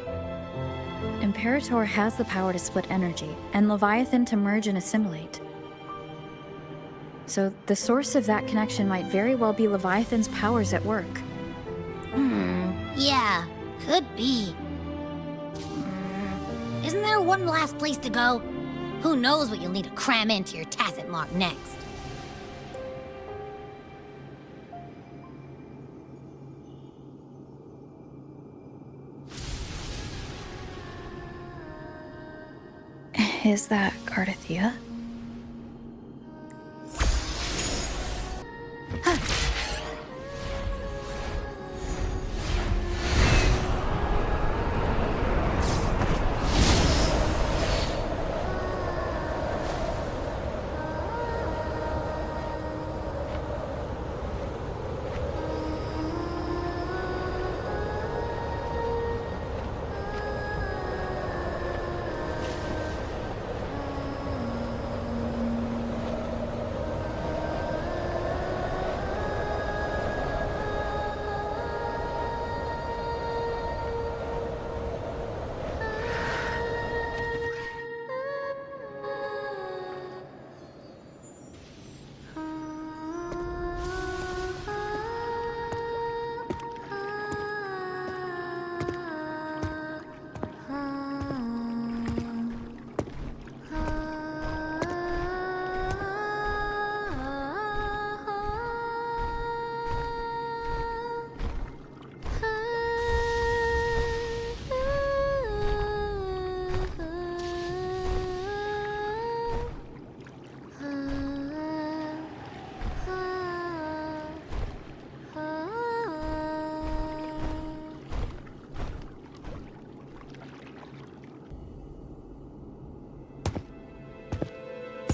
Speaker 2: Imperator has the power to split energy, and Leviathan to merge and assimilate. So the source of that connection might very well be Leviathan's powers at work.
Speaker 4: Yeah, could be. Isn't there one last place to go? Who knows what you'll need to cram into your tacit mark next?
Speaker 2: Is that CARTETHYIA?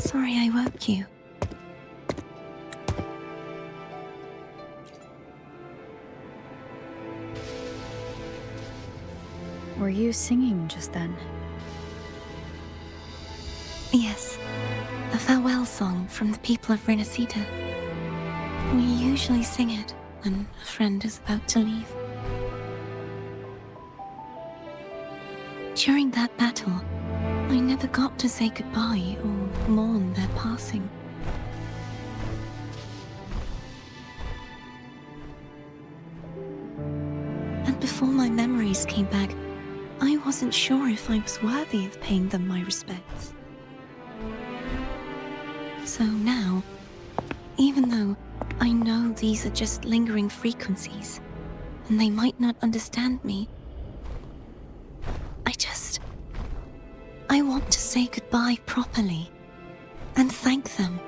Speaker 1: Sorry I woke you.
Speaker 2: Were you singing just then?
Speaker 1: Yes, a farewell song from the people of Rinascita. We usually sing it when a friend is about to leave. During that battle, I never got to say goodbye or mourn their passing. And before my memories came back, I wasn't sure if I was worthy of paying them my respects. So now, even though I know these are just lingering frequencies, and they might not understand me, I want to say goodbye properly, and thank them.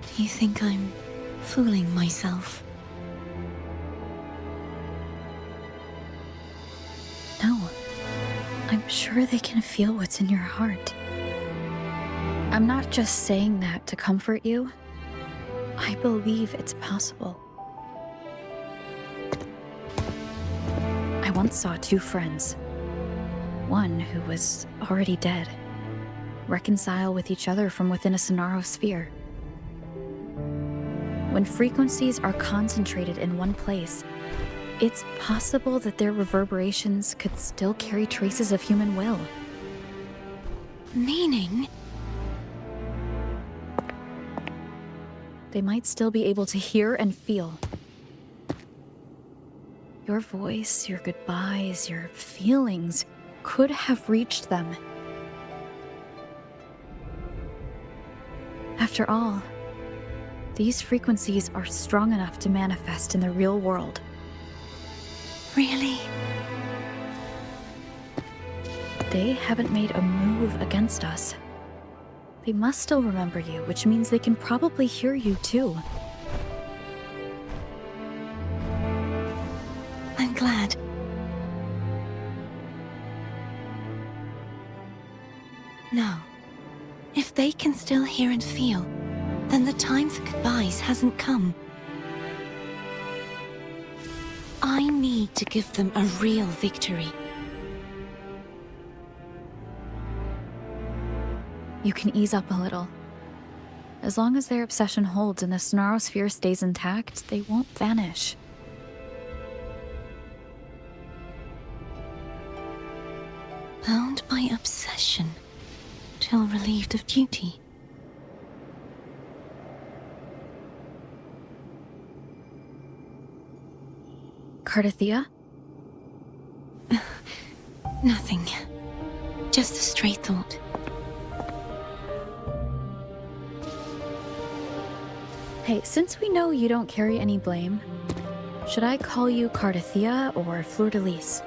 Speaker 1: Do you think I'm fooling myself?
Speaker 2: No. I'm sure they can feel what's in your heart. I'm not just saying that to comfort you. I believe it's possible. I once saw two friends. One who was already dead, reconcile with each other from within a sonosphere. When frequencies are concentrated in one place, it's possible that their reverberations could still carry traces of human will.
Speaker 1: Meaning?
Speaker 2: They might still be able to hear and feel. Your voice, your goodbyes, your feelings could have reached them. After all, these frequencies are strong enough to manifest in the real world.
Speaker 1: Really?
Speaker 2: They haven't made a move against us. They must still remember you, which means they can probably hear you too.
Speaker 1: I'm glad. No. If they can still hear and feel, then the time for goodbyes hasn't come. I need to give them a real victory.
Speaker 2: You can ease up a little. As long as their obsession holds and the sonosphere stays intact, they won't vanish.
Speaker 1: Bound by obsession, till relieved of duty.
Speaker 2: CARTETHYIA?
Speaker 1: Nothing. Just a stray thought.
Speaker 2: Hey, since we know you don't carry any blame, should I call you CARTETHYIA or FLEURDELYS?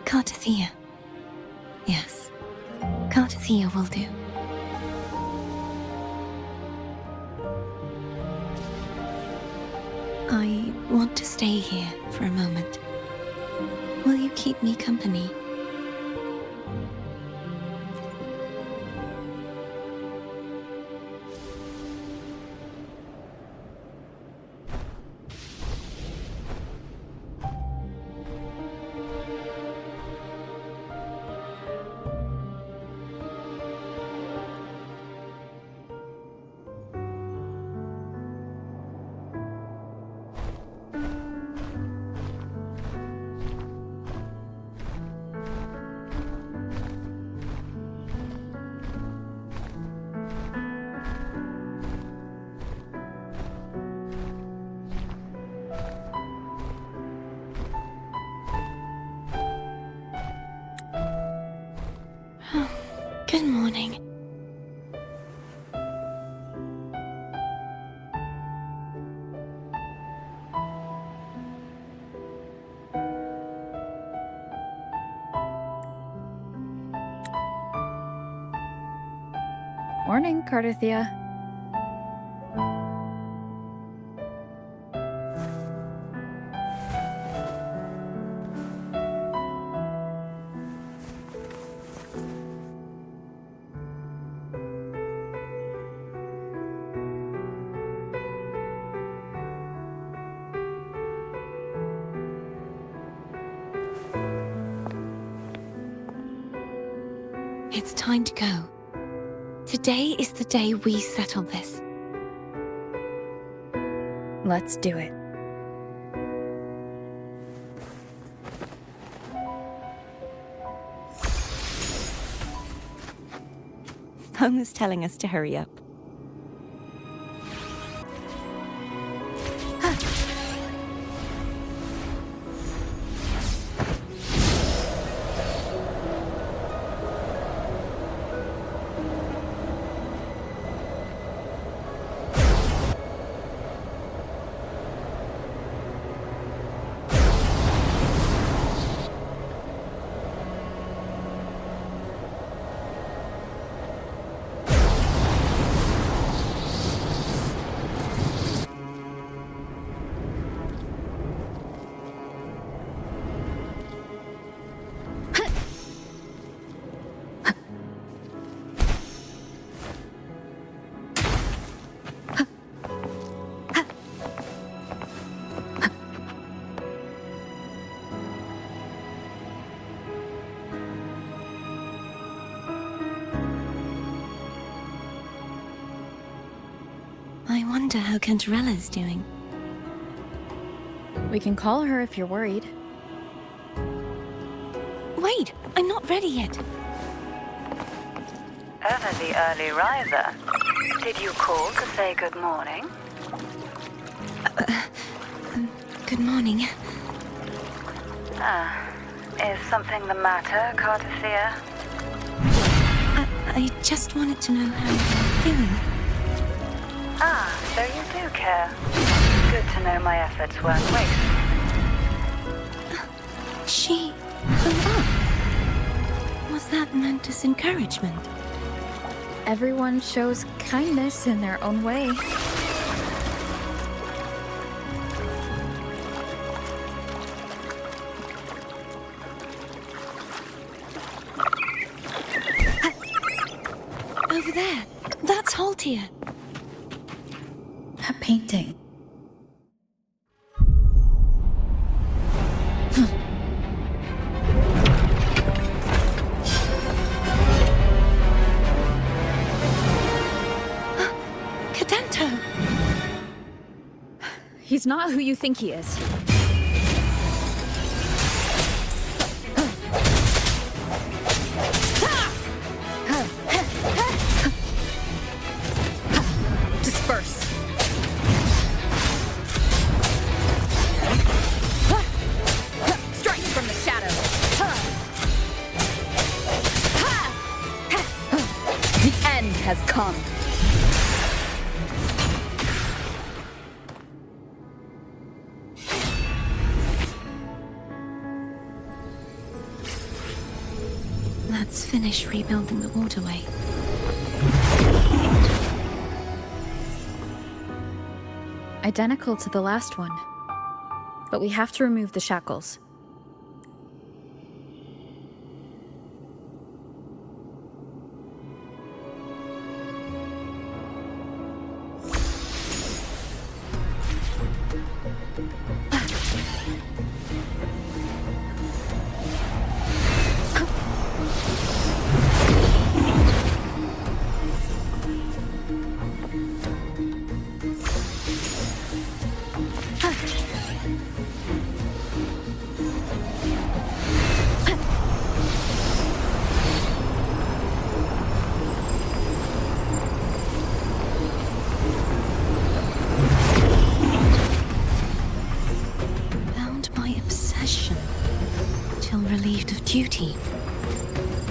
Speaker 1: CARTETHYIA. Yes. CARTETHYIA will do. I want to stay here for a moment. Will you keep me company? Good morning.
Speaker 2: Morning, CARTETHYIA.
Speaker 1: it's time to go. Today is the day we settle this.
Speaker 2: Let's do it.
Speaker 1: Home is telling us to hurry up. I wonder how Cantarella's doing.
Speaker 2: We can call her if you're worried.
Speaker 1: Wait, I'm not ready yet.
Speaker 12: Ever the early riser. Did you call to say good morning?
Speaker 1: Good morning.
Speaker 12: Is something the matter, CARTETHYIA?
Speaker 1: I just wanted to know how you're doing.
Speaker 12: So you do care. Good to know my efforts weren't wasted.
Speaker 1: She blew up. Was that meant as encouragement?
Speaker 2: Everyone shows kindness in their own way.
Speaker 1: Over there. That's Haltia.
Speaker 8: That painting.
Speaker 1: Cadento!
Speaker 2: He's not who you think he is. Disperse. Strike from the shadows. The end has come.
Speaker 1: Let's finish rebuilding the waterway.
Speaker 2: Identical to the last one. But we have to remove the shackles.
Speaker 1: Relieved of duty.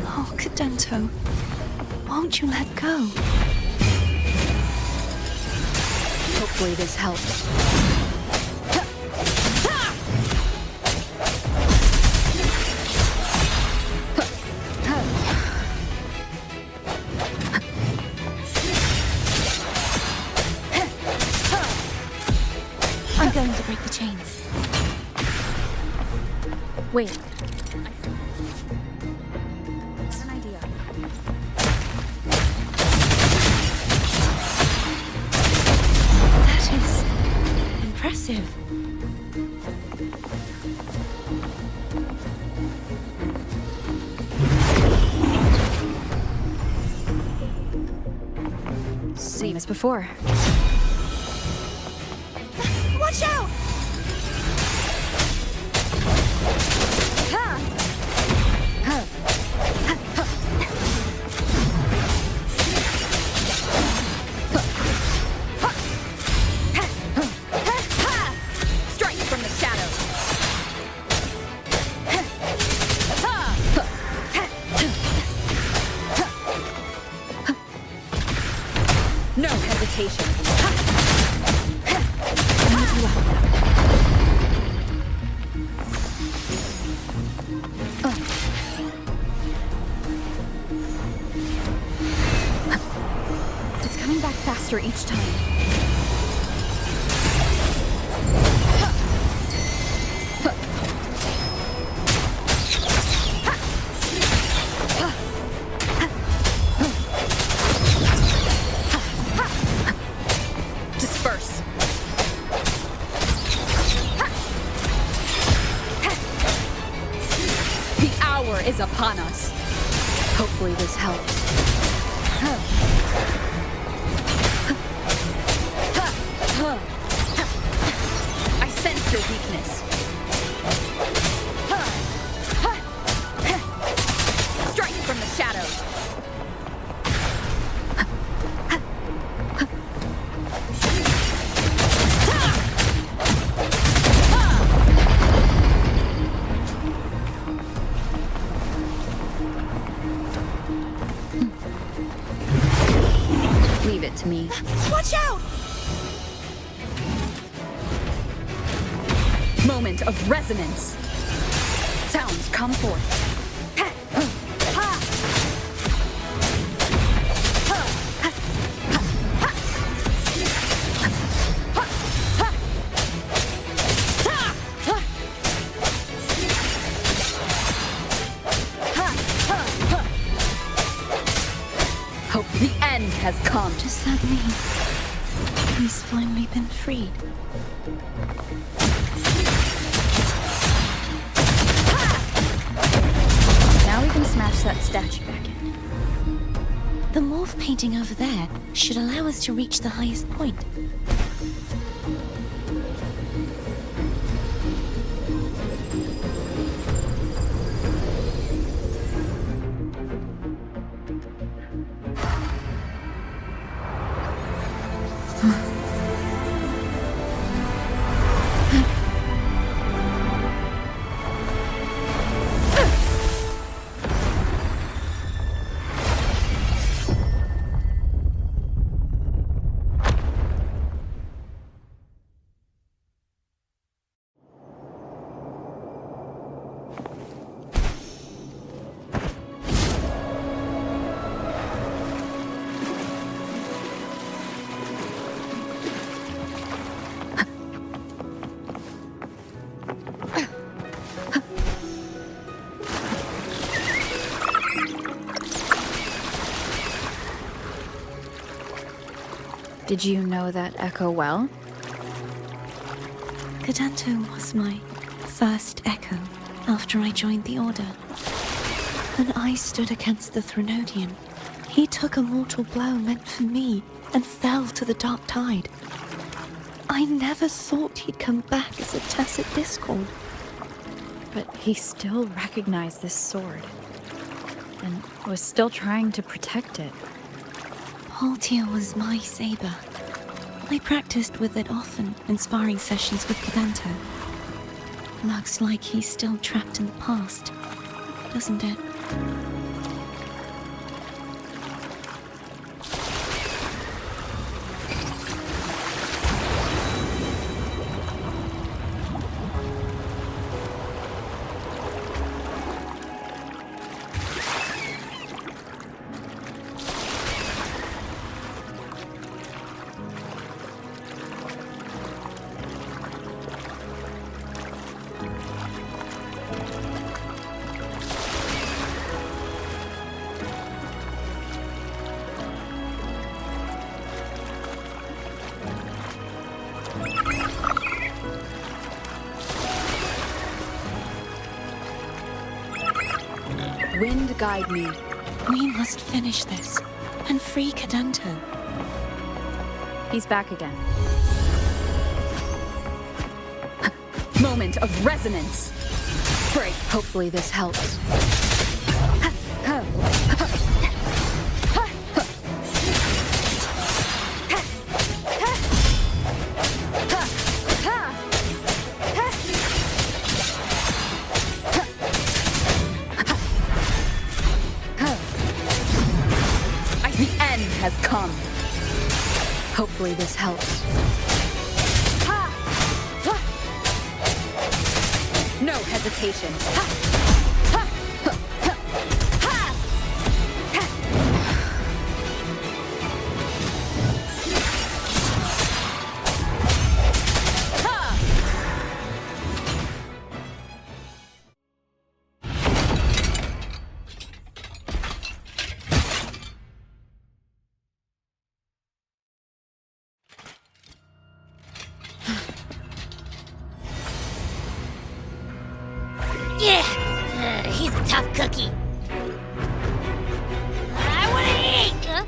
Speaker 1: Oh, Cadento, won't you let go?
Speaker 2: Hopefully this helps.
Speaker 1: I'm going to break the chains.
Speaker 2: Wait. An idea.
Speaker 1: That is impressive.
Speaker 2: as before.
Speaker 3: Watch out!
Speaker 2: Strike from the shadows. No hesitation. It's coming back faster each time. Disperse. The hour is upon us. Hopefully this helps. I sense your weakness. Strike from the shadows. Leave it to me.
Speaker 3: Watch out!
Speaker 2: Moment of resonance. Sounds come forth. Hope the end has come.
Speaker 1: Does that mean he's finally been freed?
Speaker 2: Now we can smash that statue back in.
Speaker 1: The morph painting over there should allow us to reach the highest point.
Speaker 2: Did you know that echo well?
Speaker 1: Godkiller was my first echo after I joined the Order. When I stood against the Threnodian, he took a mortal blow meant for me and fell to the dark tide. I never thought he'd come back as a tacit discord.
Speaker 2: But he still recognized this sword and was still trying to protect it.
Speaker 1: Haltia was my saber. I practiced with it often in sparring sessions with Godkiller. Looks like he's still trapped in the past, doesn't it?
Speaker 2: Wind guide me.
Speaker 1: We must finish this and free Godkiller.
Speaker 2: He's back again. Moment of resonance! Break. Hopefully this helps. The end has come. Hopefully this helps. No hesitation.
Speaker 4: Yeah, he's a tough cookie. I want to eat. Huh?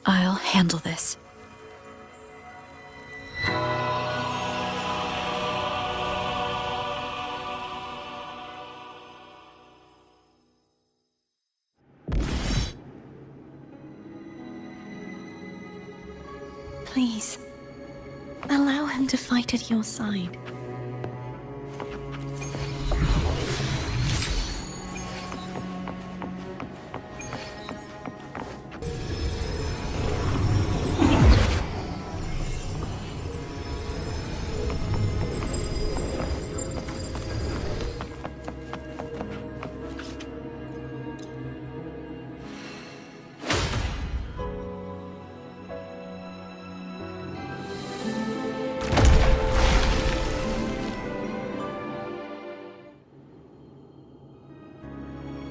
Speaker 8: I'll handle this.
Speaker 1: Please, allow him to fight at your side.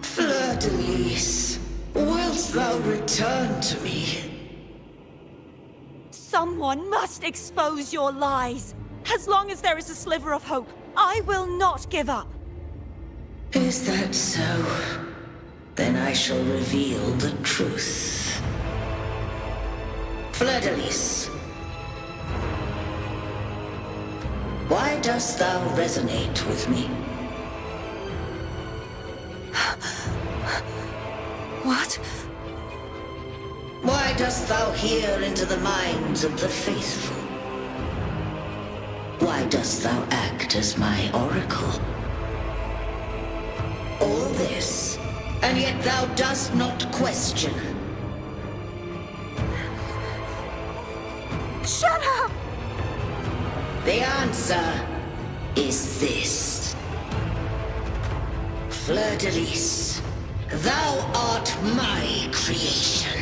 Speaker 5: Fleur-de-lys, wilt thou return to me?
Speaker 13: Someone must expose your lies. As long as there is a sliver of hope, I will not give up.
Speaker 5: Is that so? Then I shall reveal the truth. Fleur-de-lys, why dost thou resonate with me?
Speaker 1: What?
Speaker 5: Why dost thou hear into the minds of the faithful? Why dost thou act as my oracle? All this, and yet thou dost not question.
Speaker 13: Shut up!
Speaker 5: The answer is this. Fleur-de-lys, thou art my creation.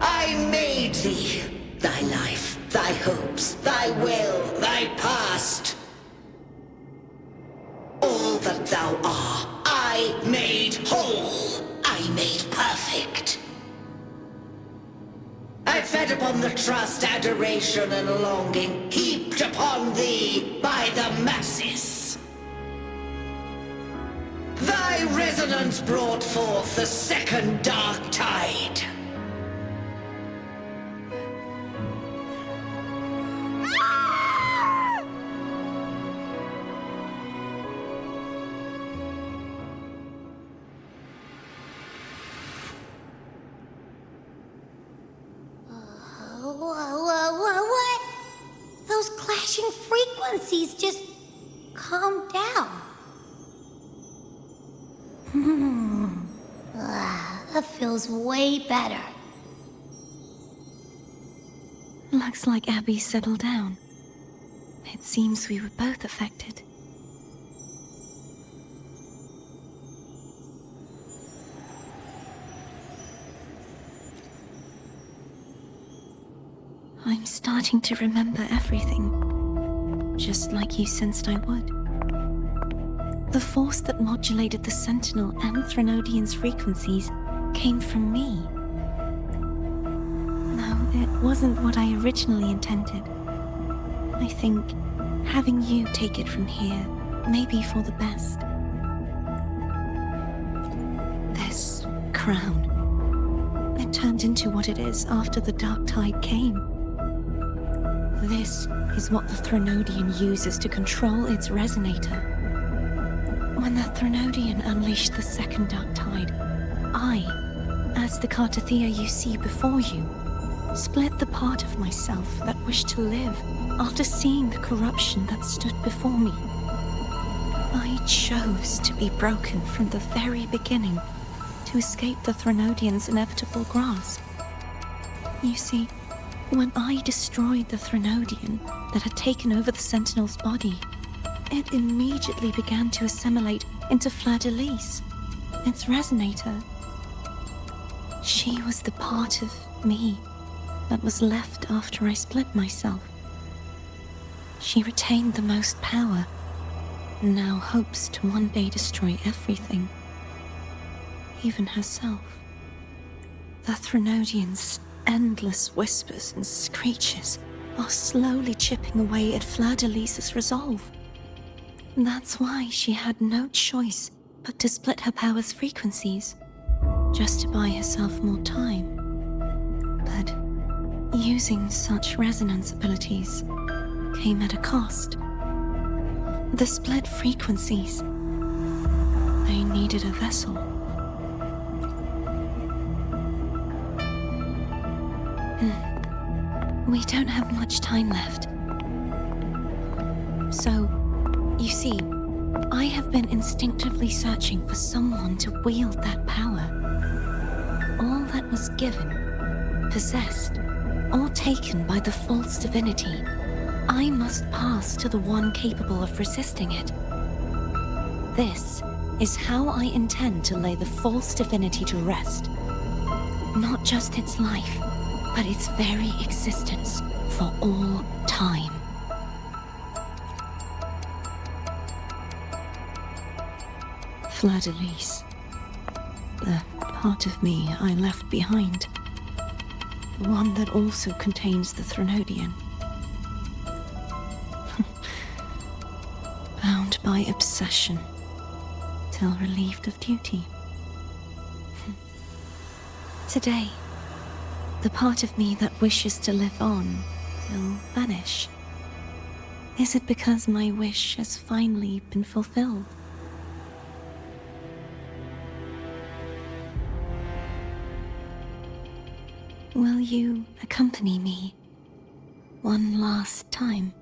Speaker 5: I made thee, thy life, thy hopes, thy will, thy past. All that thou art, I made whole, I made perfect. I fed upon the trust, adoration, and longing heaped upon thee by the masses. Thy resonance brought forth the second dark tide.
Speaker 4: What? Those clashing frequencies just calm down. That feels way better.
Speaker 1: Looks like Abby settled down. It seems we were both affected. I'm starting to remember everything, just like you sensed I would. The force that modulated the Sentinel and Threnodian's frequencies came from me. No, it wasn't what I originally intended. I think having you take it from here may be for the best. This crown, it turned into what it is after the Dark Tide came. This is what the Threnodian uses to control its resonator. When the Threnodian unleashed the second Dark Tide, I, as the CARTETHYIA you see before you, split the part of myself that wished to live after seeing the corruption that stood before me. I chose to be broken from the very beginning to escape the Threnodian's inevitable grasp. You see, when I destroyed the Threnodian that had taken over the Sentinel's body, it immediately began to assimilate into FLEURDELYS, its resonator. She was the part of me that was left after I split myself. She retained the most power, and now hopes to one day destroy everything, even herself. The Threnodian's endless whispers and screeches are slowly chipping away at FLEURDELYS' resolve. That's why she had no choice but to split her power's frequencies, just to buy herself more time. But using such resonance abilities came at a cost. The split frequencies, they needed a vessel. We don't have much time left. So, you see, I have been instinctively searching for someone to wield that power. All that was given, possessed, or taken by the false divinity, I must pass to the one capable of resisting it. This is how I intend to lay the false divinity to rest. Not just its life, but its very existence for all time. FLEURDELYS, the part of me I left behind, the one that also contains the Threnodian. Bound by obsession, till relieved of duty. Today, the part of me that wishes to live on will vanish. Is it because my wish has finally been fulfilled? Will you accompany me one last time?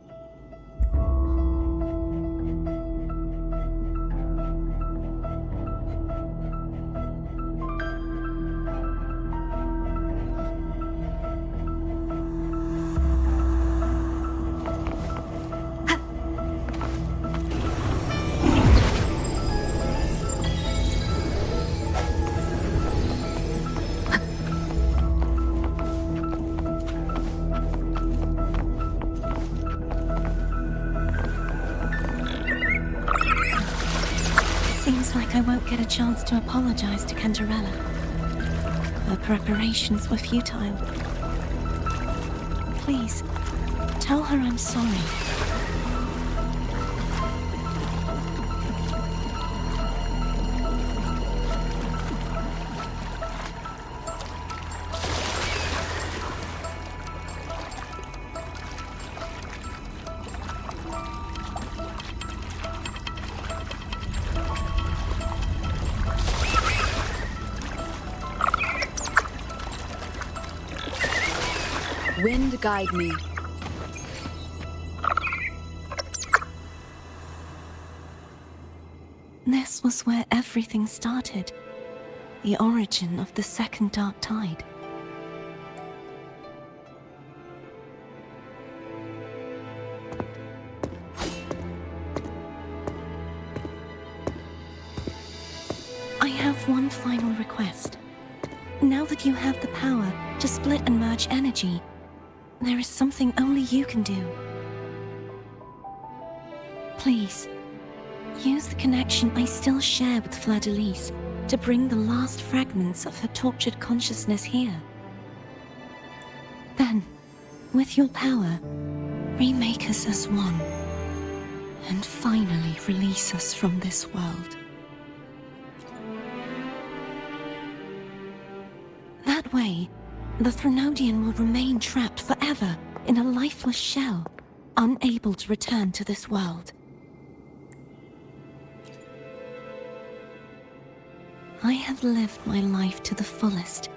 Speaker 1: Seems like I won't get a chance to apologize to Cantarella. Her preparations were futile. Please, tell her I'm sorry.
Speaker 2: Wind guide me.
Speaker 1: This was where everything started. The origin of the second Dark Tide. I have one final request. Now that you have the power to split and merge energy, there is something only you can do. Please, use the connection I still share with Fleur-de-Lys to bring the last fragments of her tortured consciousness here. Then, with your power, remake us as one, and finally release us from this world. That way, the Threnodian will remain trapped forever in a lifeless shell, unable to return to this world. I have lived my life to the fullest.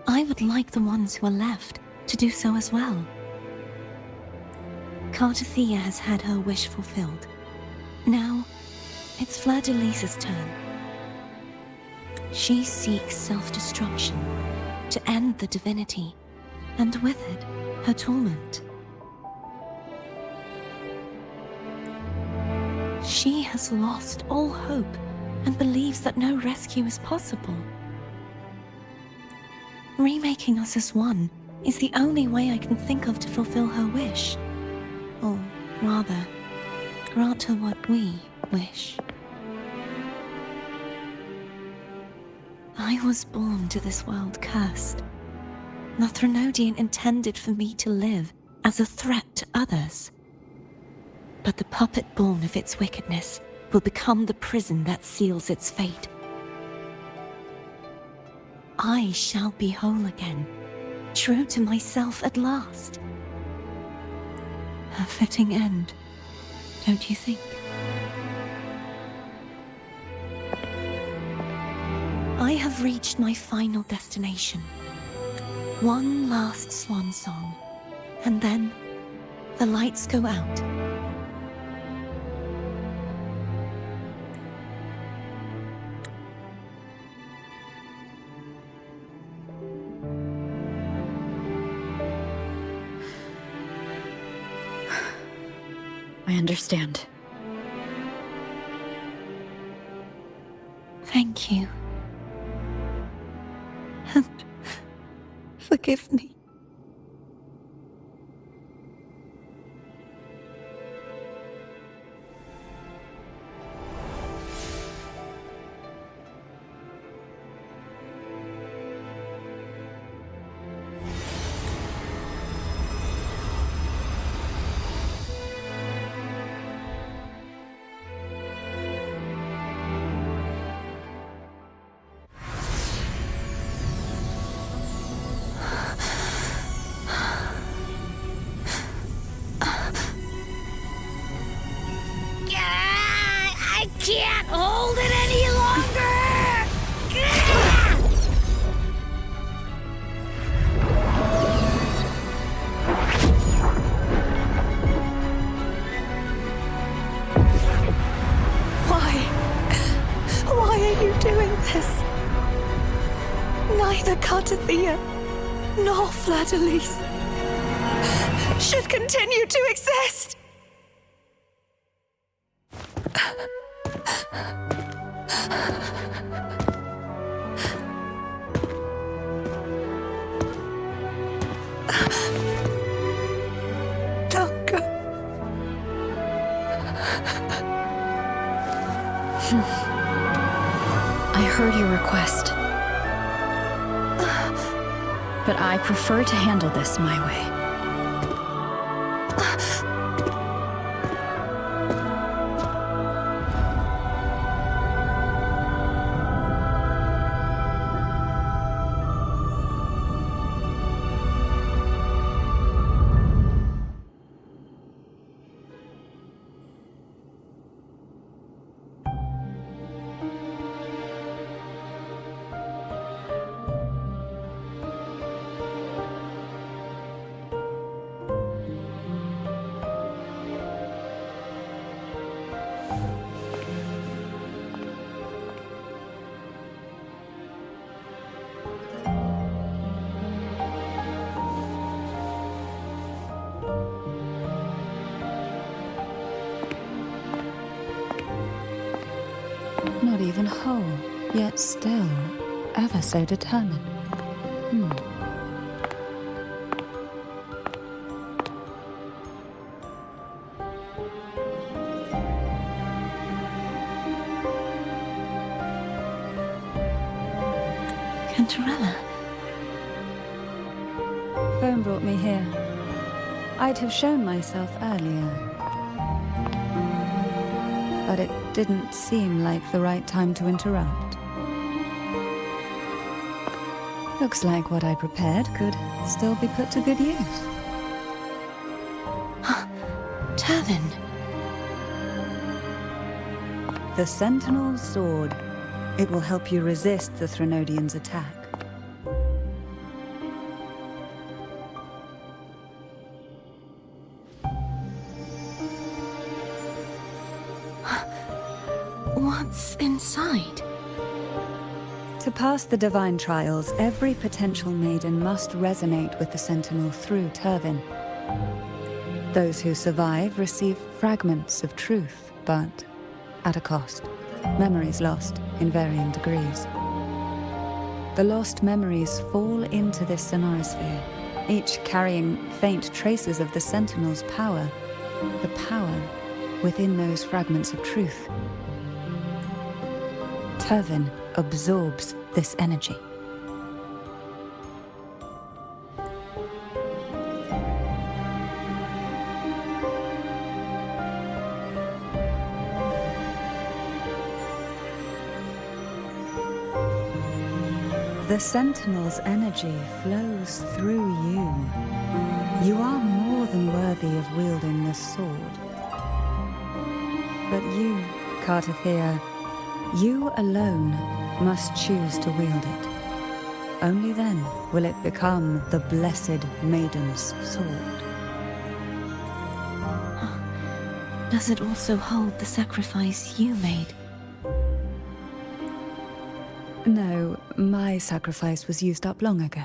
Speaker 1: I would like the ones who are left to do so as well. CARTETHYIA has had her wish fulfilled. Now, it's Fleur-de-Lys' turn. She seeks self-destruction to end the divinity, and with it, her torment. She has lost all hope and believes that no rescue is possible. Remaking us as one is the only way I can think of to fulfill her wish. Or rather, grant her what we wish. I was born to this world cursed. The Threnodian intended for me to live as a threat to others. But the puppet born of its wickedness will become the prison that seals its fate. I shall be whole again, true to myself at last. A fitting end, don't you think? I have reached my final destination. One last swan song, and then the lights go out.
Speaker 2: I understand.
Speaker 1: Thank you. And forgive me.
Speaker 3: I can't hold it any longer!
Speaker 13: Why are you doing this? Neither CARTETHYIA nor Fleur-de-Lys should continue to exist! Don't go.
Speaker 2: I heard your request. But I prefer to handle this my way.
Speaker 10: Not even whole, yet still ever so determined.
Speaker 1: Cantarella.
Speaker 10: Phone brought me here. I'd have shown myself earlier. But it didn't seem like the right time to interrupt. Looks like what I prepared could still be put to good use.
Speaker 1: Turvin.
Speaker 10: The Sentinel's sword. It will help you resist the Threnodian's attack.
Speaker 1: What's inside?
Speaker 10: To pass the divine trials, every potential maiden must resonate with the Sentinel through Turvin. Those who survive receive fragments of truth, but at a cost. Memories lost in varying degrees. The lost memories fall into this sonosphere, each carrying faint traces of the Sentinel's power, the power within those fragments of truth. Turvin absorbs this energy. The Sentinel's energy flows through you. You are more than worthy of wielding this sword. But you, CARTETHYIA, you alone must choose to wield it. Only then will it become the Blessed Maiden's sword.
Speaker 1: Does it also hold the sacrifice you made?
Speaker 10: No, my sacrifice was used up long ago.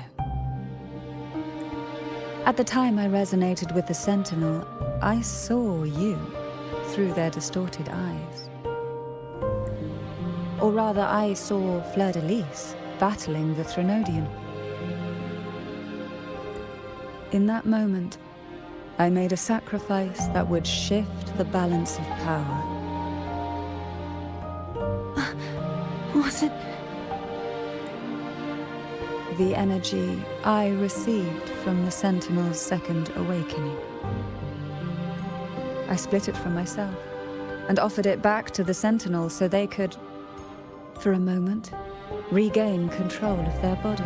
Speaker 10: At the time I resonated with the Sentinel, I saw you through their distorted eyes. Or rather, I saw Fleur-de-Lys battling the Threnodian. In that moment, I made a sacrifice that would shift the balance of power.
Speaker 1: Was it?
Speaker 10: The energy I received from the Sentinel's second awakening. I split it from myself and offered it back to the Sentinel so they could, for a moment, regain control of their body.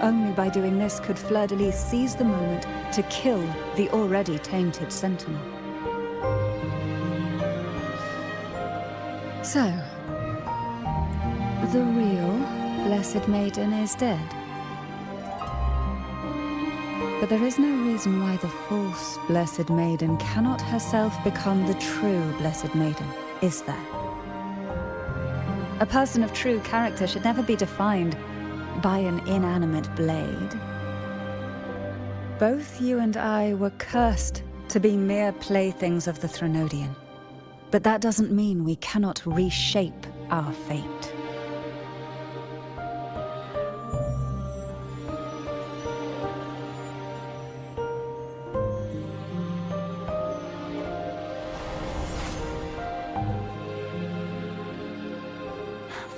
Speaker 10: Only by doing this could Fleur-de-Lys seize the moment to kill the already tainted Sentinel. So, the real Blessed Maiden is dead. But there is no reason why the false Blessed Maiden cannot herself become the true Blessed Maiden, is there? A person of true character should never be defined by an inanimate blade. Both you and I were cursed to be mere playthings of the Threnodian. But that doesn't mean we cannot reshape our fate.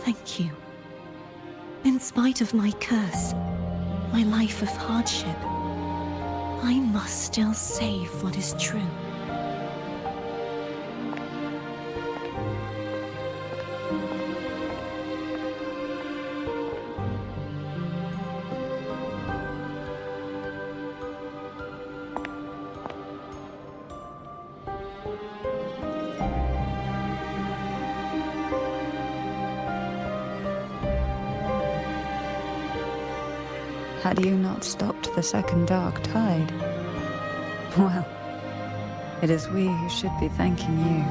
Speaker 1: Thank you. In spite of my curse, my life of hardship, I must still save what is true.
Speaker 10: Had you not stopped the second dark tide? Well, it is we who should be thanking you.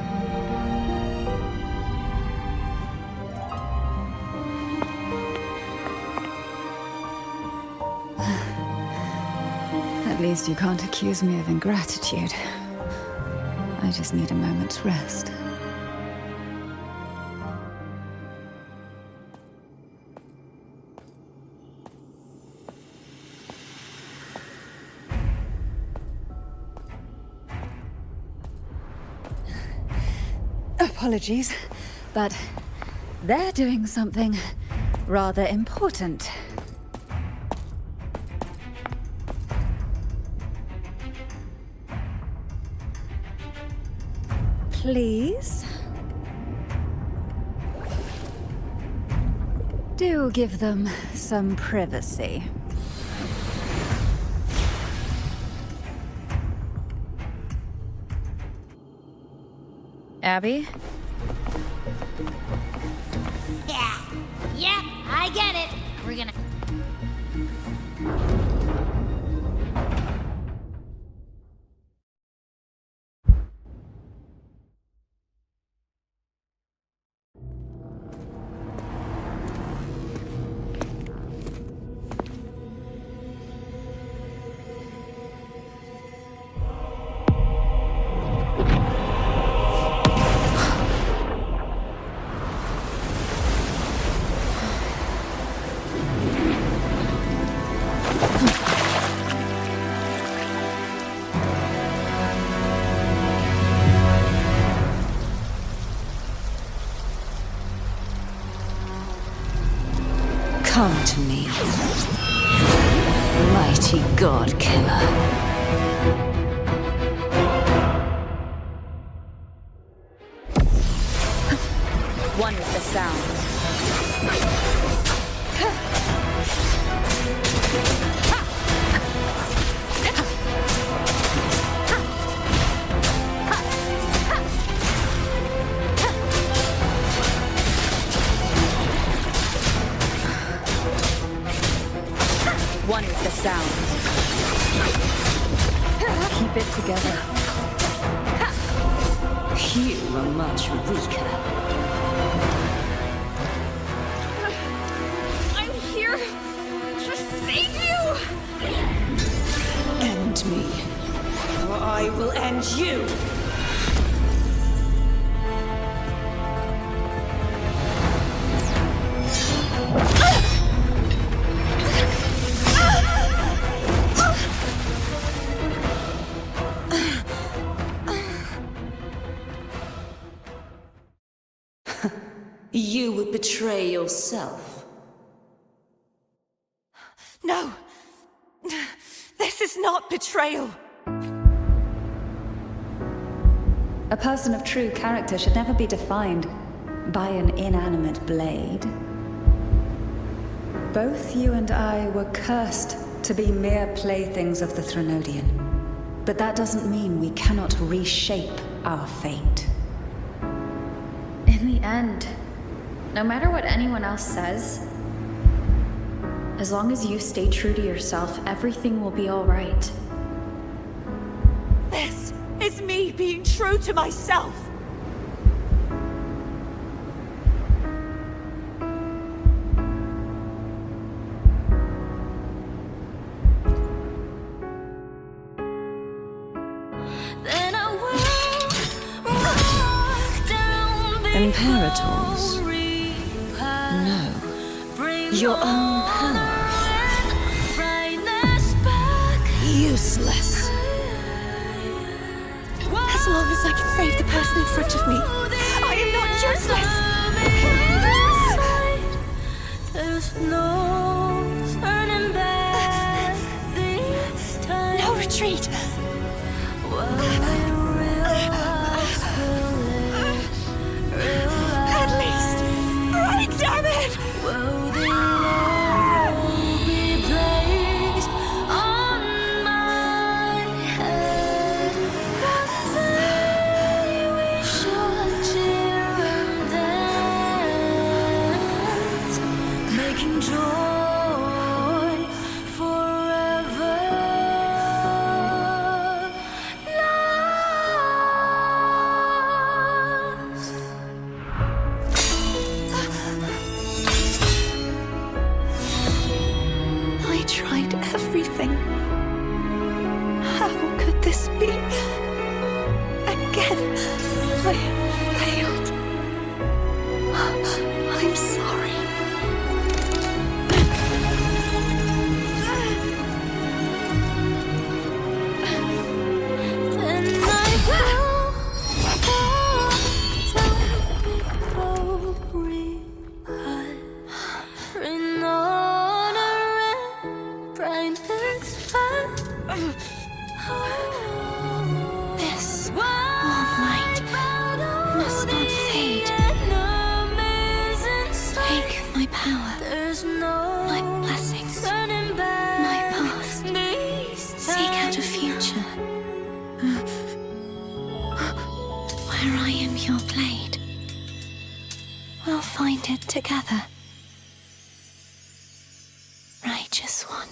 Speaker 10: At least you can't accuse me of ingratitude. I just need a moment's rest. Apologies, but they're doing something Rather important. Please? Do give them some privacy.
Speaker 2: Abby?
Speaker 4: Yeah, I get it. We're gonna...
Speaker 1: Come to me, mighty godkiller.
Speaker 2: One with the sound. One with the sound. Keep it together.
Speaker 1: You are much weaker.
Speaker 3: I'm here to save you!
Speaker 13: End me, or I will end you!
Speaker 5: You would betray yourself.
Speaker 13: No! This is not betrayal!
Speaker 10: A person of true character should never be defined by an inanimate blade. Both you and I were cursed to be mere playthings of the Threnodian. But that doesn't mean we cannot reshape our fate.
Speaker 8: In the end, no matter what anyone else says, as long as you stay true to yourself, everything will be all right.
Speaker 13: This is me being true to myself!
Speaker 1: Imperators? No. Your own power. Useless.
Speaker 13: As long as I can save the person in front of me, I am not useless!
Speaker 3: There's no turning back this time.
Speaker 13: No retreat! At least, right, damn it!
Speaker 1: This warm light must not fade. Take my power, my blessings, my past. Seek out a future where I am your blade. We'll find it together. Righteous one.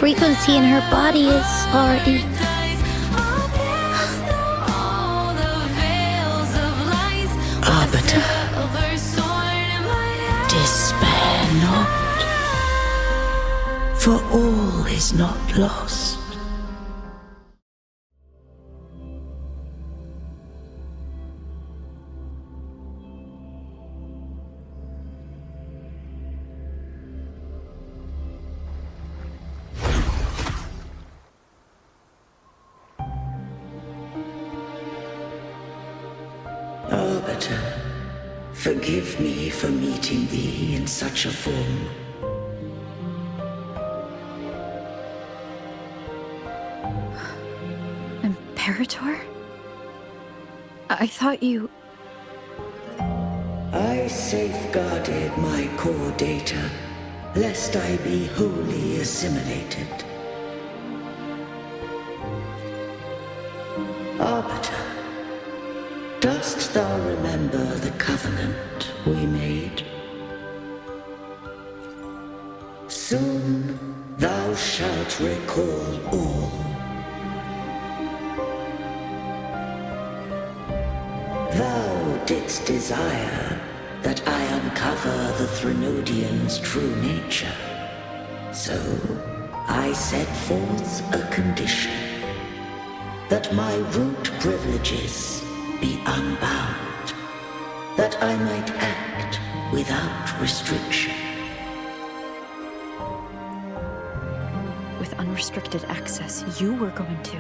Speaker 4: Frequency in her body is already...
Speaker 5: Arbiter, despair not, for all is not lost. Arbiter, forgive me for meeting thee in such a form.
Speaker 8: Imperator? I thought you...
Speaker 5: I safeguarded my core data, lest I be wholly assimilated. Arbiter, dost thou remember the covenant we made? Soon thou shalt recall all. Thou didst desire that I uncover the Threnodian's true nature. So I set forth a condition. That my root privileges be unbound. That I might act without restriction.
Speaker 8: With unrestricted access, you were going to...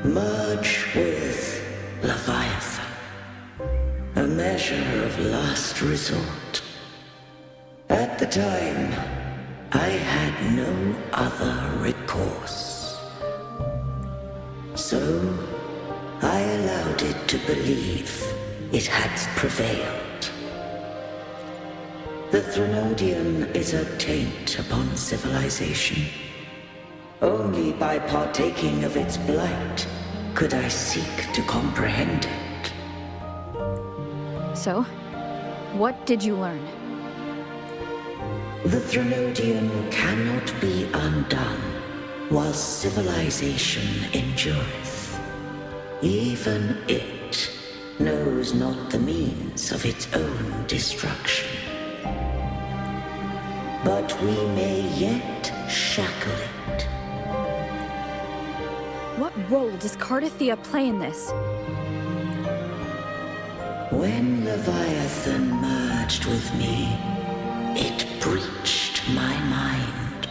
Speaker 5: Merge with Leviathan. A measure of last resort. At the time, I had no other recourse. So, I allowed it to believe it had prevailed. The Threnodian is a taint upon civilization. Only by partaking of its blight could I seek to comprehend it.
Speaker 2: So, what did you learn?
Speaker 5: The Threnodian cannot be undone while civilization endureth. Even it knows not the means of its own destruction. But we may yet shackle it.
Speaker 2: What role does CARTETHYIA play in this?
Speaker 5: When Leviathan merged with me, it breached my mind.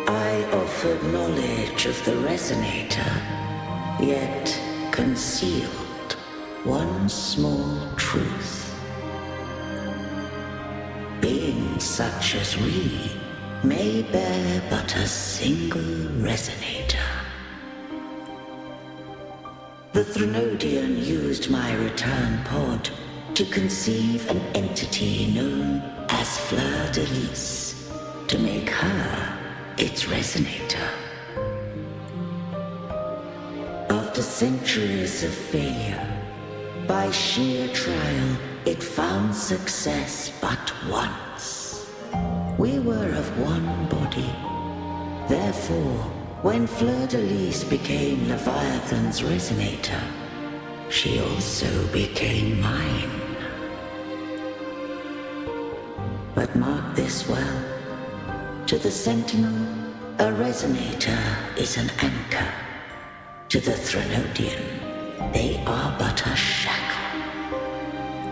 Speaker 5: I offered knowledge of the resonator, yet concealed one small truth. Beings such as we may bear but a single resonator. The Threnodian used my return pod to conceive an entity known as FLEURDELYS, to make her its resonator. After centuries of failure, by sheer trial, it found success but once. We were of one body. Therefore, when FLEURDELYS became Leviathan's resonator, she also became mine. But mark this well. To the Sentinel, a resonator is an anchor. To the Threnodian, they are but a shackle.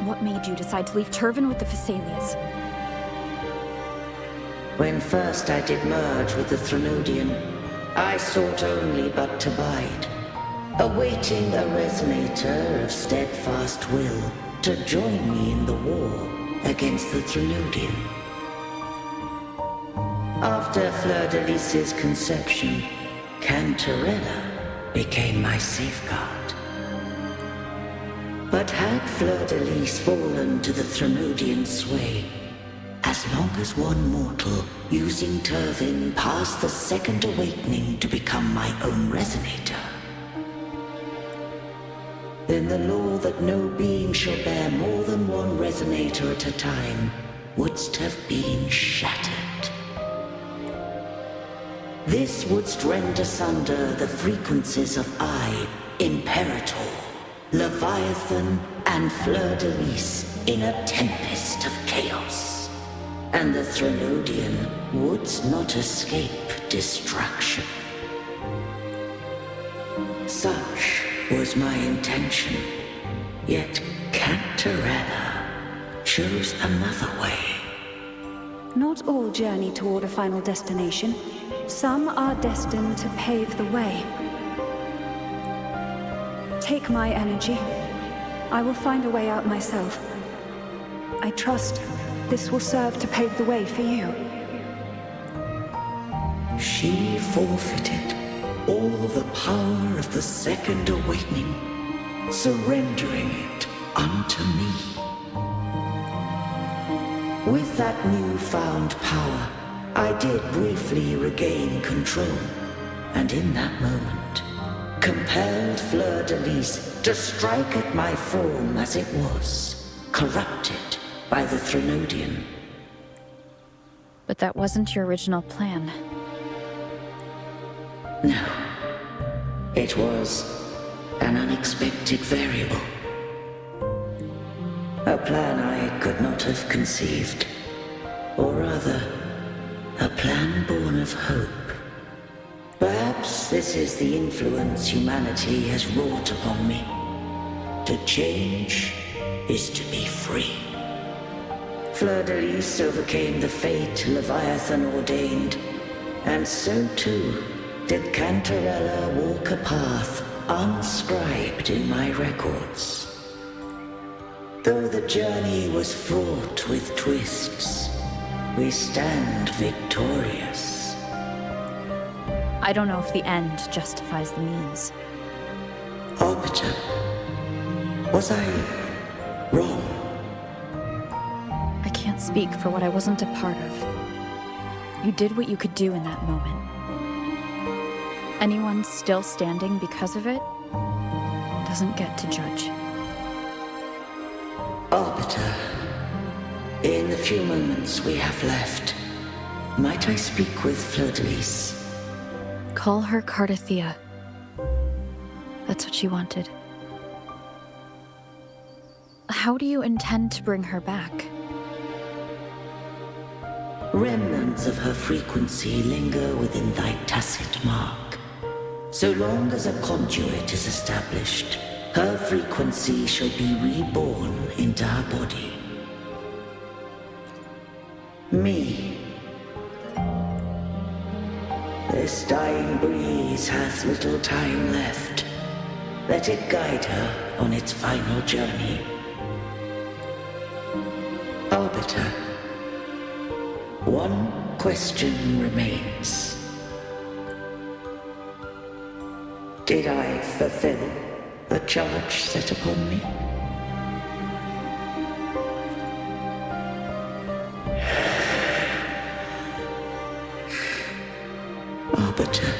Speaker 2: What made you decide to leave Turvan with the Thessalians?
Speaker 5: When first I did merge with the Threnodian, I sought only but to bide, awaiting a resonator of steadfast will to join me in the war against the Threnodian. After FLEURDELYS' conception, Cantarella became my safeguard. But had FLEURDELYS fallen to the Threnodian sway, as long as one mortal using Turvan passed the second awakening to become my own resonator, then the law that no being shall bear more than one resonator at a time wouldst have been shattered. This wouldst rend asunder the frequencies of I, Imperator, Leviathan, and FLEURDELYS in a tempest of chaos. And the Threnodian wouldst not escape destruction. Such was my intention, yet Cantarella chose another way.
Speaker 10: Not all journey toward a final destination. Some are destined to pave the way. take my energy. I will find a way out myself. I trust this will serve to pave the way for you.
Speaker 5: She forfeited all the power of the second awakening, surrendering it unto me. With that newfound power, I did briefly regain control, and in that moment, compelled Fleur-de-Lis to strike at my form as it was, corrupted by the Threnodian.
Speaker 2: But that wasn't your original plan.
Speaker 5: No. It was an unexpected variable. A plan I could not have conceived. Or rather, a plan born of hope. Perhaps this is the influence humanity has wrought upon me. To change is to be free. Fleur-de-Lis overcame the fate Leviathan ordained, and so too did Cantarella walk a path unscribed in my records. Though the journey was fraught with twists, we stand victorious.
Speaker 2: I don't know if the end justifies the means.
Speaker 5: Arbiter, was I wrong?
Speaker 2: I can't speak for what I wasn't a part of. You did what you could do in that moment. Anyone still standing because of it doesn't get to judge.
Speaker 5: Arbiter, in the few moments we have left, might I speak with Fleur-de-Lis?
Speaker 2: Call her CARTETHYIA. That's what she wanted. How do you intend to bring her back?
Speaker 5: Remnants of her frequency linger within thy tacit mark. So long as a conduit is established, her frequency shall be reborn into her body. Me. This dying breeze hath little time left. Let it guide her on its final journey. Arbiter, one question remains. Did I fulfill the charge set upon me? Arbiter,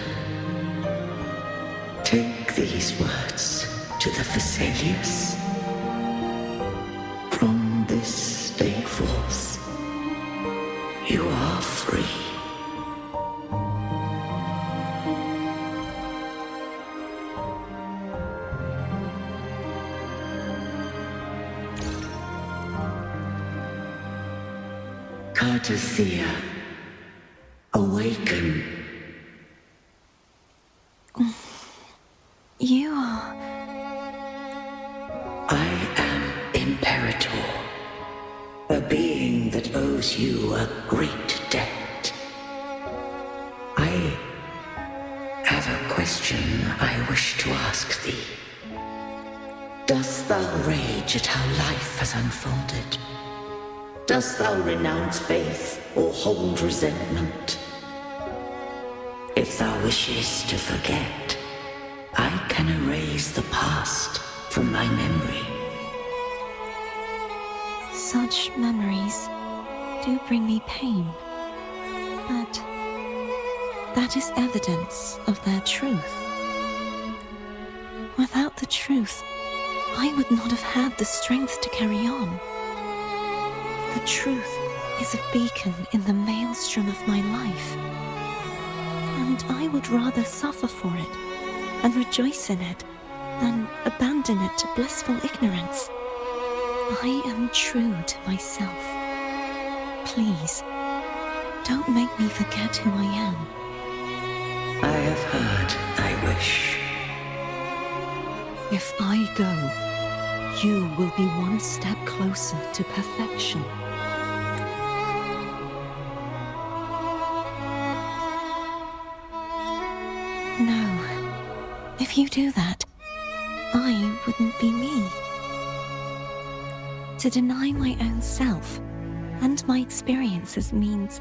Speaker 5: take these words to the Thessalians. From this day forth, you are free. CARTETHYIA, awaken.
Speaker 1: You are...
Speaker 5: I am Imperator, a being that owes you a great debt. I have a question I wish to ask thee. Dost thou rage at how life has unfolded? Dost thou renounce faith or hold resentment? If thou wishes to forget, I can erase the past from thy memory.
Speaker 1: Such memories do bring me pain, but that is evidence of their truth. Without the truth, I would not have had the strength to carry on. The truth is a beacon in the maelstrom of my life, and I would rather suffer for it and rejoice in it than abandon it to blissful ignorance. I am true to myself. Please, don't make me forget who I am.
Speaker 5: I have heard thy wish.
Speaker 1: If I go, you will be one step closer to perfection. No. If you do that, I wouldn't be me. To deny my own self and my experiences means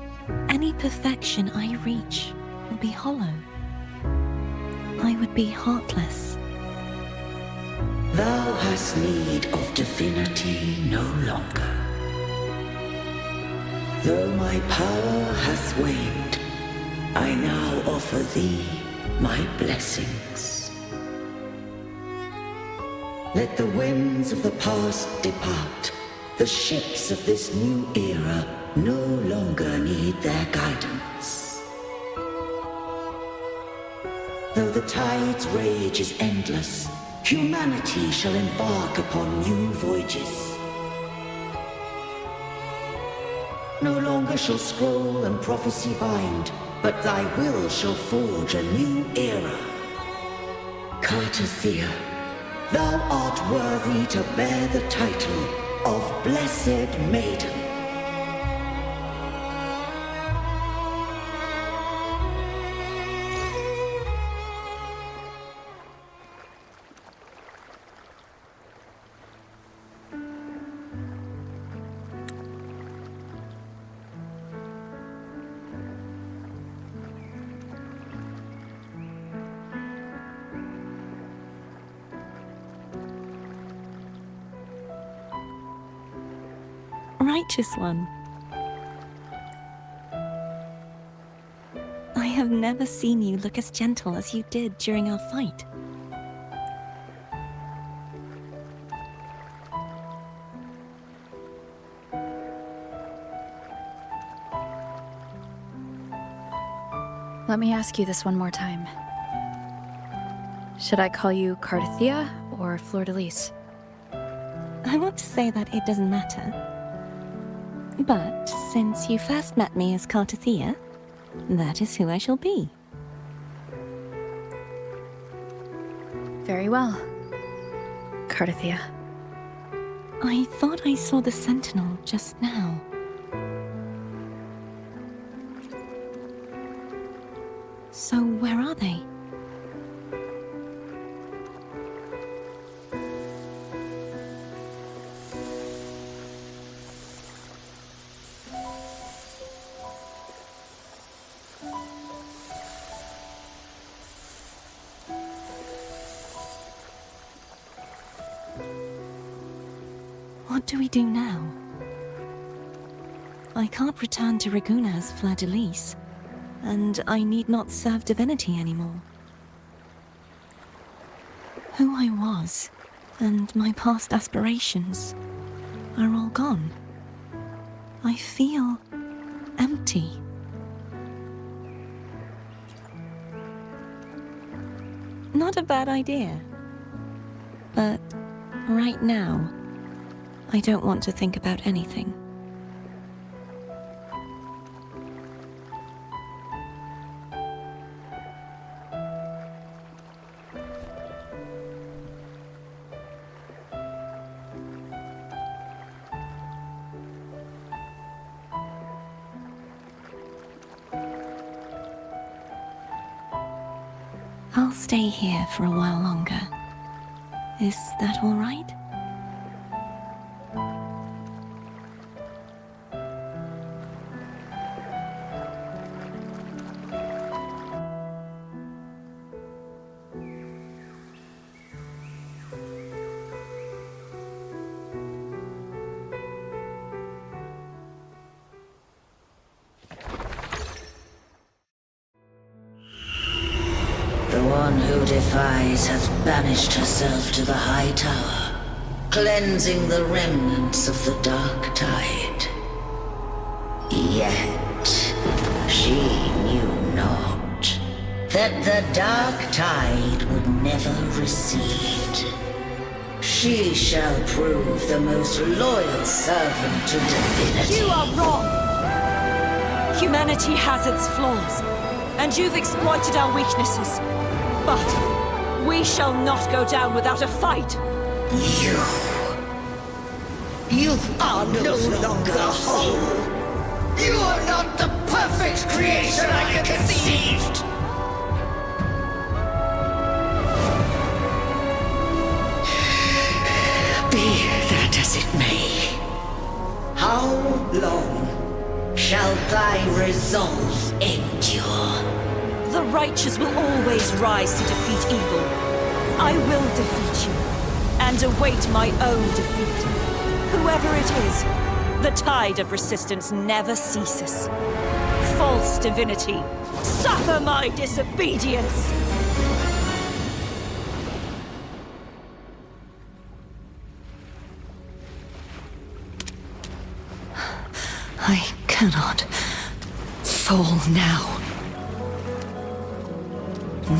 Speaker 1: any perfection I reach will be hollow. I would be heartless.
Speaker 5: Thou hast need of divinity no longer. Though my power hath waned, I now offer thee my blessings. Let the winds of the past depart. The ships of this new era no longer need their guidance. Though the tide's rage is endless, humanity shall embark upon new voyages. No longer shall scroll and prophecy bind, but thy will shall forge a new era. CARTETHYIA, thou art worthy to bear the title of Blessed Maiden.
Speaker 1: Righteous one. I have never seen you look as gentle as you did during our fight.
Speaker 2: Let me ask you this one more time. Should I call you CARTETHYIA or FLEURDELYS?
Speaker 1: I want to say that it doesn't matter. But since you first met me as CARTETHYIA, that is who I shall be.
Speaker 2: Very well. CARTETHYIA.
Speaker 1: I thought I saw the Sentinel just now. So where are they? What do we do now? I can't return to Reguna as Fleur-de-Lys, and I need not serve divinity anymore. Who I was, and my past aspirations, are all gone. I feel empty. Not a bad idea. But right now, I don't want to think about anything. I'll stay here for a while longer. Is that all right?
Speaker 5: The one who defies hath banished herself to the high tower, cleansing the remnants of the dark tide. Yet she knew not that the dark tide would never recede. She shall prove the most loyal servant to divinity.
Speaker 13: You are wrong! Humanity has its flaws, and you've exploited our weaknesses. But we shall not go down without a fight.
Speaker 5: You are no longer whole. You are not the perfect creation I conceived. long shall thy resolve endure?
Speaker 13: The righteous will always rise to defeat evil. I will defeat you, and await my own defeat. Whoever it is, the tide of resistance never ceases. False divinity, suffer my disobedience! I cannot fall now.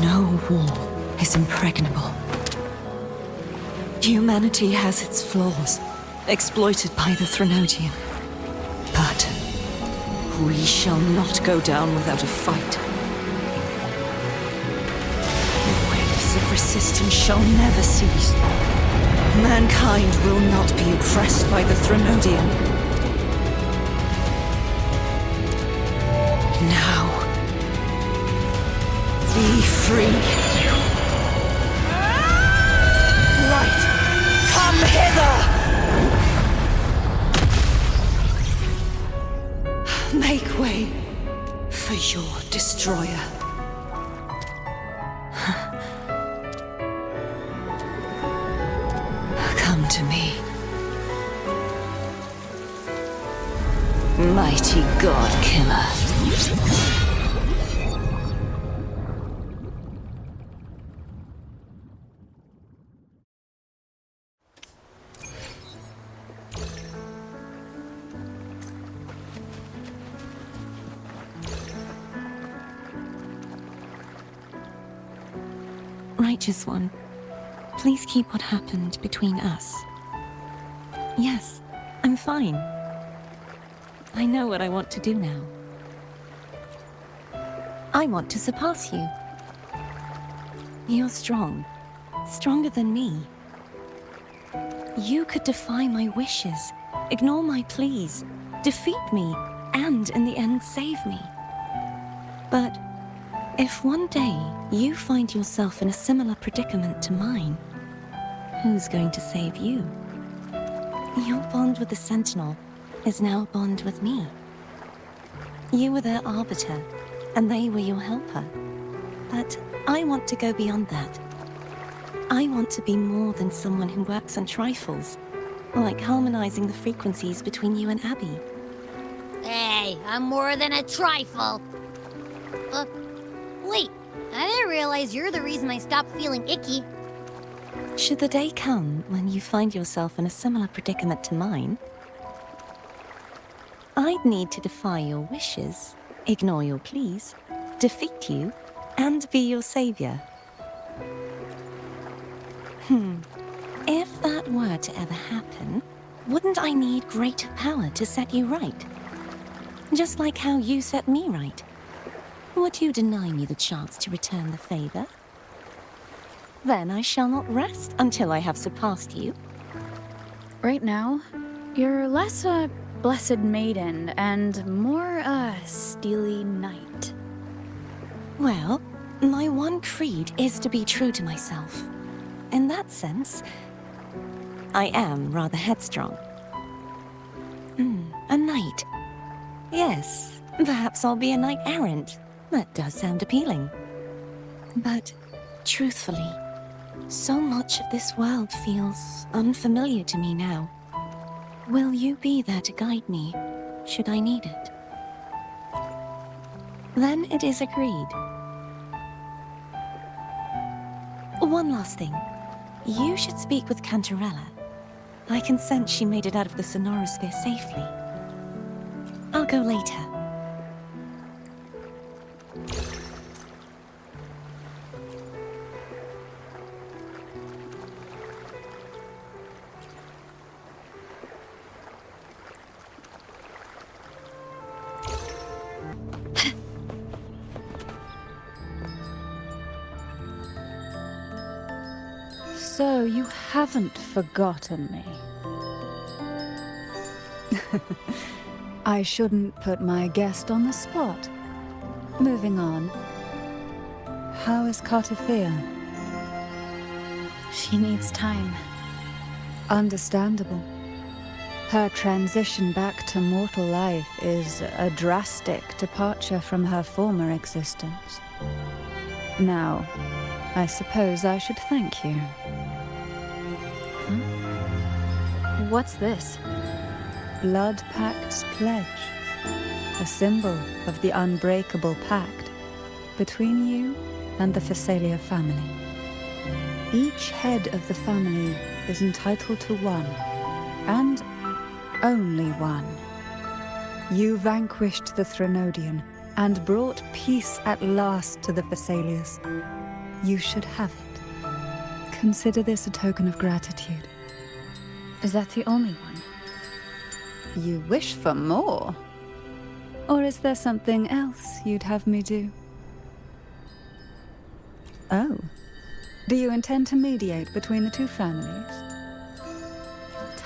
Speaker 13: No wall is impregnable. Humanity has its flaws, exploited by the Threnodian. But we shall not go down without a fight. The waves of resistance shall never cease. Mankind will not be oppressed by the Threnodian. Now, be free. Light, come hither! Make way for your destroyer. Come to me. Mighty godkiller.
Speaker 1: Righteous One, please keep what happened between us. Yes, I'm fine. I know what I want to do now. I want to surpass you. You're strong. Stronger than me. You could defy my wishes, ignore my pleas, defeat me, and in the end save me. But if one day you find yourself in a similar predicament to mine, who's going to save you? Your bond with the Sentinel is now a bond with me. You were their arbiter, and they were your helper. But I want to go beyond that. I want to be more than someone who works on trifles, like harmonizing the frequencies between you and Abby.
Speaker 4: Hey, I'm more than a trifle. Wait, I didn't realize you're the reason I stopped feeling icky.
Speaker 1: Should the day come when you find yourself in a similar predicament to mine, I'd need to defy your wishes, ignore your pleas, defeat you, and be your savior. If that were to ever happen, wouldn't I need greater power to set you right? Just like how you set me right. Would you deny me the chance to return the favor? Then I shall not rest until I have surpassed you.
Speaker 2: Right now, you're less a blessed maiden and more a steely knight.
Speaker 1: Well, my one creed is to be true to myself. In that sense, I am rather headstrong. A knight. Yes, perhaps I'll be a knight errant. That does sound appealing. But, truthfully, so much of this world feels unfamiliar to me now. Will you be there to guide me, should I need it? Then it is agreed. One last thing. You should speak with Cantarella. I can sense she made it out of the sonosphere safely. I'll go later.
Speaker 10: So you haven't forgotten me. I shouldn't put my guest on the spot. Moving on. How is CARTETHYIA?
Speaker 2: She needs time.
Speaker 10: Understandable. Her transition back to mortal life is a drastic departure from her former existence. Now, I suppose I should thank you.
Speaker 2: What's this?
Speaker 10: Blood Pact's pledge. A symbol of the unbreakable pact between you and the Phasalia family. Each head of the family is entitled to one, and only one. You vanquished the Threnodian and brought peace at last to the Phasalias. You should have it. Consider this a token of gratitude.
Speaker 2: Is that the only one?
Speaker 10: You wish for more? Or is there something else you'd have me do? Oh. Do you intend to mediate between the two families?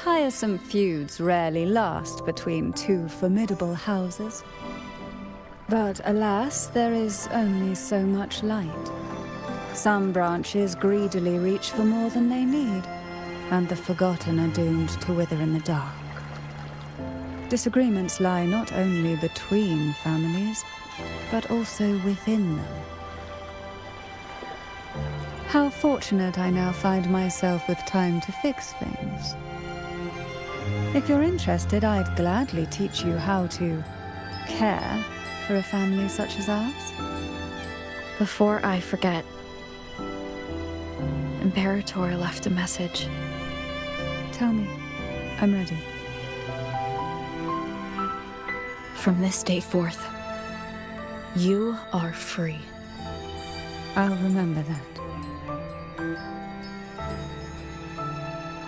Speaker 10: Tiresome feuds rarely last between two formidable houses. But alas, there is only so much light. Some branches greedily reach for more than they need, and the forgotten are doomed to wither in the dark. Disagreements lie not only between families, but also within them. How fortunate I now find myself with time to fix things. If you're interested, I'd gladly teach you how to care for a family such as ours.
Speaker 2: Before I forget, Imperator left a message.
Speaker 10: Tell me. I'm ready.
Speaker 2: From this day forth, you are free.
Speaker 10: I'll remember that.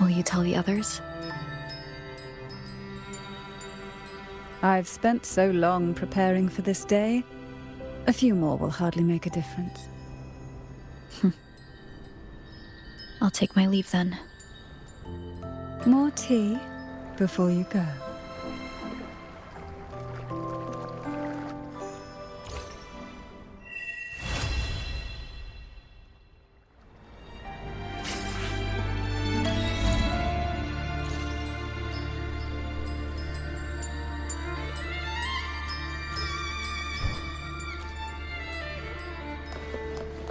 Speaker 2: Will you tell the others?
Speaker 10: I've spent so long preparing for this day. A few more will hardly make a difference.
Speaker 2: I'll take my leave then.
Speaker 10: More tea before you go.